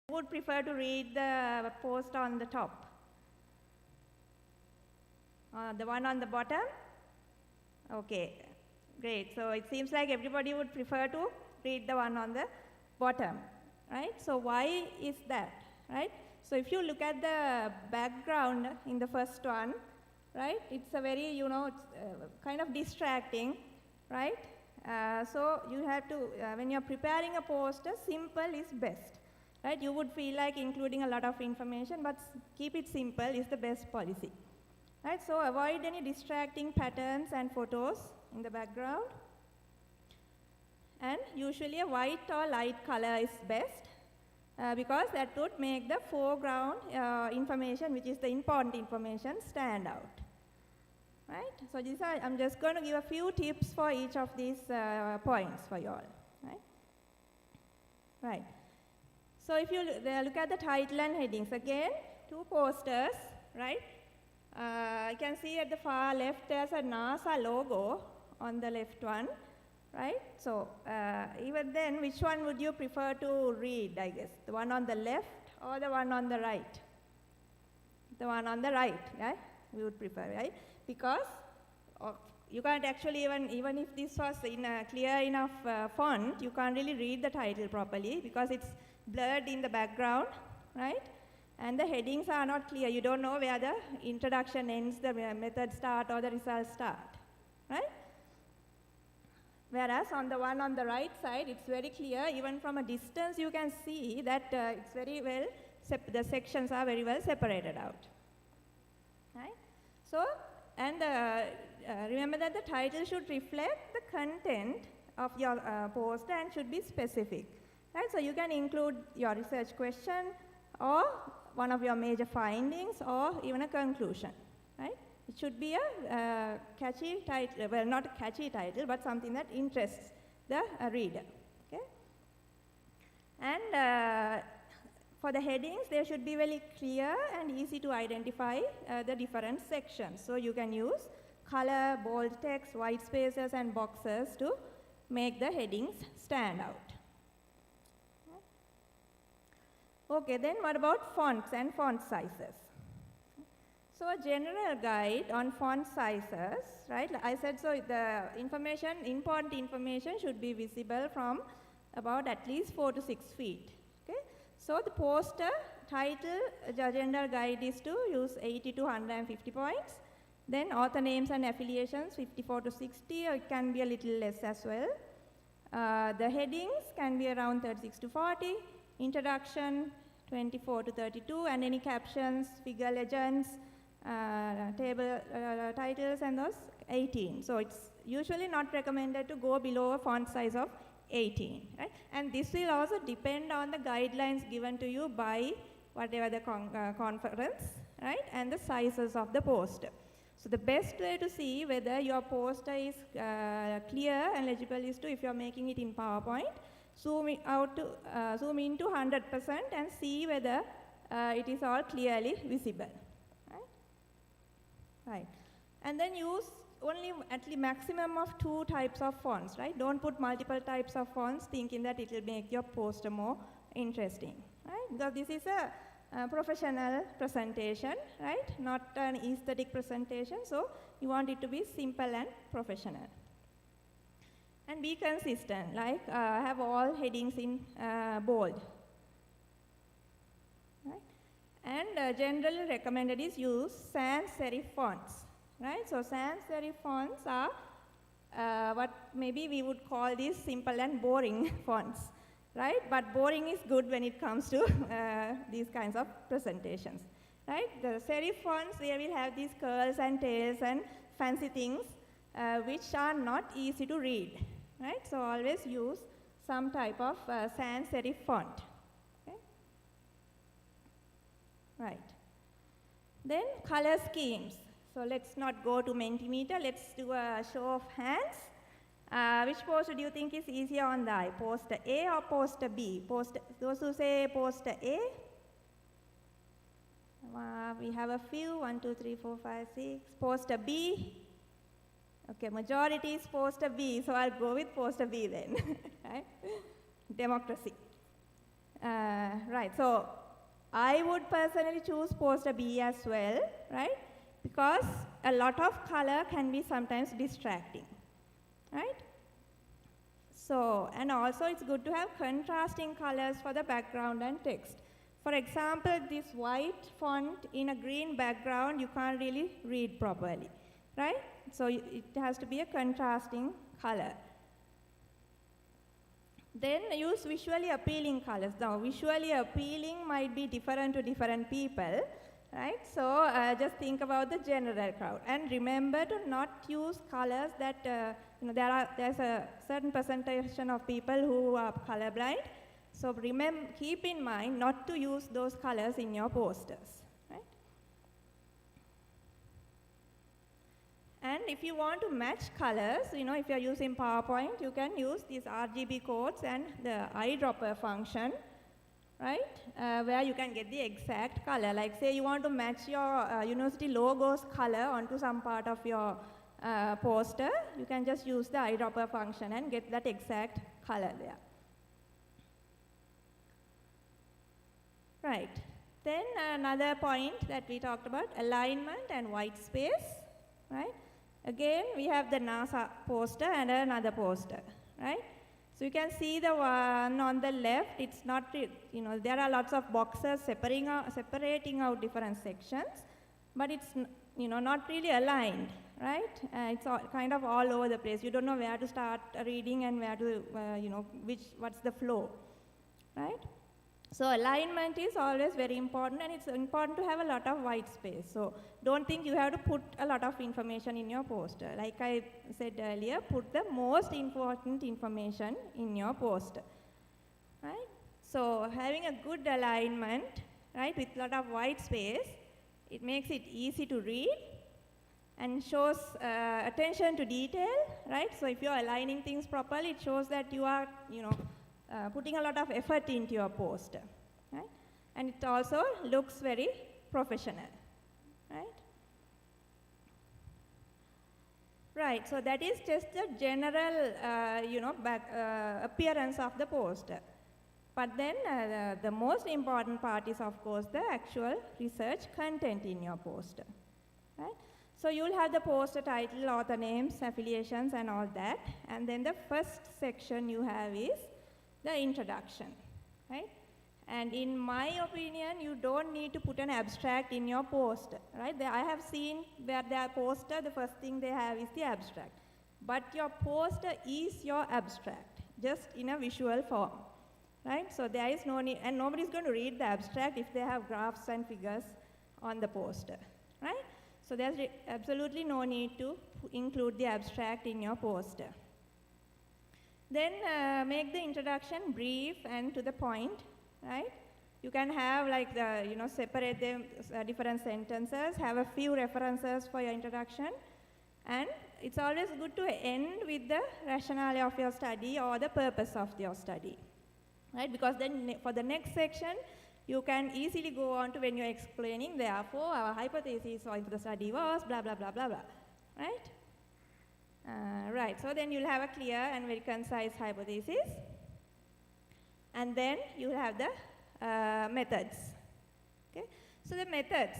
Would prefer to read the post on the top? The one on the bottom? Okay, great. So it seems like everybody would prefer to read the one on the bottom, right? So why is that, right? So if you look at the background in the first one, right, it's a very, it's kind of distracting, right? So you have to, when you're preparing a poster, simple is best. Right? You would feel like including a lot of information, but keep it simple is the best policy. Right? So avoid any distracting patterns and photos in the background. And usually a white or light color is best because that would make the foreground information, which is the important information, stand out. Right? So I'm just going to give a few tips for each of these points for you all. Right? Right. So if you look at the title and headings, again, two posters, right? You can see at the far left there's a NASA logo on the left one, right? So even then, which one would you prefer to read, I guess? The one on the left or the one on the right? The one on the right, right? We would prefer, right? Because you can't actually, even if this was in a clear enough font, you can't really read the title properly because it's blurred in the background, right? And the headings are not clear. You don't know where the introduction ends, the method start, or the results start, right? Whereas on the one on the right side, it's very clear. Even from a distance, you can see that it's very well, the sections are very well separated out, right? So, and remember that the title should reflect the content of your poster and should be specific. Right, so you can include your research question or one of your major findings or even a conclusion, right? It should be a catchy title, well, not a catchy title, but something that interests the reader, okay? And for the headings, they should be very clear and easy to identify the different sections. So you can use color, bold text, white spaces, and boxes to make the headings stand out. Okay, then what about fonts and font sizes? So a general guide on font sizes, right? I said so the important information should be visible from about at least 4 to 6 feet. Okay? So the poster title, the general guide is to use 80 to 150 points. Then author names and affiliations, 54 to 60, or it can be a little less as well. The headings can be around 36 to 40. Introduction, 24 to 32, and any captions, figure legends, table titles, and those 18. So it's usually not recommended to go below a font size of 18, right? And this will also depend on the guidelines given to you by whatever the conference, right, and the sizes of the poster. So the best way to see whether your poster is clear and legible is to, if you're making it in PowerPoint, zoom into 100% and see whether it is all clearly visible, right? And then use only at least maximum of 2 types of fonts, right? Don't put multiple types of fonts thinking that it will make your poster more interesting, right? Because this is a professional presentation, right? Not an aesthetic presentation, so you want it to be simple and professional. And be consistent, like have all headings in bold, right? And generally recommended is use sans serif fonts, right? So sans serif fonts are what maybe we would call these simple and boring fonts, right? But boring is good when it comes to these kinds of presentations, right? The serif fonts, they will have these curls and tails and fancy things which are not easy to read, right? So always use some type of sans serif font, okay? Right. Then color schemes. So let's not go to Mentimeter, let's do a show of hands. Which poster do you think is easier on the eye? Poster A or poster B? Those who say poster A? We have a few, 1, 2, 3, 4, 5, 6. Poster B? Okay, majority is poster B, so I'll go with poster B then, right? Democracy. Right, so I would personally choose poster B as well, right? Because a lot of color can be sometimes distracting, right? So, and also it's good to have contrasting colors for the background and text. For example, this white font in a green background, you can't really read properly, right? So it has to be a contrasting color. Then use visually appealing colors. Now, visually appealing might be different to different people, right? So just think about the general crowd. And remember to not use colors that, there's a certain percentage of people who are colorblind. So keep in mind not to use those colors in your posters, right? And if you want to match colors, if you're using PowerPoint, you can use these RGB codes and the eyedropper function, right? Where you can get the exact color. Like say you want to match your university logo's color onto some part of your poster, you can just use the eyedropper function and get that exact color there. Right. Then another point that we talked about, alignment and white space, right? Again, we have the NASA poster and another poster, right? So you can see the one on the left, it's not, there are lots of boxes separating out different sections, but it's, not really aligned, right? It's kind of all over the place. You don't know where to start reading and where to, what's the flow, right? So alignment is always very important, and it's important to have a lot of white space. So don't think you have to put a lot of information in your poster. Like I said earlier, put the most important information in your poster, right? So having a good alignment, right, with a lot of white space, it makes it easy to read and shows attention to detail, right? So if you're aligning things properly, it shows that you are, putting a lot of effort into your poster, right? And it also looks very professional, right? Right, so that is just the general, appearance of the poster. But then the most important part is, of course, the actual research content in your poster, right? So you'll have the poster title, author names, affiliations, and all that. And then the first section you have is the introduction, right? And in my opinion, you don't need to put an abstract in your poster, right? I have seen where their poster, the first thing they have is the abstract. But your poster is your abstract, just in a visual form, right? So there is no need, and nobody's going to read the abstract if they have graphs and figures on the poster, right? So there's absolutely no need to include the abstract in your poster. Then make the introduction brief and to the point, right? You can have like separate them, different sentences, have a few references for your introduction, and it's always good to end with the rationale of your study or the purpose of your study, right? Because then for the next section, you can easily go on to when you're explaining, therefore, our hypothesis for the study was blah, blah, blah, blah, blah, right? Right, so then you'll have a clear and very concise hypothesis. And then you have the methods, okay? So the methods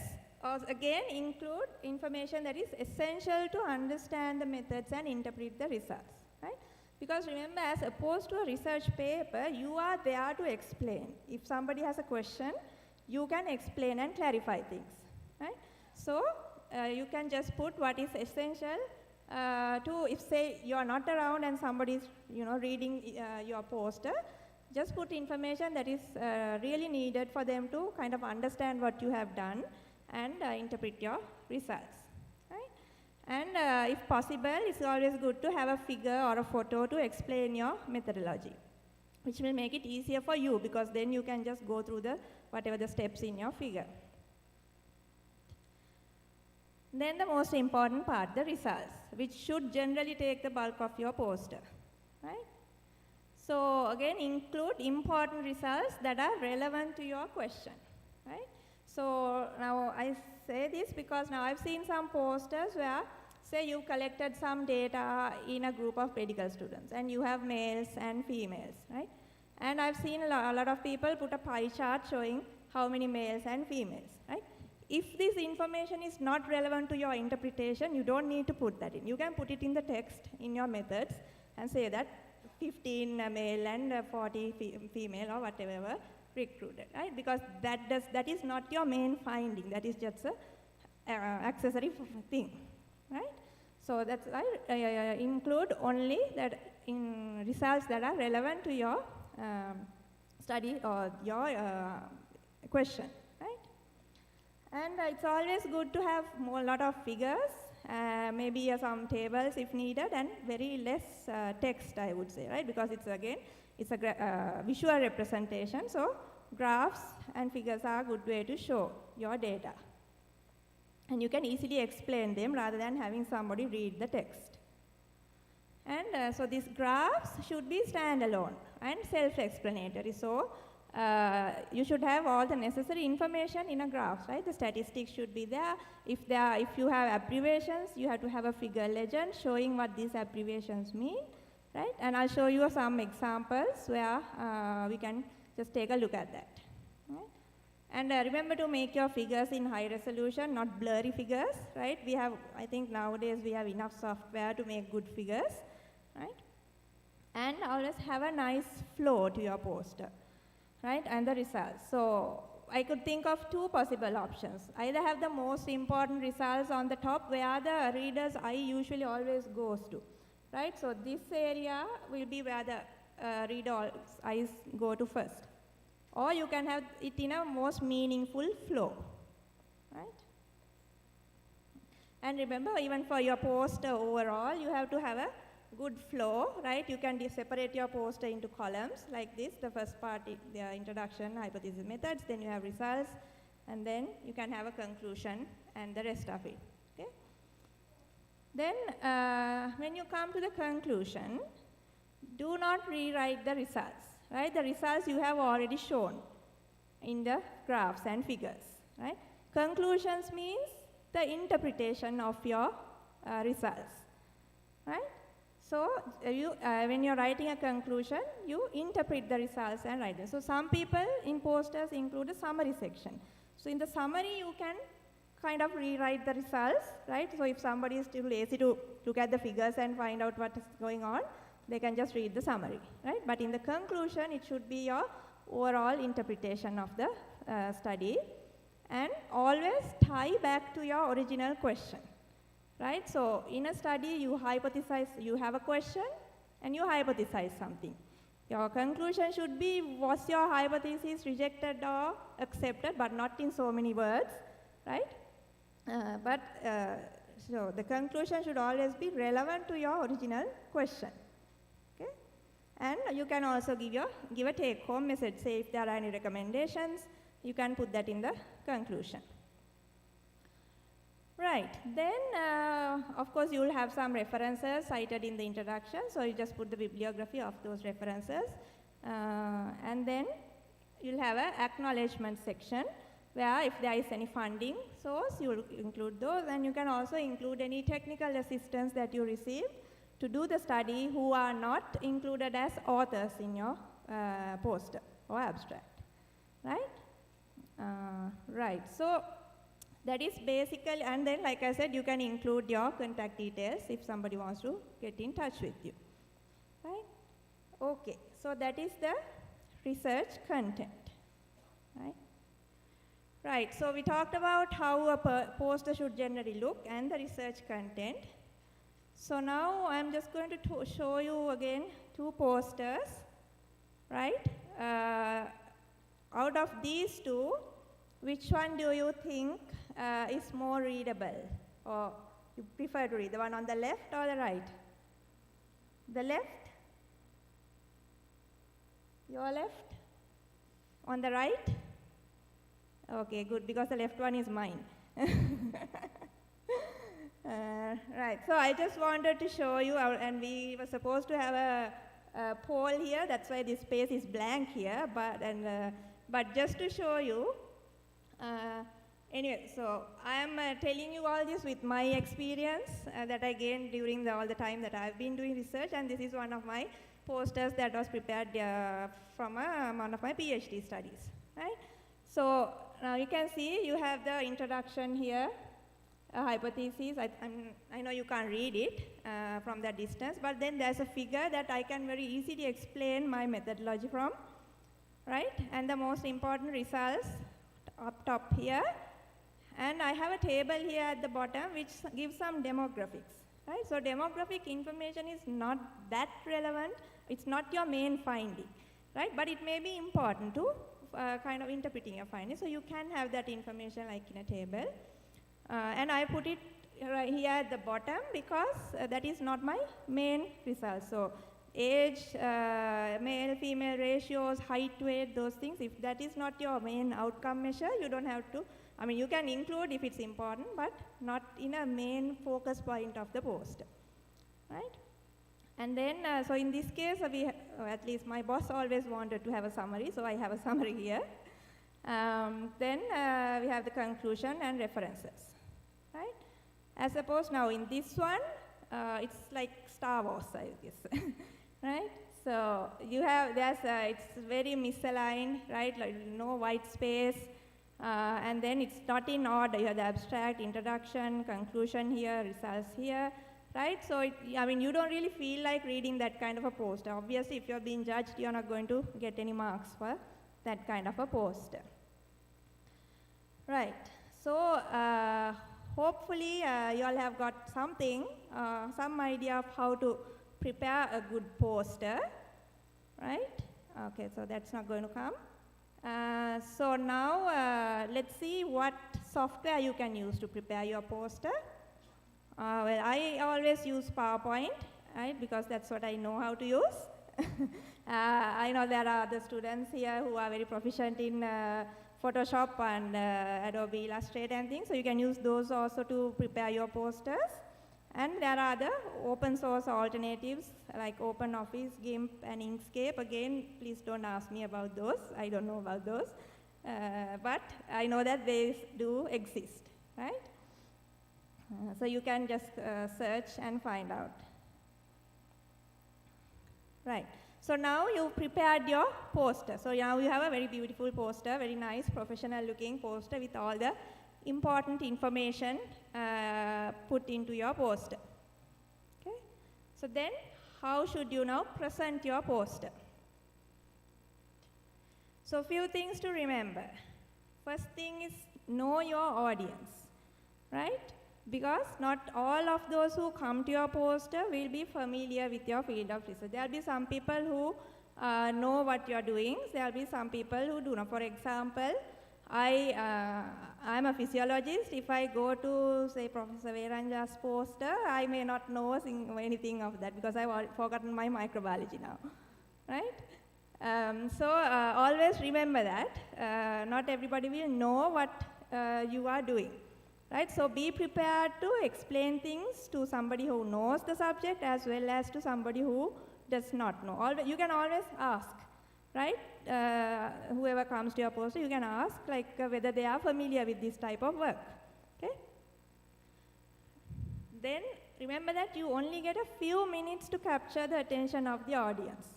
again include information that is essential to understand the methods and interpret the results, right? Because remember, as opposed to a research paper, you are there to explain. If somebody has a question, you can explain and clarify things, right? So you can just put what is essential if say you are not around and somebody is reading your poster, just put information that is really needed for them to kind of understand what you have done and interpret your results. And if possible, it's always good to have a figure or a photo to explain your methodology, which will make it easier for you because then you can just go through whatever the steps in your figure. Then the most important part, the results, which should generally take the bulk of your poster, right? So again, include important results that are relevant to your question, right? So now I say this because now I've seen some posters where, say you collected some data in a group of medical students and you have males and females, right? And I've seen a lot of people put a pie chart showing how many males and females, right? If this information is not relevant to your interpretation, you don't need to put that in. You can put it in the text in your methods and say that 15 male and 40 female or whatever recruited, right? Because that is not your main finding. That is just a accessory thing, right? So that's why I include only that in results that are relevant to your study or your question, right? And it's always good to have a lot of figures, maybe some tables if needed, and very less text, I would say, right? Because it's a visual representation, so graphs and figures are a good way to show your data. And you can easily explain them rather than having somebody read the text. And so these graphs should be standalone and self-explanatory. So you should have all the necessary information in a graph, right? The statistics should be there. If you have abbreviations, you have to have a figure legend showing what these abbreviations mean, right? And I'll show you some examples where we can just take a look at that, right? And remember to make your figures in high resolution, not blurry figures, right? I think nowadays we have enough software to make good figures, right? And always have a nice flow to your poster, right? And the results. So I could think of two possible options. Either have the most important results on the top where the reader's eye usually always goes to, right? So this area will be where the reader's eyes go to first. Or you can have it in a most meaningful flow, right? And remember, even for your poster overall, you have to have a good flow, right? You can separate your poster into columns like this. The first part, the introduction, hypothesis, methods, then you have results, and then you can have a conclusion and the rest of it, okay? Then when you come to the conclusion, do not rewrite the results, right? The results you have already shown in the graphs and figures, right? Conclusions means the interpretation of your results, right? So when you're writing a conclusion, you interpret the results and write them. So some people in posters include a summary section. So in the summary, you can kind of rewrite the results, right? So if somebody is too lazy to look at the figures and find out what is going on, they can just read the summary, right? But in the conclusion, it should be your overall interpretation of the study, and always tie back to your original question, right? So in a study, you hypothesize, you have a question, and you hypothesize something. Your conclusion should be, was your hypothesis rejected or accepted, but not in so many words, right? So the conclusion should always be relevant to your original question. And you can also give a take-home message. Say if there are any recommendations, you can put that in the conclusion. Right, then of course you will have some references cited in the introduction, so you just put the bibliography of those references. And then you'll have an acknowledgement section where if there is any funding source, you will include those, and you can also include any technical assistance that you received to do the study who are not included as authors in your poster or abstract, right? Right, so that is basically, and then like I said, you can include your contact details if somebody wants to get in touch with you, right? Okay, so that is the research content, right? Right, so we talked about how a poster should generally look and the research content. So now I'm just going to show you again 2 posters, right? Out of these 2, which one do you think is more readable, or you prefer to read, the one on the left or the right? The left? Your left? On the right? Okay, good, because the left one is mine. Right, so I just wanted to show you, and we were supposed to have a poll here, that's why this space is blank here, but just to show you, anyway, so I am telling you all this with my experience that I gained during all the time that I've been doing research, and this is one of my posters that was prepared from one of my PhD studies, right? So now you can see you have the introduction here, a hypothesis. I know you can't read it from that distance, but then there's a figure that I can very easily explain my methodology from, right? And the most important results up top here. And I have a table here at the bottom which gives some demographics, right? So demographic information is not that relevant. It's not your main finding, right? But it may be important to kind of interpreting your findings. So you can have that information like in a table. And I put it right here at the bottom because that is not my main result. So age, male-female ratios, height, weight, those things, if that is not your main outcome measure, you don't have to, I mean, you can include if it's important, but not in a main focus point of the poster, right? And then, so in this case, at least my boss always wanted to have a summary, so I have a summary here. Then we have the conclusion and references, right? As suppose now in this one, it's like Star Wars, I guess, right? So you have, it's very misaligned, right? Like no white space, and then it's not in order. You have the abstract, introduction, conclusion here, results here, right? So I mean, you don't really feel like reading that kind of a poster. Obviously, if you're being judged, you're not going to get any marks for that kind of a poster. Right, so hopefully you all have got something, some idea of how to prepare a good poster, right? Okay, so that's not going to come. So now let's see what software you can use to prepare your poster. Well, I always use PowerPoint, right, because that's what I know how to use. I know there are other students here who are very proficient in Photoshop and Adobe Illustrator and things, so you can use those also to prepare your posters. And there are other open source alternatives like OpenOffice, GIMP, and Inkscape. Again, please don't ask me about those. I don't know about those. But I know that they do exist, right? So you can just search and find out. Right. So now you've prepared your poster. So now you have a very beautiful poster, very nice professional looking poster with all the important information put into your poster. Okay. So then how should you now present your poster? So few things to remember. First thing is know your audience, right? Because not all of those who come to your poster will be familiar with your field of research. There will be some people who know what you're doing. There will be some people who do not. For example, I'm a physiologist. If I go to, say, Professor Veranja's poster, I may not know anything of that because I've forgotten my microbiology now, right? Always remember that not everybody will know what you are doing, right? So be prepared to explain things to somebody who knows the subject as well as to somebody who does not know. You can always ask, right? Whoever comes to your poster, you can ask like whether they are familiar with this type of work, okay? Then remember that you only get a few minutes to capture the attention of the audience,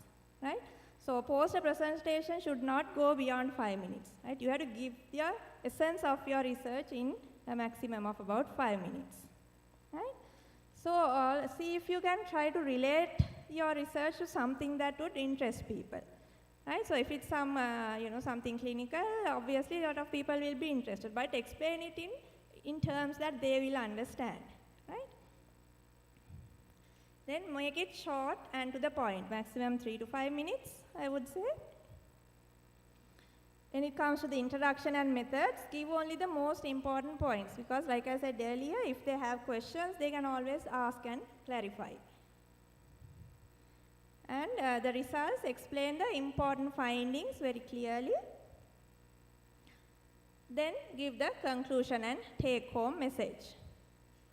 right? So poster presentation should not go beyond 5 minutes, right? You have to give the essence of your research in a maximum of about 5 minutes, right? So see if you can try to relate your research to something that would interest people, right? So if it's some, something clinical, obviously a lot of people will be interested, but explain it in terms that they will understand, right? Then make it short and to the point, maximum 3 to 5 minutes, I would say. When it comes to the introduction and methods, give only the most important points because like I said earlier, if they have questions, they can always ask and clarify. And the results explain the important findings very clearly. Then give the conclusion and take-home message.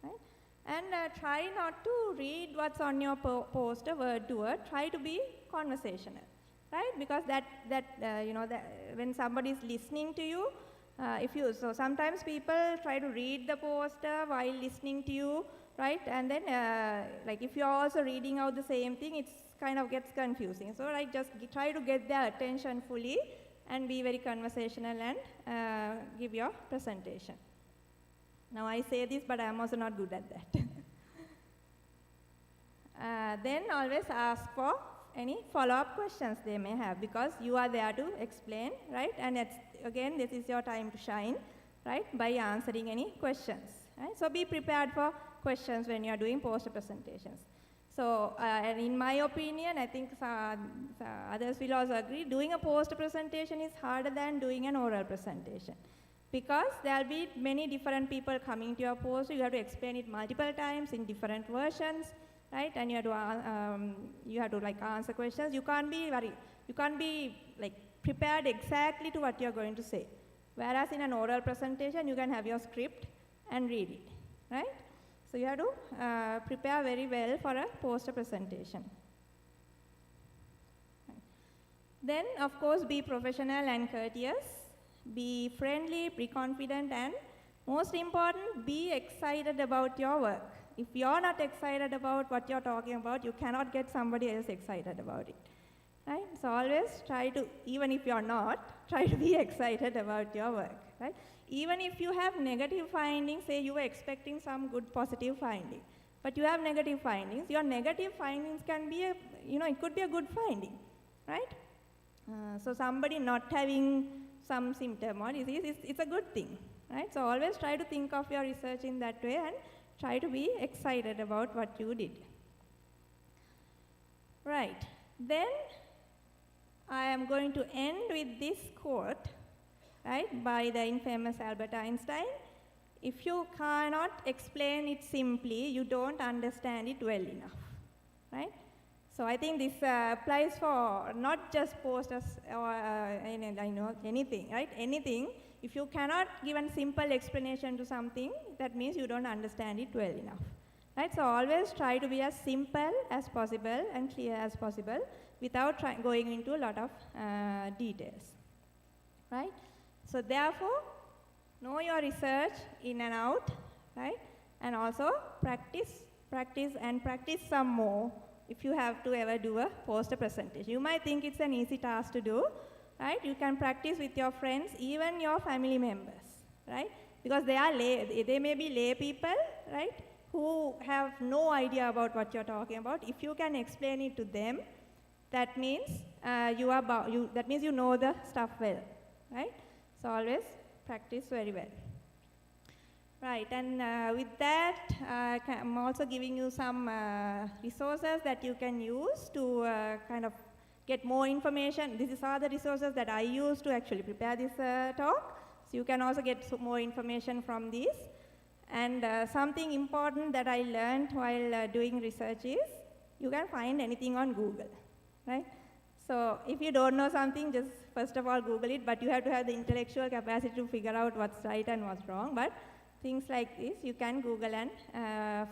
Right? And try not to read what's on your poster word to word. Try to be conversational, right? Because when somebody is listening to you, so sometimes people try to read the poster while listening to you, right? And then like if you're also reading out the same thing, it's kind of gets confusing. So like just try to get their attention fully and be very conversational and give your presentation. Now I say this, but I'm also not good at that. Then always ask for any follow-up questions they may have because you are there to explain, right? And again, this is your time to shine, right? By answering any questions, right? So be prepared for questions when you are doing poster presentations. So, and in my opinion, I think others will also agree, doing a poster presentation is harder than doing an oral presentation because there will be many different people coming to your poster. You have to explain it multiple times in different versions, right? And you have to like answer questions. You can't be like prepared exactly to what you're going to say. Whereas in an oral presentation, you can have your script and read it, right? So you have to prepare very well for a poster presentation. Then, of course, be professional and courteous. Be friendly, be confident, and most important, be excited about your work. If you're not excited about what you're talking about, you cannot get somebody else excited about it, right? So always try to, even if you're not, try to be excited about your work, right? Even if you have negative findings, say you were expecting some good positive finding, but you have negative findings, your negative findings can be it could be a good finding, right? So somebody not having some symptom or disease, it's a good thing, right? So always try to think of your research in that way and try to be excited about what you did. Right, then I am going to end with this quote, right, by the infamous Albert Einstein. If you cannot explain it simply, you don't understand it well enough, right? So I think this applies for not just posters or anything, right? Anything. If you cannot give a simple explanation to something, that means you don't understand it well enough, right? So always try to be as simple as possible and clear as possible without going into a lot of details, right? So therefore, know your research in and out, right? And also practice some more if you have to ever do a poster presentation. You might think it's an easy task to do, right? You can practice with your friends, even your family members, right? Because they may be lay people, right? Who have no idea about what you're talking about. If you can explain it to them, that means you know the stuff well, right? So always practice very well. Right, and with that, I'm also giving you some resources that you can use to kind of get more information. These are the resources that I use to actually prepare this talk. So you can also get some more information from these. And something important that I learned while doing research is you can find anything on Google, right? So if you don't know something, just first of all Google it, but you have to have the intellectual capacity to figure out what's right and what's wrong. But things like this, you can Google and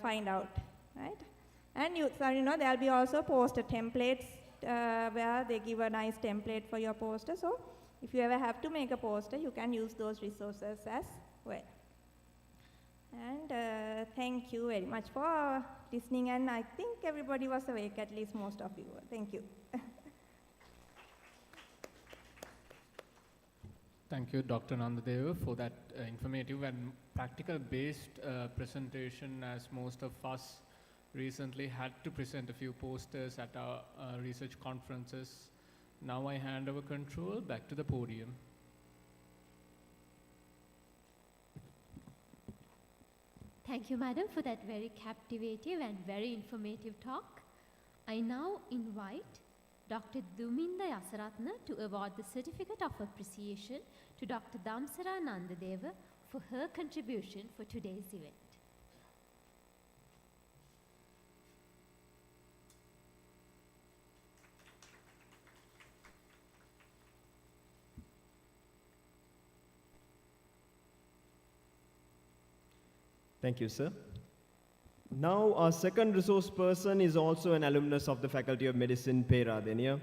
find out, right? And there'll be also poster templates where they give a nice template for your poster. So if you ever have to make a poster, you can use those resources as well. And thank you very much for listening, and I think everybody was awake, at least most of you. Thank you. Thank you, Dr. Nandadeva, for that informative and practical-based presentation, as most of us recently had to present a few posters at our research conferences. Now I hand over control back to the podium. Thank you, madam, for that very captivating and very informative talk. I now invite Dr. Duminda Yasaratna to award the Certificate of Appreciation to Dr. Damsara Nandadeva for her contribution for today's event. Thank you, sir. Now, our second resource person is also an alumnus of the Faculty of Medicine, Peradeniya.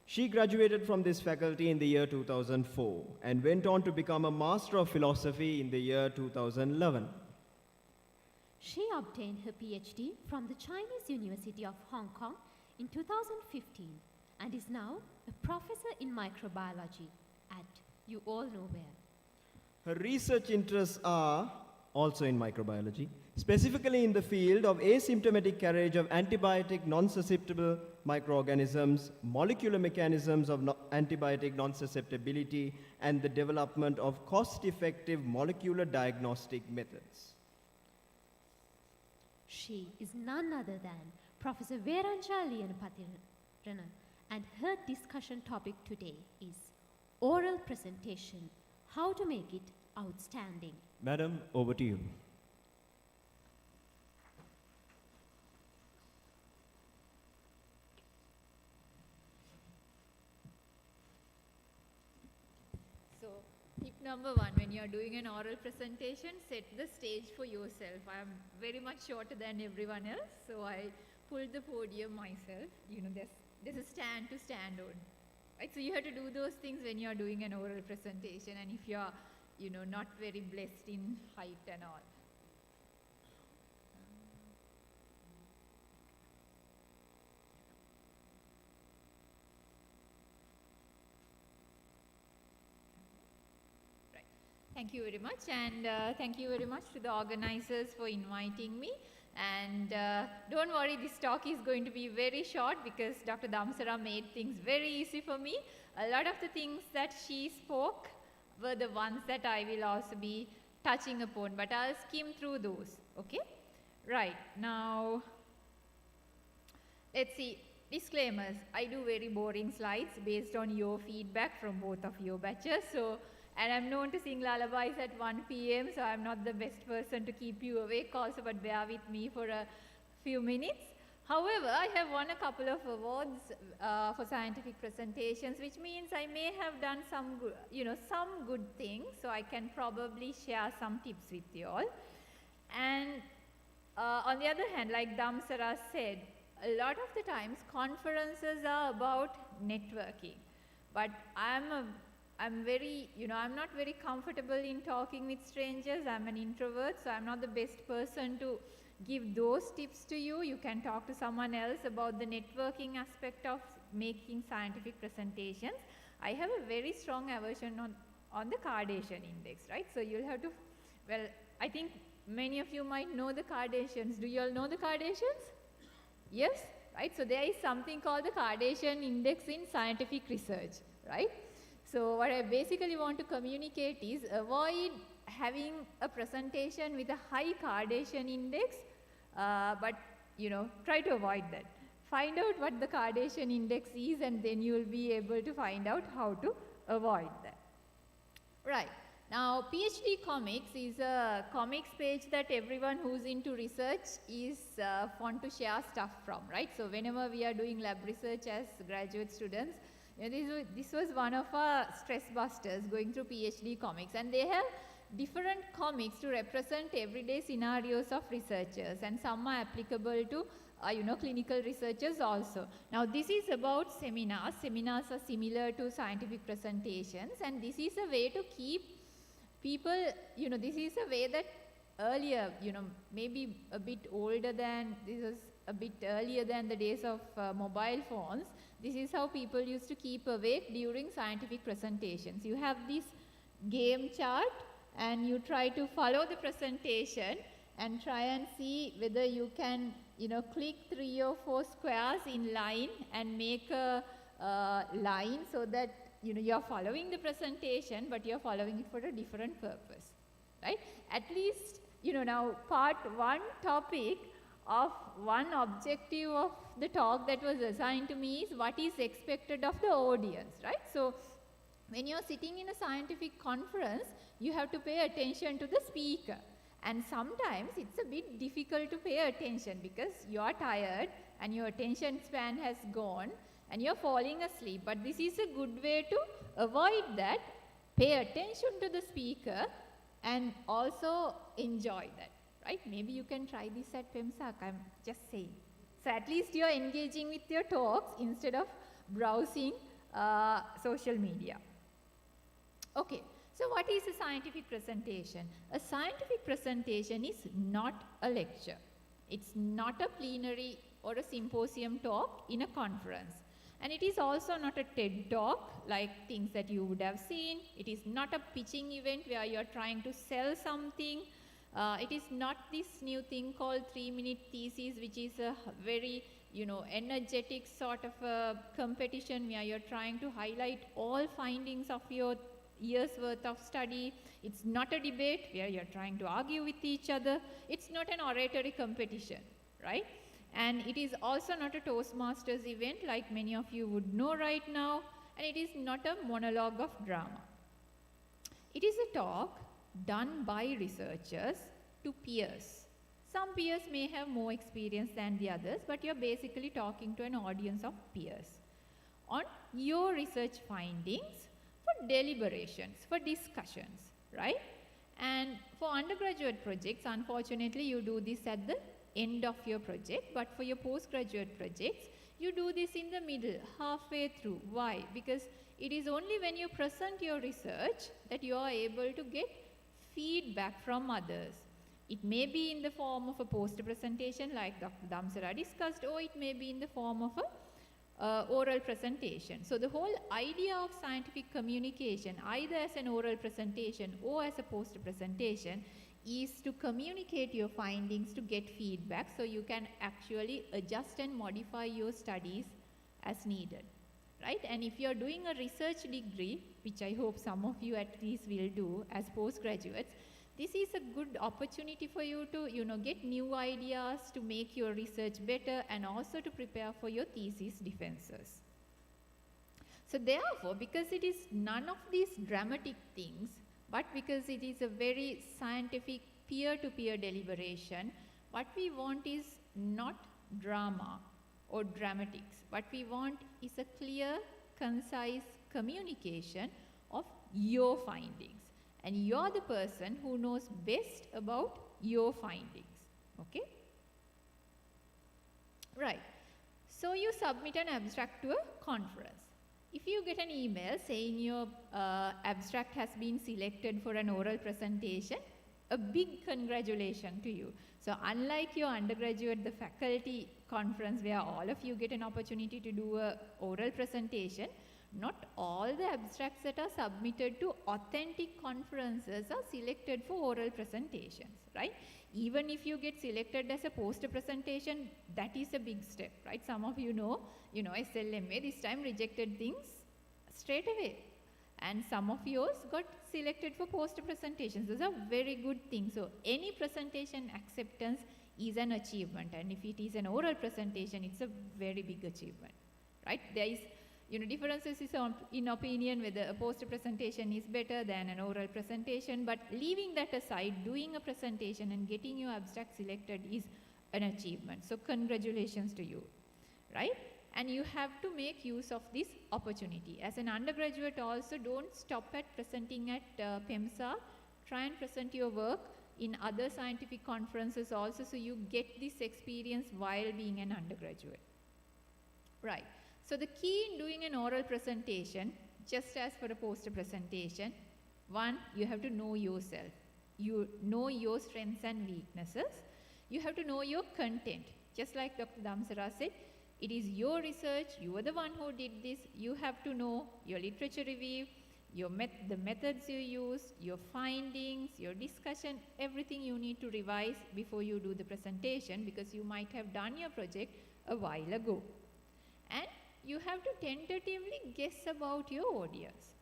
She graduated from this faculty in the year 2004 and went on to become a Master of Philosophy in the year 2011. She obtained her PhD from the Chinese University of Hong Kong in 2015 and is now a professor in microbiology at you all know where. Her research interests are also in microbiology, specifically in the field of asymptomatic carriage of antibiotic non-susceptible microorganisms, molecular mechanisms of antibiotic non-susceptibility, and the development of cost-effective molecular diagnostic methods. She is none other than Professor Veranja Liyanapattirana, and her discussion topic today is oral presentation, how to make it outstanding. Madam, over to you. So, tip number one, when you are doing an oral presentation, set the stage for yourself. I am very much shorter than everyone else, so I pulled the podium myself. You know, there's a stand to stand on. Right? So you have to do those things when you are doing an oral presentation, and if you are not very blessed in height and all. Right. Thank you very much, and thank you very much to the organizers for inviting me. And don't worry, this talk is going to be very short because Dr. Damsara made things very easy for me. A lot of the things that she spoke were the ones that I will also be touching upon, but I'll skim through those, okay? Right, now, let's see, disclaimers. I do very boring slides based on your feedback from both of your batches, and I'm known to sing lullabies at 1 p.m., so I'm not the best person to keep you awake also, but bear with me for a few minutes. However, I have won a couple of awards for scientific presentations, which means I may have done some good things, so I can probably share some tips with you all. And on the other hand, like Damsara said, a lot of the times conferences are about networking, but I'm not very comfortable in talking with strangers. I'm an introvert, so I'm not the best person to give those tips to you. You can talk to someone else about the networking aspect of making scientific presentations. I have a very strong aversion on the Kardashian index, right? So you'll have to, well, I think many of you might know the Kardashians. Do you all know the Kardashians? Yes, right? So there is something called the Kardashian index in scientific research, right? So what I basically want to communicate is avoid having a presentation with a high Kardashian index, but try to avoid that. Find out what the Kardashian index is, and then you will be able to find out how to avoid that. Right. Now, PhD Comics is a comics page that everyone who's into research is fond to share stuff from, right? So whenever we are doing lab research as graduate students, you know, this was one of our stress busters, going through PhD Comics, and they have different comics to represent everyday scenarios of researchers, and some are applicable to you know, clinical researchers also. Now this is about seminars. Seminars are similar to scientific presentations, and this is a way to keep people, you know, this is a way that earlier, you know, maybe a bit older than, this was a bit earlier than the days of mobile phones. This is how people used to keep awake during scientific presentations. You have this game chart and you try to follow the presentation and try and see whether you can, you know, click 3 or 4 squares in line and make a line so that, you know, you're following the presentation, but you're following it for a different purpose, right? At least, you know, now part 1 topic of one objective of the talk that was assigned to me is what is expected of the audience, right? So when you're sitting in a scientific conference, you have to pay attention to the speaker. And sometimes it's a bit difficult to pay attention because you're tired and your attention span has gone and you're falling asleep. But this is a good way to avoid that. Pay attention to the speaker and also enjoy that, right? Maybe you can try this at PeMSARC, I'm just saying. So at least you're engaging with your talks instead of browsing social media. Okay, so what is a scientific presentation? A scientific presentation is not a lecture. It's not a plenary or a symposium talk in a conference. And it is also not a TED talk like things that you would have seen. It is not a pitching event where you're trying to sell something. It is not this new thing called 3-minute thesis, which is a very, you know, energetic sort of a competition where you're trying to highlight all findings of your years worth of study. It's not a debate where you're trying to argue with each other. It's not an oratory competition, right? And it is also not a Toastmasters event like many of you would know right now, and it is not a monologue of drama. It is a talk done by researchers to peers. Some peers may have more experience than the others, but you're basically talking to an audience of peers on your research findings for deliberations, for discussions, right? And for undergraduate projects, unfortunately, you do this at the end of your project, but for your postgraduate projects, you do this in the middle, halfway through. Why? Because it is only when you present your research that you are able to get feedback from others. It may be in the form of a poster presentation like Dr. Damsara discussed, or it may be in the form of a oral presentation. So the whole idea of scientific communication, either as an oral presentation or as a poster presentation, is to communicate your findings to get feedback so you can actually adjust and modify your studies as needed, right? And if you're doing a research degree, which I hope some of you at least will do as postgraduates, this is a good opportunity for you to, you know, get new ideas to make your research better and also to prepare for your thesis defenses. So therefore, because it is none of these dramatic things, but because it is a very scientific peer-to-peer deliberation, what we want is not drama or dramatics. What we want is a clear, concise communication of your findings. And you're the person who knows best about your findings, okay? Right, so you submit an abstract to a conference. If you get an email saying your abstract has been selected for an oral presentation, a big congratulations to you. So unlike your undergraduate, the faculty conference where all of you get an opportunity to do an oral presentation, not all the abstracts that are submitted to authentic conferences are selected for oral presentations, right? Even if you get selected as a poster presentation, that is a big step, right? Some of you know, SLMA this time rejected things straight away. And some of yours got selected for poster presentations. Those are very good things. So any presentation acceptance is an achievement. And if it is an oral presentation, it's a very big achievement, right? There is, differences is in opinion whether a poster presentation is better than an oral presentation, but leaving that aside, doing a presentation and getting your abstract selected is an achievement. So congratulations to you, right? And you have to make use of this opportunity. As an undergraduate also, don't stop at presenting at PeMSARC. Try and present your work in other scientific conferences also, so you get this experience while being an undergraduate. Right. So the key in doing an oral presentation, just as for a poster presentation, one, you have to know yourself. You know your strengths and weaknesses. You have to know your content. Just like Dr. Damsara said, it is your research, you are the one who did this, you have to know your literature review, the methods you use, your findings, your discussion, everything you need to revise before you do the presentation, because you might have done your project a while ago. And you have to tentatively guess about your audience.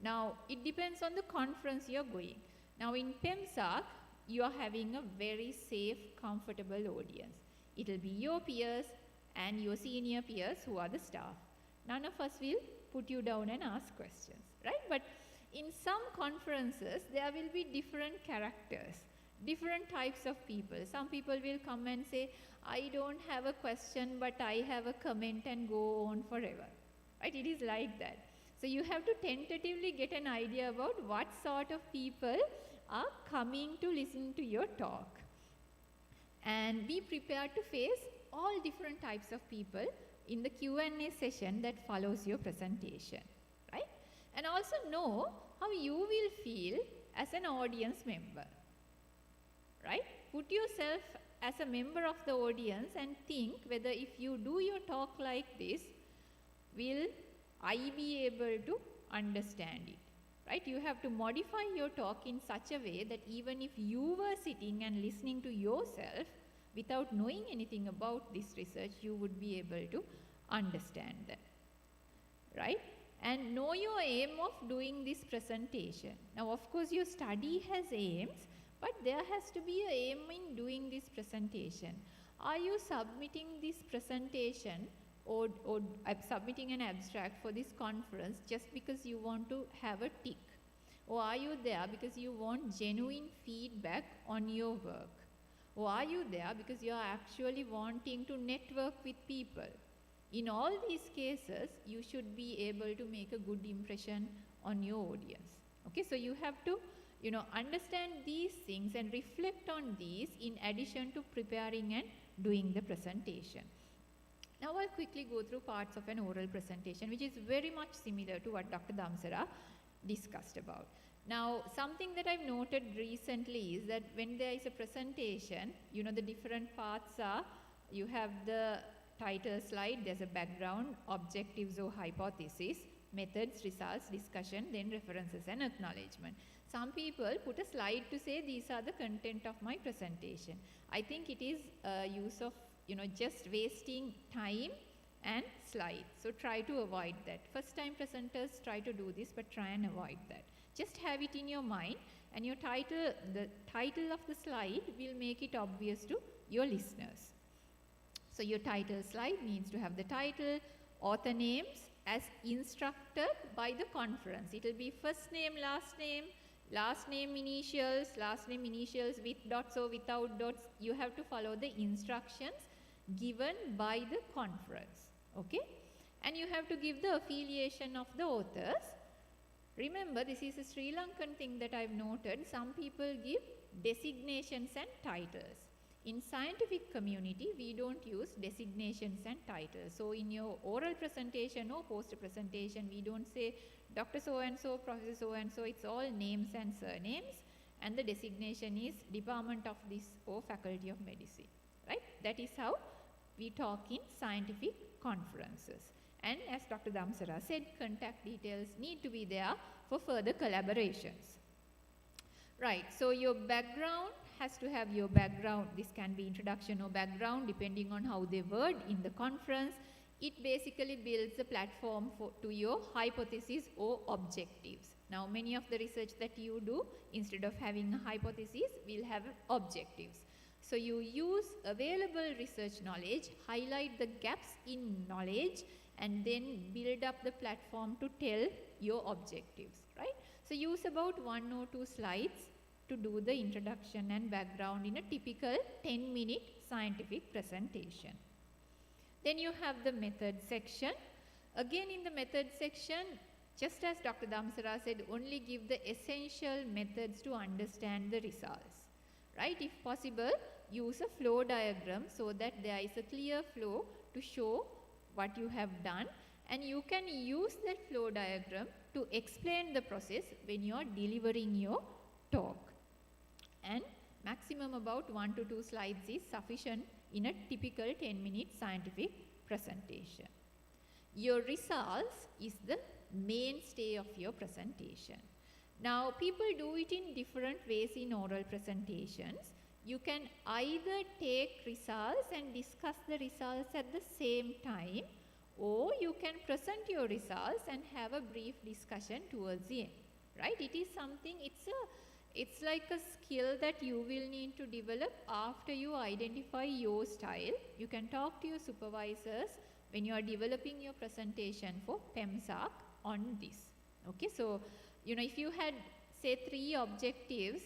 Now, it depends on the conference you're going. Now, in PeMSARC, you are having a very safe, comfortable audience. It will be your peers and your senior peers who are the staff. None of us will put you down and ask questions, right? But in some conferences, there will be different characters, different types of people. Some people will come and say, I don't have a question, but I have a comment, and go on forever, right? It is like that. So you have to tentatively get an idea about what sort of people are coming to listen to your talk. And be prepared to face all different types of people in the Q&A session that follows your presentation, right? And also know how you will feel as an audience member, right? Put yourself as a member of the audience and think whether if you do your talk like this, will I be able to understand it, right? You have to modify your talk in such a way that even if you were sitting and listening to yourself without knowing anything about this research, you would be able to understand that, right? And know your aim of doing this presentation. Now, of course, your study has aims, but there has to be an aim in doing this presentation. Are you submitting this presentation or submitting an abstract for this conference just because you want to have a tick? Or are you there because you want genuine feedback on your work? Or are you there because you are actually wanting to network with people? In all these cases, you should be able to make a good impression on your audience. Okay, so you have to understand these things and reflect on these in addition to preparing and doing the presentation. Now I'll quickly go through parts of an oral presentation, which is very much similar to what Dr. Damsara discussed about. Now, something that I've noted recently is that when there is a presentation, the different parts are, you have the title slide, there's a background, objectives or hypothesis, methods, results, discussion, then references and acknowledgement. Some people put a slide to say these are the content of my presentation. I think it is a use of just wasting time and slides. So try to avoid that. First time presenters try to do this, but try and avoid that. Just have it in your mind, and the title of the slide will make it obvious to your listeners. So your title slide needs to have the title, author names as instructed by the conference. It will be first name, last name initials with dots or without dots. You have to follow the instructions given by the conference, okay? And you have to give the affiliation of the authors. Remember, this is a Sri Lankan thing that I've noted. Some people give designations and titles. In scientific community, we don't use designations and titles. So in your oral presentation or poster presentation, we don't say Dr. So-and-so, Professor So-and-so, it's all names and surnames, and the designation is Department of this or Faculty of Medicine, right? That is how we talk in scientific conferences. And as Dr. Damsara said, contact details need to be there for further collaborations. Right, so your background has to have your background. This can be introduction or background depending on how they word in the conference. It basically builds a platform to your hypothesis or objectives. Now, many of the research that you do, instead of having a hypothesis, will have objectives. So you use available research knowledge, highlight the gaps in knowledge and then build up the platform to tell your objectives, right? So use about 1 or 2 slides to do the introduction and background in a typical 10-minute scientific presentation. Then you have the method section. Again, in the method section, just as Dr. Damsara said, only give the essential methods to understand the results, right? If possible, use a flow diagram so that there is a clear flow to show what you have done, and you can use that flow diagram to explain the process when you are delivering your talk. And maximum about 1 to 2 slides is sufficient in a typical 10-minute scientific presentation. Your results is the mainstay of your presentation. Now, people do it in different ways in oral presentations. You can either take results and discuss the results at the same time, or you can present your results and have a brief discussion towards the end, right? It is something, it's like a skill that you will need to develop after you identify your style. You can talk to your supervisors when you are developing your presentation for PeMSARC on this. Okay, so, you know, if you had, say, 3 objectives,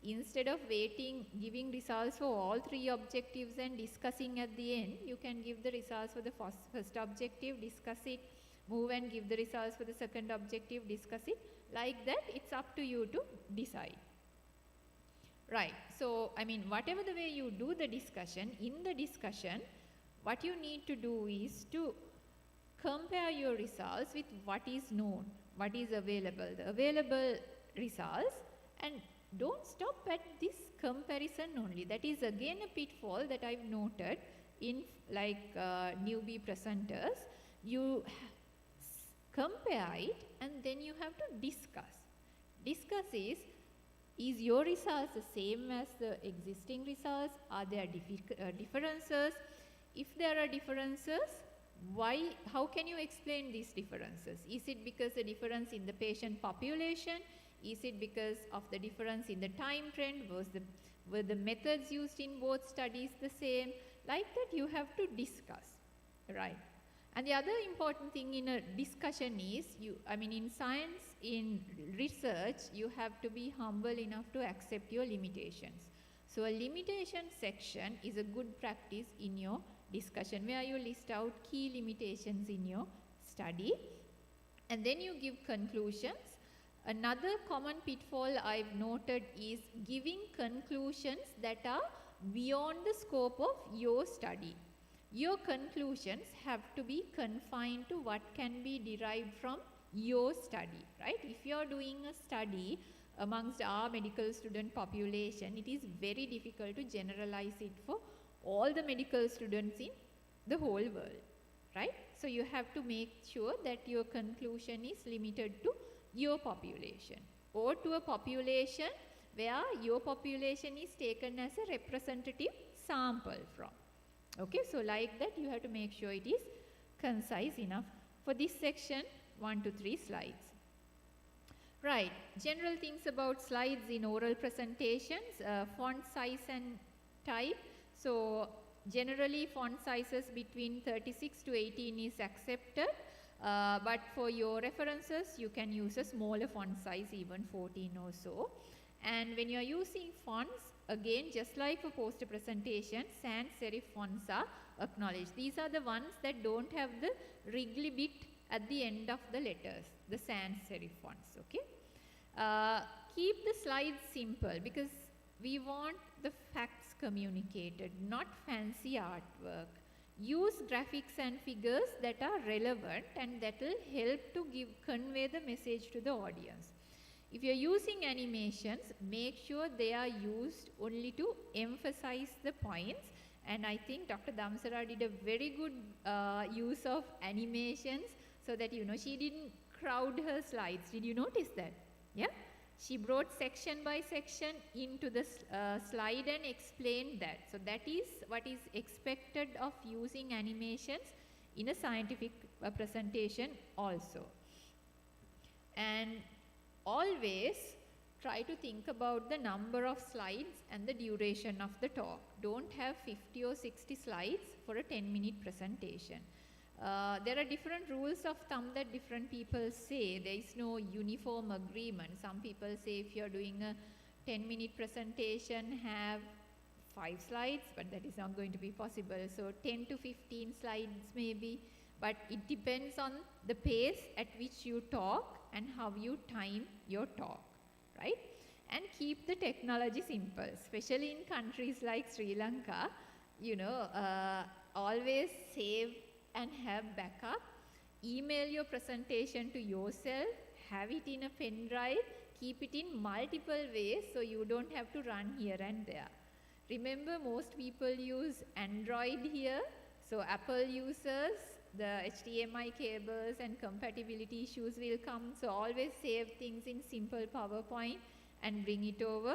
instead of waiting, giving results for all 3 objectives and discussing at the end, you can give the results for the first objective, discuss it, move and give the results for the second objective, discuss it. Like that, it's up to you to decide. Right, so, I mean, whatever the way you do the discussion, in the discussion, what you need to do is to compare your results with what is known, what is available, the available results, and don't stop at this comparison only. That is again a pitfall that I've noted in like newbie presenters. You compare it and then you have to discuss. Discuss is your results the same as the existing results? Are there differences? If there are differences, why? How can you explain these differences? Is it because the difference in the patient population? Is it because of the difference in the time trend? Were the methods used in both studies the same? Like that you have to discuss, right? And the other important thing in a discussion is, in science, in research, you have to be humble enough to accept your limitations. So a limitation section is a good practice in your discussion where you list out key limitations in your study and then you give conclusions. Another common pitfall I've noted is giving conclusions that are beyond the scope of your study. Your conclusions have to be confined to what can be derived from your study, right? If you are doing a study amongst our medical student population, it is very difficult to generalize it for all the medical students in the whole world, right? So you have to make sure that your conclusion is limited to your population or to a population where your population is taken as a representative sample from. Okay, so like that you have to make sure it is concise enough. For this section, 1 to 3 slides. Right, general things about slides in oral presentations, font size and type. So generally font sizes between 36 to 18 is accepted, but for your references you can use a smaller font size, even 14 or so. And when you are using fonts, again, just like for poster presentation, sans serif fonts are acknowledged. These are the ones that don't have the wriggly bit at the end of the letters, the sans serif fonts, okay? Keep the slides simple because we want the facts communicated, not fancy artwork. Use graphics and figures that are relevant and that will help to convey the message to the audience. If you're using animations, make sure they are used only to emphasize the points. And I think Dr. Damsara did a very good use of animations so that, you know, she didn't crowd her slides. Did you notice that? Yeah? She brought section by section into the slide and explained that. So that is what is expected of using animations in a scientific presentation also. And always try to think about the number of slides and the duration of the talk. Don't have 50 or 60 slides for a 10-minute presentation. there are different rules of thumb that different people say. There is no uniform agreement. Some people say if you're doing a 10-minute presentation, have 5 slides, but that is not going to be possible. So 10 to 15 slides maybe, but it depends on the pace at which you talk and how you time your talk, right? And keep the technology simple, especially in countries like Sri Lanka, you know, always save and have backup. Email your presentation to yourself, have it in a pen drive, keep it in multiple ways so you don't have to run here and there. Remember, most people use Android here, so Apple users, the HDMI cables and compatibility issues will come, so always save things in simple PowerPoint and bring it over.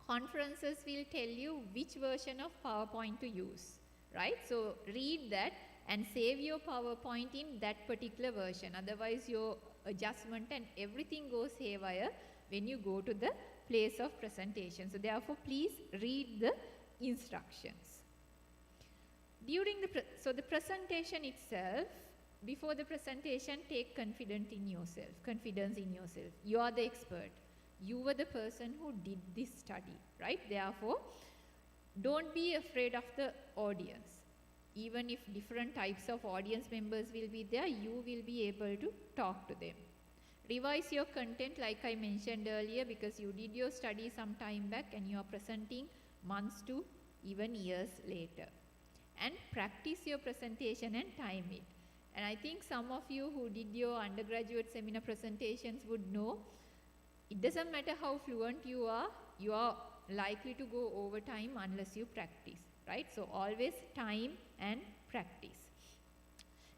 Conferences will tell you which version of PowerPoint to use, right? So read that and save your PowerPoint in that particular version. Otherwise, your adjustment and everything goes haywire when you go to the place of presentation. So therefore, please read the instructions. During the the presentation itself, before the presentation, take confidence in yourself. You are the expert. You were the person who did this study, right? Therefore, don't be afraid of the audience. Even if different types of audience members will be there, you will be able to talk to them. Revise your content like I mentioned earlier, because you did your study some time back and you are presenting months to even years later. And practice your presentation and time it. And I think some of you who did your undergraduate seminar presentations would know, it doesn't matter how fluent you are likely to go over time unless you practice, right? So always time and practice.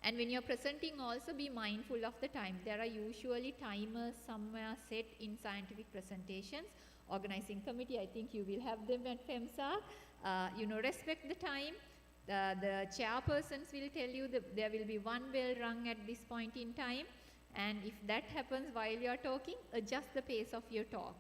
And when you're presenting, also be mindful of the time. There are usually timers somewhere set in scientific presentations. Organizing committee, I think you will have them at PeMSARC'. Respect the time. The chairpersons will tell you that there will be one bell rung at this point in time. And if that happens while you are talking, adjust the pace of your talk,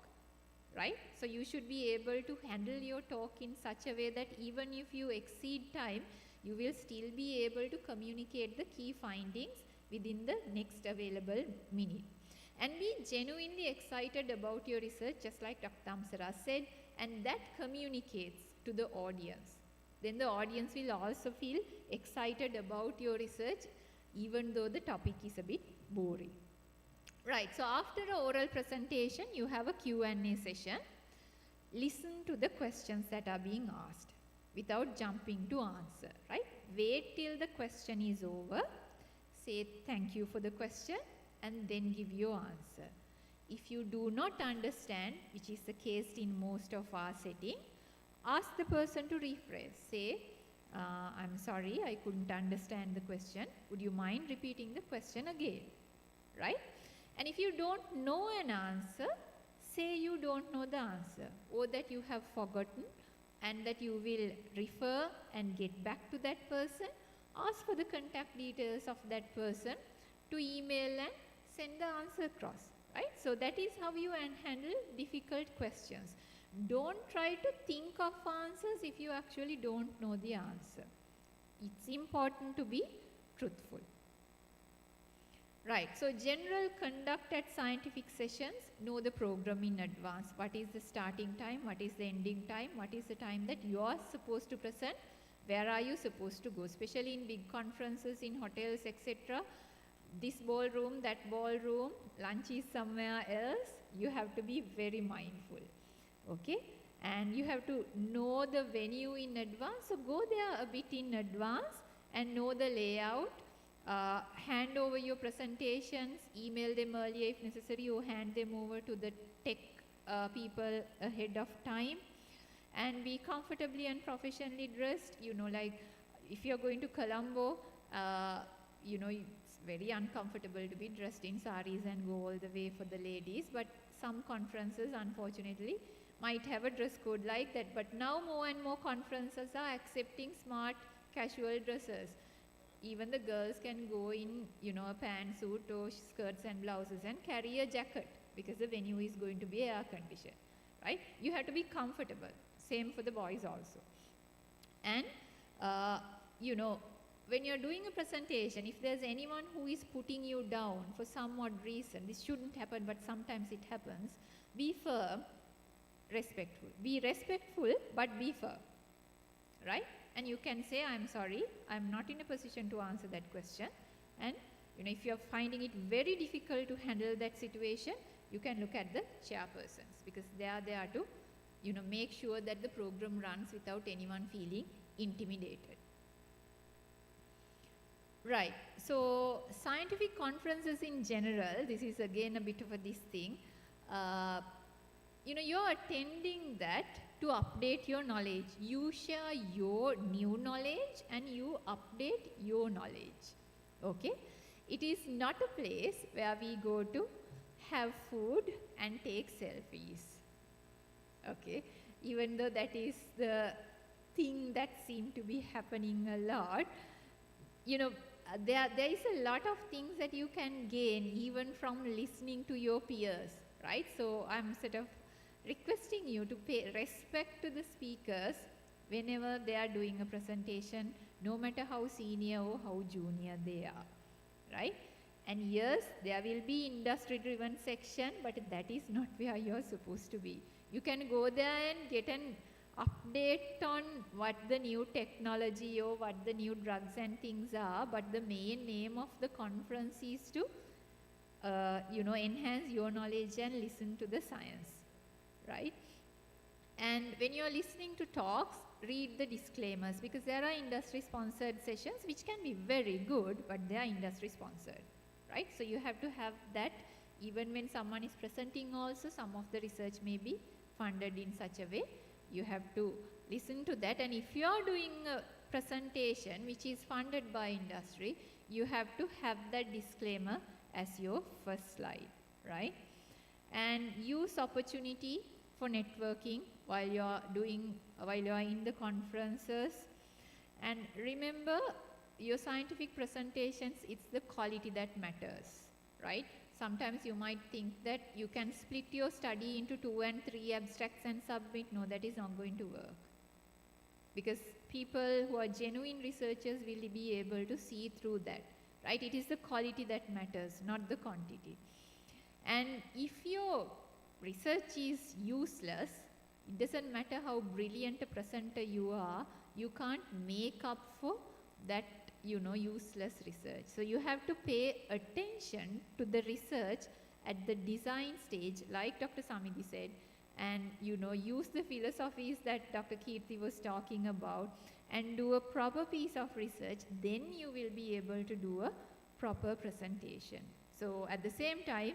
right? So you should be able to handle your talk in such a way that even if you exceed time, you will still be able to communicate the key findings within the next available minute. And be genuinely excited about your research, just like Dr. Amsara said, and that communicates to the audience. Then the audience will also feel excited about your research, even though the topic is a bit boring. Right, so after an oral presentation, you have a Q&A session. Listen to the questions that are being asked without jumping to answer, right? Wait till the question is over, say thank you for the question, and then give your answer. If you do not understand, which is the case in most of our setting, ask the person to rephrase. Say, I'm sorry, I couldn't understand the question. Would you mind repeating the question again? Right? And if you don't know an answer, say you don't know the answer, or that you have forgotten and that you will refer and get back to that person. Ask for the contact details of that person to email and send the answer across, right? So that is how you handle difficult questions. Don't try to think of answers if you actually don't know the answer. It's important to be truthful. Right, so general conduct at scientific sessions, know the program in advance. What is the starting time? What is the ending time? What is the time that you are supposed to present? Where are you supposed to go? Especially in big conferences, in hotels, etc. This ballroom, that ballroom, lunch is somewhere else. You have to be very mindful, okay? And you have to know the venue in advance. So go there a bit in advance and know the layout. Hand over your presentations, email them earlier if necessary, or hand them over to the tech people ahead of time, and be comfortably and professionally dressed. Like if you're going to Colombo, it's very uncomfortable to be dressed in saris and go all the way for the ladies, but some conferences unfortunately might have a dress code like that. But now more and more conferences are accepting smart casual dresses. Even the girls can go in, a pantsuit or skirts and blouses and carry a jacket because the venue is going to be air conditioned, right? You have to be comfortable. Same for the boys also. And, when you're doing a presentation, if there's anyone who is putting you down for some odd reason, this shouldn't happen, but sometimes it happens, be firm, respectful. Be respectful, but be firm, right? And you can say, I'm sorry, I'm not in a position to answer that question. And if you're finding it very difficult to handle that situation, you can look at the chairpersons, because they are there to make sure that the program runs without anyone feeling intimidated. Right, so scientific conferences in general, this is again a bit of this thing. You're attending that to update your knowledge. You share your new knowledge and you update your knowledge. Okay? It is not a place where we go to have food and take selfies. Okay? Even though that is the thing that seems to be happening a lot, there is a lot of things that you can gain even from listening to your peers, right? So I'm sort of requesting you to pay respect to the speakers whenever they are doing a presentation, no matter how senior or how junior they are, right? And yes, there will be industry-driven section, but that is not where you're supposed to be. You can go there and get an update on what the new technology or what the new drugs and things are, but the main aim of the conference is to enhance your knowledge and listen to the science, right? And when you're listening to talks, read the disclaimers, because there are industry sponsored sessions which can be very good, but they are industry sponsored, right? So you have to have that. Even when someone is presenting also, some of the research may be funded in such a way. You have to listen to that, and if you are doing a presentation which is funded by industry, you have to have that disclaimer as your first slide, right? And use opportunity for networking while you are in the conferences. And remember, your scientific presentations, it's the quality that matters, right? Sometimes you might think that you can split your study into 2 and 3 abstracts and submit. No, that is not going to work. Because people who are genuine researchers will be able to see through that, right? It is the quality that matters, not the quantity. And if your research is useless, it doesn't matter how brilliant a presenter you are, you can't make up for that useless research. So you have to pay attention to the research at the design stage, like Dr. Samidi said, and use the philosophies that Dr. Kirti was talking about, and do a proper piece of research. Then you will be able to do a proper presentation. So at the same time,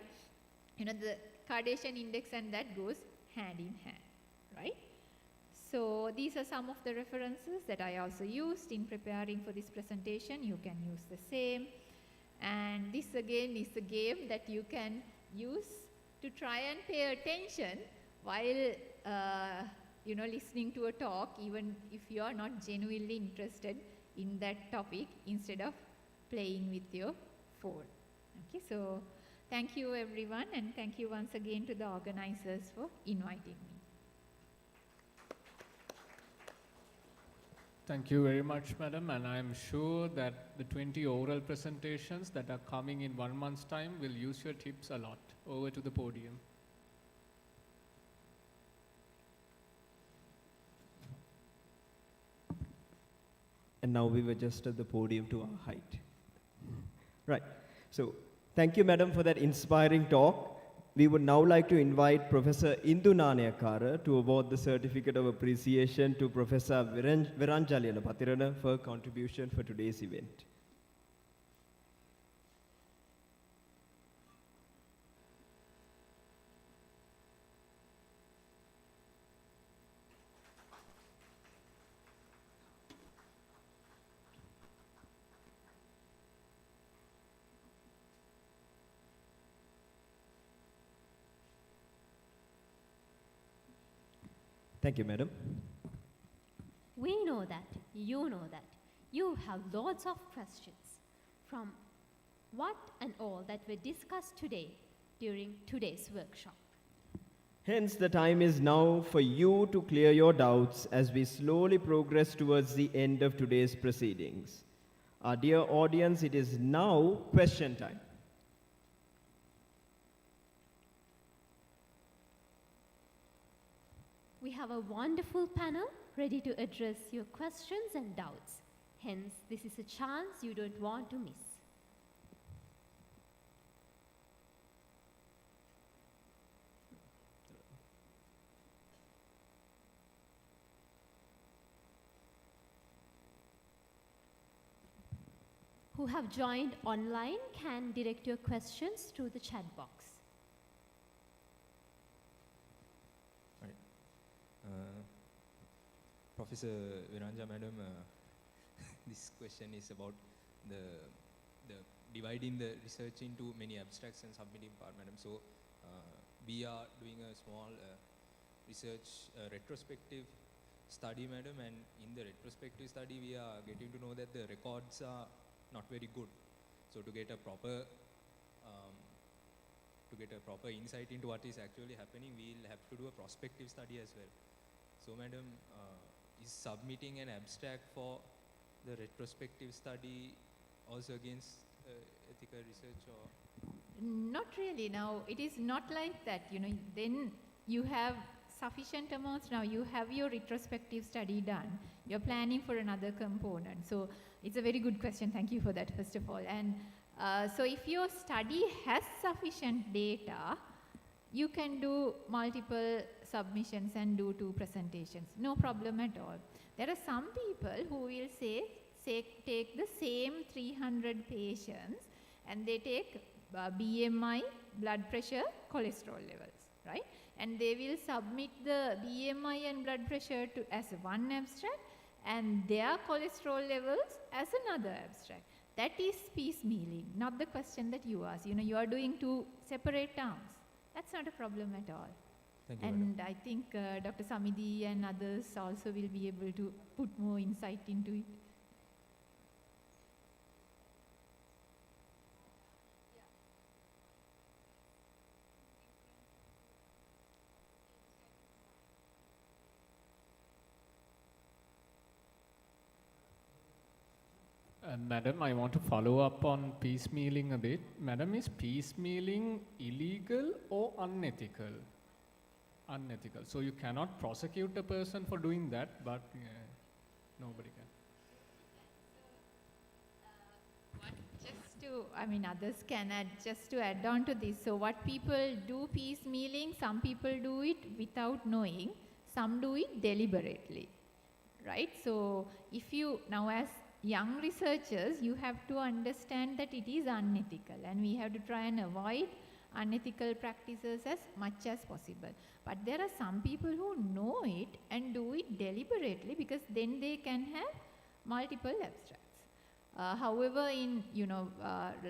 the Kardashian index and that goes hand in hand, right? So these are some of the references that I also used in preparing for this presentation. You can use the same. And this again is a game that you can use to try and pay attention while listening to a talk, even if you are not genuinely interested in that topic, instead of playing with your phone. Okay, so thank you everyone, and thank you once again to the organizers for inviting me. Thank you very much, madam, and I'm sure that the 20 oral presentations that are coming in 1 month's time will use your tips a lot. Over to the podium. And now we've adjusted the podium to our height. Right. So thank you, madam, for that inspiring talk. We would now like to invite Professor Indu Nanayakara to award the Certificate of Appreciation to Professor Viranjaliyana Patirana for her contribution for today's event. Thank you, madam. We know that, you know that. You have lots of questions from what and all that were discussed today during today's workshop. Hence, the time is now for you to clear your doubts as we slowly progress towards the end of today's proceedings. Dear audience, it is now question time. We have a wonderful panel ready to address your questions and doubts. Hence, this is a chance you don't want to miss. Who have joined online can direct your questions through the chat box. Right. Professor Viranja Madam, this question is about the dividing the research into many abstracts and submitting part, Madam. So we are doing a small research retrospective study, Madam, and in the retrospective study we are getting to know that the records are not very good. So to get a proper insight into what is actually happening, we'll have to do a prospective study as well. So, Madam, is submitting an abstract for the retrospective study also against ethical research, or? Not really. Now, it is not like that, then you have sufficient amounts. Now you have your retrospective study done. You're planning for another component. So it's a very good question. Thank you for that, first of all. And so if your study has sufficient data, you can do multiple submissions and do 2 presentations. No problem at all. There are some people who will take the same 300 patients and they take BMI, blood pressure, cholesterol levels, right? And they will submit the BMI and blood pressure as one abstract and their cholesterol levels as another abstract. That is piecemealing, not the question that you asked. You are doing 2 separate terms. That's not a problem at all. Thank you, and Madam. I think Dr. Samidi and others also will be able to put more insight into it. Madam, I want to follow up on piecemealing a bit. Madam, is piecemealing illegal or unethical? Unethical. So you cannot prosecute a person for doing that, but nobody can. Others can add, just to add on to this. So what people do piecemealing, some people do it without knowing, some do it deliberately, right? So if you, now as young researchers, you have to understand that it is unethical and we have to try and avoid unethical practices as much as possible. But there are some people who know it and do it deliberately because then they can have multiple abstracts. However, in,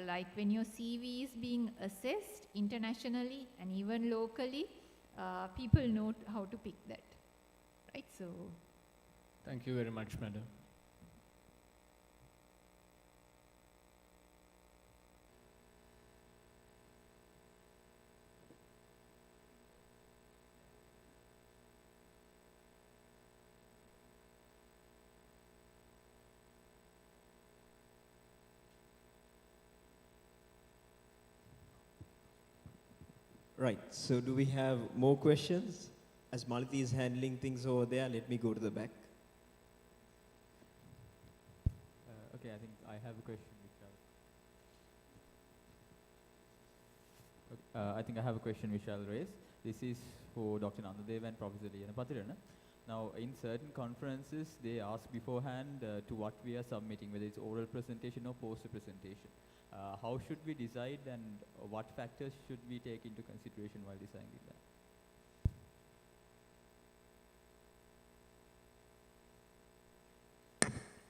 like when your CV is being assessed internationally and even locally, people know how to pick that, right? So, thank you very much, Madam. Right, so do we have more questions? As Malati is handling things over there, let me go to the back. Okay, I think I have a question which I'll raise. This is for Dr. Nandadev and Professor Liyana Pathirana. Now, in certain conferences, they ask beforehand to what we are submitting, whether it's oral presentation or poster presentation. How should we decide and what factors should we take into consideration while deciding that?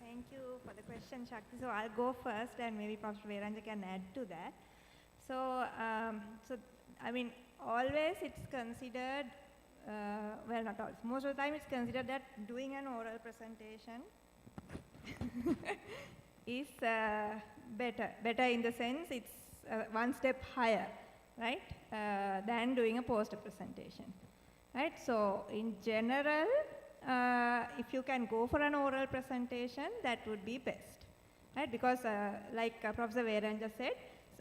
Thank you for the question, Shakti. So I'll go first and maybe Professor Viranja can add to that. So, always it's considered, well, not always, most of the time it's considered that doing an oral presentation is better in the sense it's one step higher, right, than doing a poster presentation, right? So in general, if you can go for an oral presentation, that would be best. right? Because like Professor Veran just said,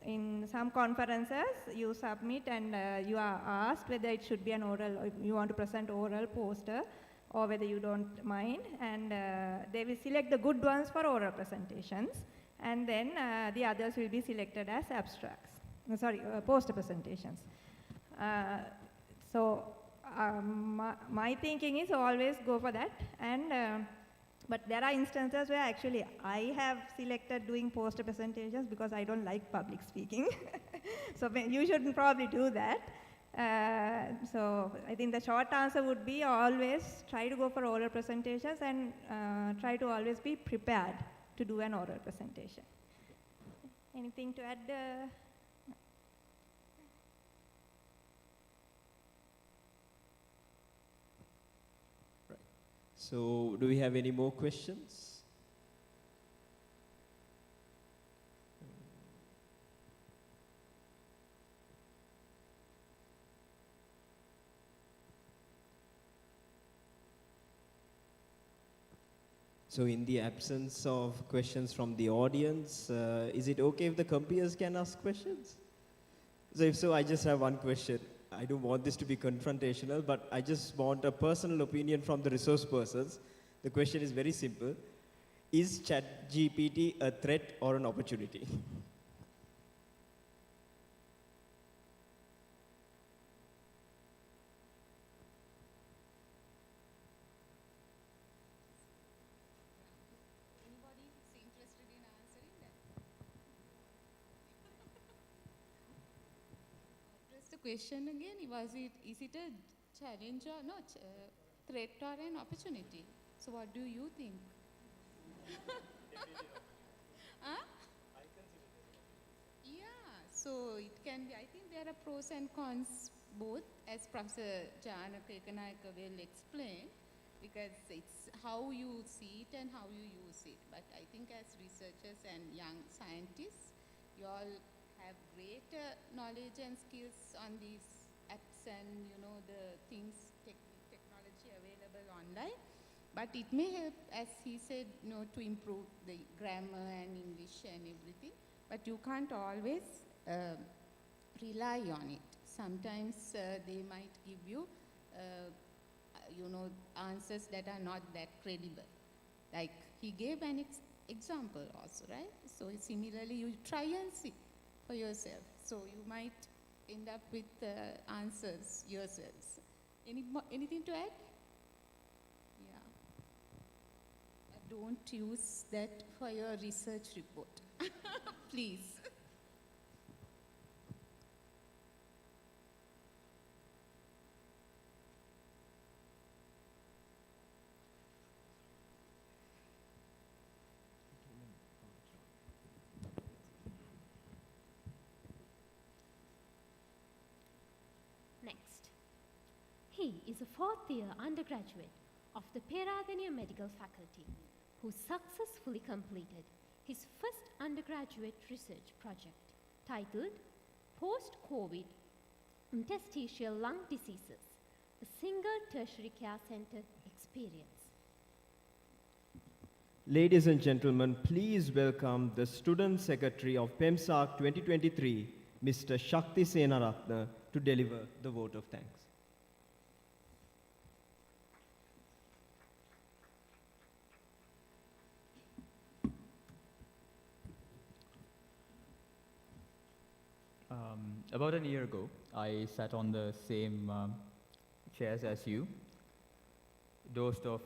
in some conferences you submit and you are asked whether it should be an oral, or you want to present oral poster, or whether you don't mind, and they will select the good ones for oral presentations, and then the others will be selected as abstracts, poster presentations. So my thinking is always go for that, and but there are instances where actually I have selected doing poster presentations because I don't like public speaking. So you shouldn't probably do that. So I think the short answer would be always try to go for oral presentations, and try to always be prepared to do an oral presentation. Anything to add? So, do we have any more questions? So, in the absence of questions from the audience, is it okay if the compeers can ask questions? So, if so, I just have one question. I don't want this to be confrontational, but I just want a personal opinion from the resource persons. The question is very simple. Is ChatGPT a threat or an opportunity? Anybody is interested in answering that? What's the question again? Is it a challenge or not? Threat or an opportunity? So what do you think? Huh? Yeah, so it can be, I think there are pros and cons both, as Professor Janaka Ekanayaka will explain, because it's how you see it and how you use it. But I think as researchers and young scientists, you all have greater knowledge and skills on these apps and the things, technology available online. But it may help, as he said, to improve the grammar and English and everything. But you can't always rely on it. Sometimes they might give you, answers that are not that credible. Like he gave an example also, right? So similarly, you try and see for yourself. So you might end up with answers yourselves. Anything to add? Don't use that for your research report, please. Next. He is a fourth-year undergraduate of the Peradeniya Medical Faculty, who successfully completed his first undergraduate research project titled Post-COVID Interstitial Lung Diseases, a Single Tertiary Care Center Experience. Ladies and gentlemen, please welcome the Student Secretary of PeMSARC 2023, Mr. Shakti Senaratna, to deliver the vote of thanks. About a year ago, I sat on the same chairs as you, dozed off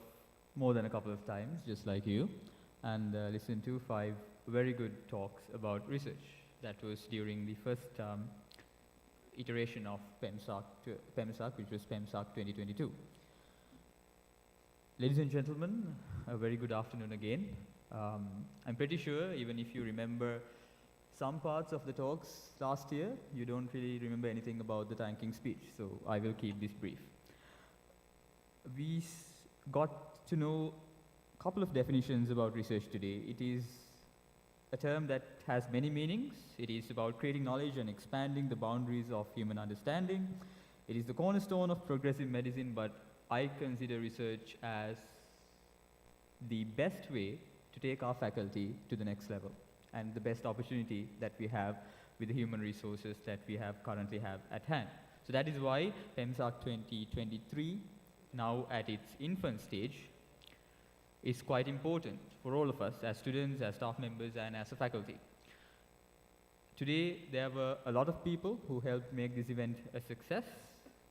more than a couple of times, just like you, and listened to 5 very good talks about research. That was during the first iteration of PeMSARC, which was PeMSARC 2022. Ladies and gentlemen, a very good afternoon again. I'm pretty sure, even if you remember some parts of the talks last year, you don't really remember anything about the thanking speech, so I will keep this brief. We got to know a couple of definitions about research today. It is a term that has many meanings. It is about creating knowledge and expanding the boundaries of human understanding. It is the cornerstone of progressive medicine, but I consider research as the best way to take our faculty to the next level and the best opportunity that we have with the human resources that we currently have at hand. So that is why PeMSARC 2023, now at its infant stage, is quite important for all of us as students, as staff members, and as a faculty. Today, there were a lot of people who helped make this event a success.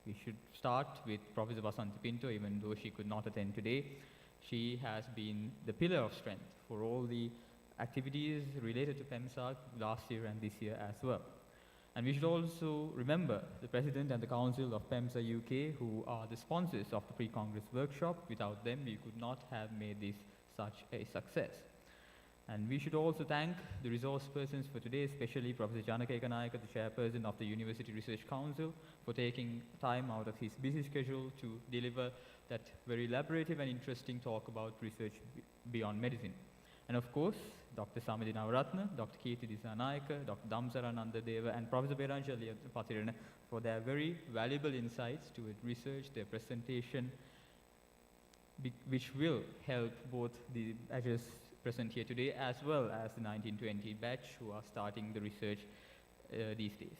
We should start with Professor Vasanthi Pinto, even though she could not attend today. She has been the pillar of strength for all the activities related to PeMSARC last year and this year as well. And we should also remember the President and the Council of PeMSA UK, who are the sponsors of the pre-Congress workshop. Without them, we could not have made this such a success. And we should also thank the resource persons for today, especially Professor Janaka Ekanayaka, the chairperson of the University Research Council, for taking time out of his busy schedule to deliver that very elaborative and interesting talk about research beyond medicine. And of course, Dr. Samidi Navaratna, Dr. Kirti Disanayaka, Dr. Damsara Nandadeva, and Professor Peradeniya for their very valuable insights to research, their presentation, which will help both the batches present here today as well as the 1920 batch who are starting the research these days.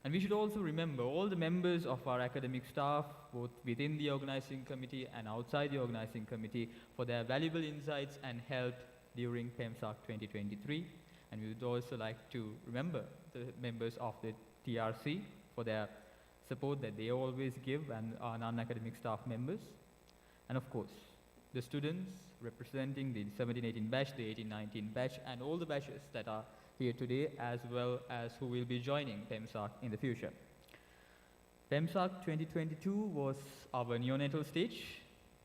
And we should also remember all the members of our academic staff, both within the organizing committee and outside the organizing committee, for their valuable insights and help during PeMSARC 2023. And we would also like to remember the members of the TRC for their support that they always give and our non-academic staff members. And of course, the students representing the 17-18 batch, the 18-19 batch, and all the batches that are here today, as well as who will be joining PeMSARC in the future. PeMSARC 2022 was our neonatal stage.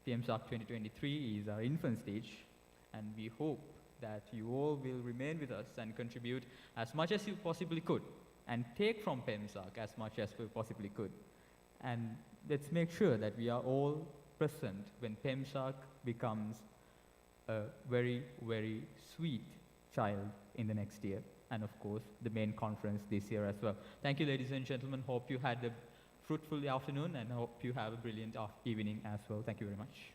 PeMSARC 2023 is our infant stage, and we hope that you all will remain with us and contribute as much as you possibly could, and take from PeMSARC as much as we possibly could. And let's make sure that we are all present when PeMSARC becomes a very, very sweet child in the next year, and of course the main conference this year as well. Thank you, ladies and gentlemen. Hope you had a fruitful afternoon and hope you have a brilliant evening as well. Thank you very much.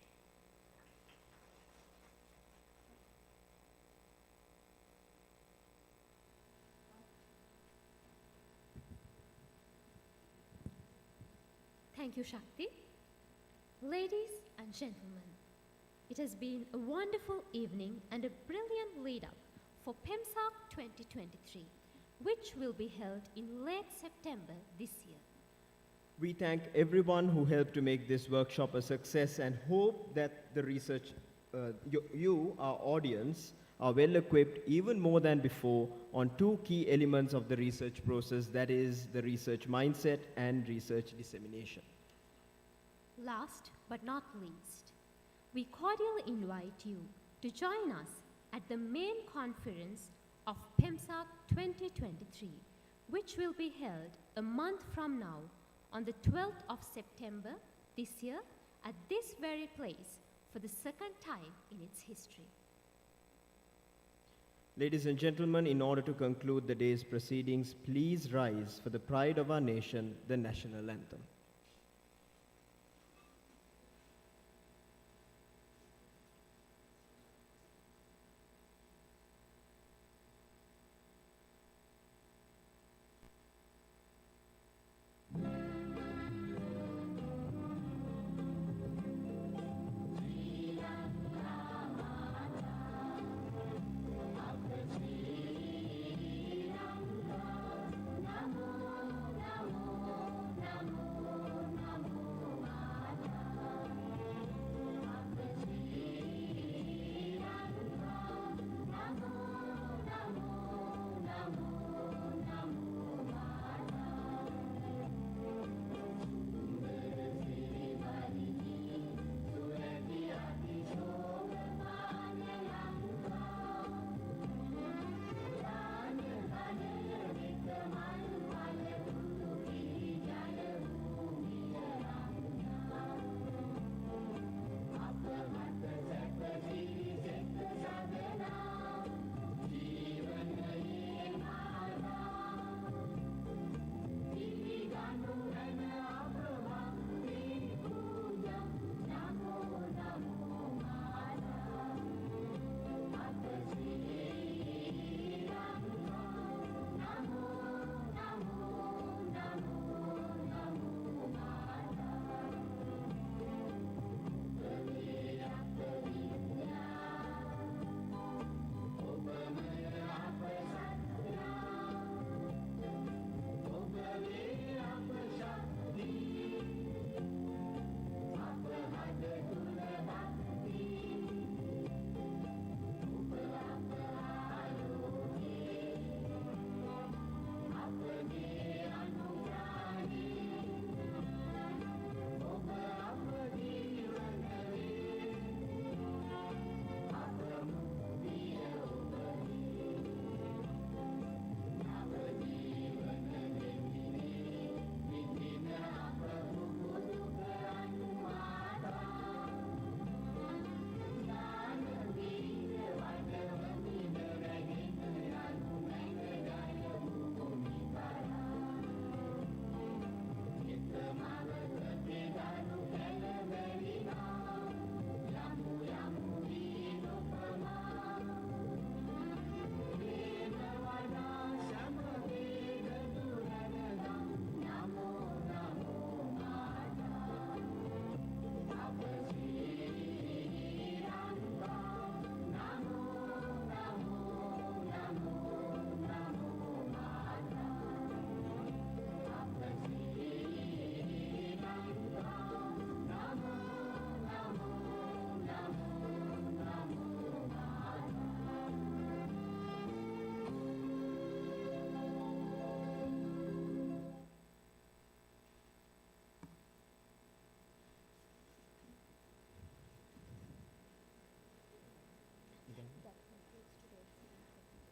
Thank you, Shakti. Ladies and gentlemen, it has been a wonderful evening and a brilliant lead-up for PeMSARC 2023, which will be held in late September this year. We thank everyone who helped to make this workshop a success and hope that the research, you, our audience, are well equipped even more than before on two key elements of the research process, that is the research mindset and research dissemination. Last but not least, we cordially invite you to join us at the main conference of PeMSARC 2023, which will be held a month from now on the 12th of September this year at this very place for the second time in its history. Ladies and gentlemen, in order to conclude the day's proceedings, please rise for the pride of our nation, the national anthem. Namo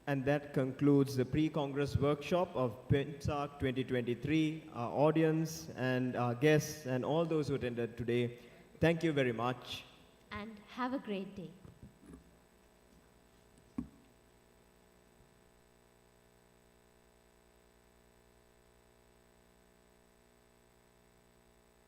And that concludes the pre-Congress workshop of PeMSARC' 2023. Our audience and our guests and all those who attended today, thank you very much. And have a great day.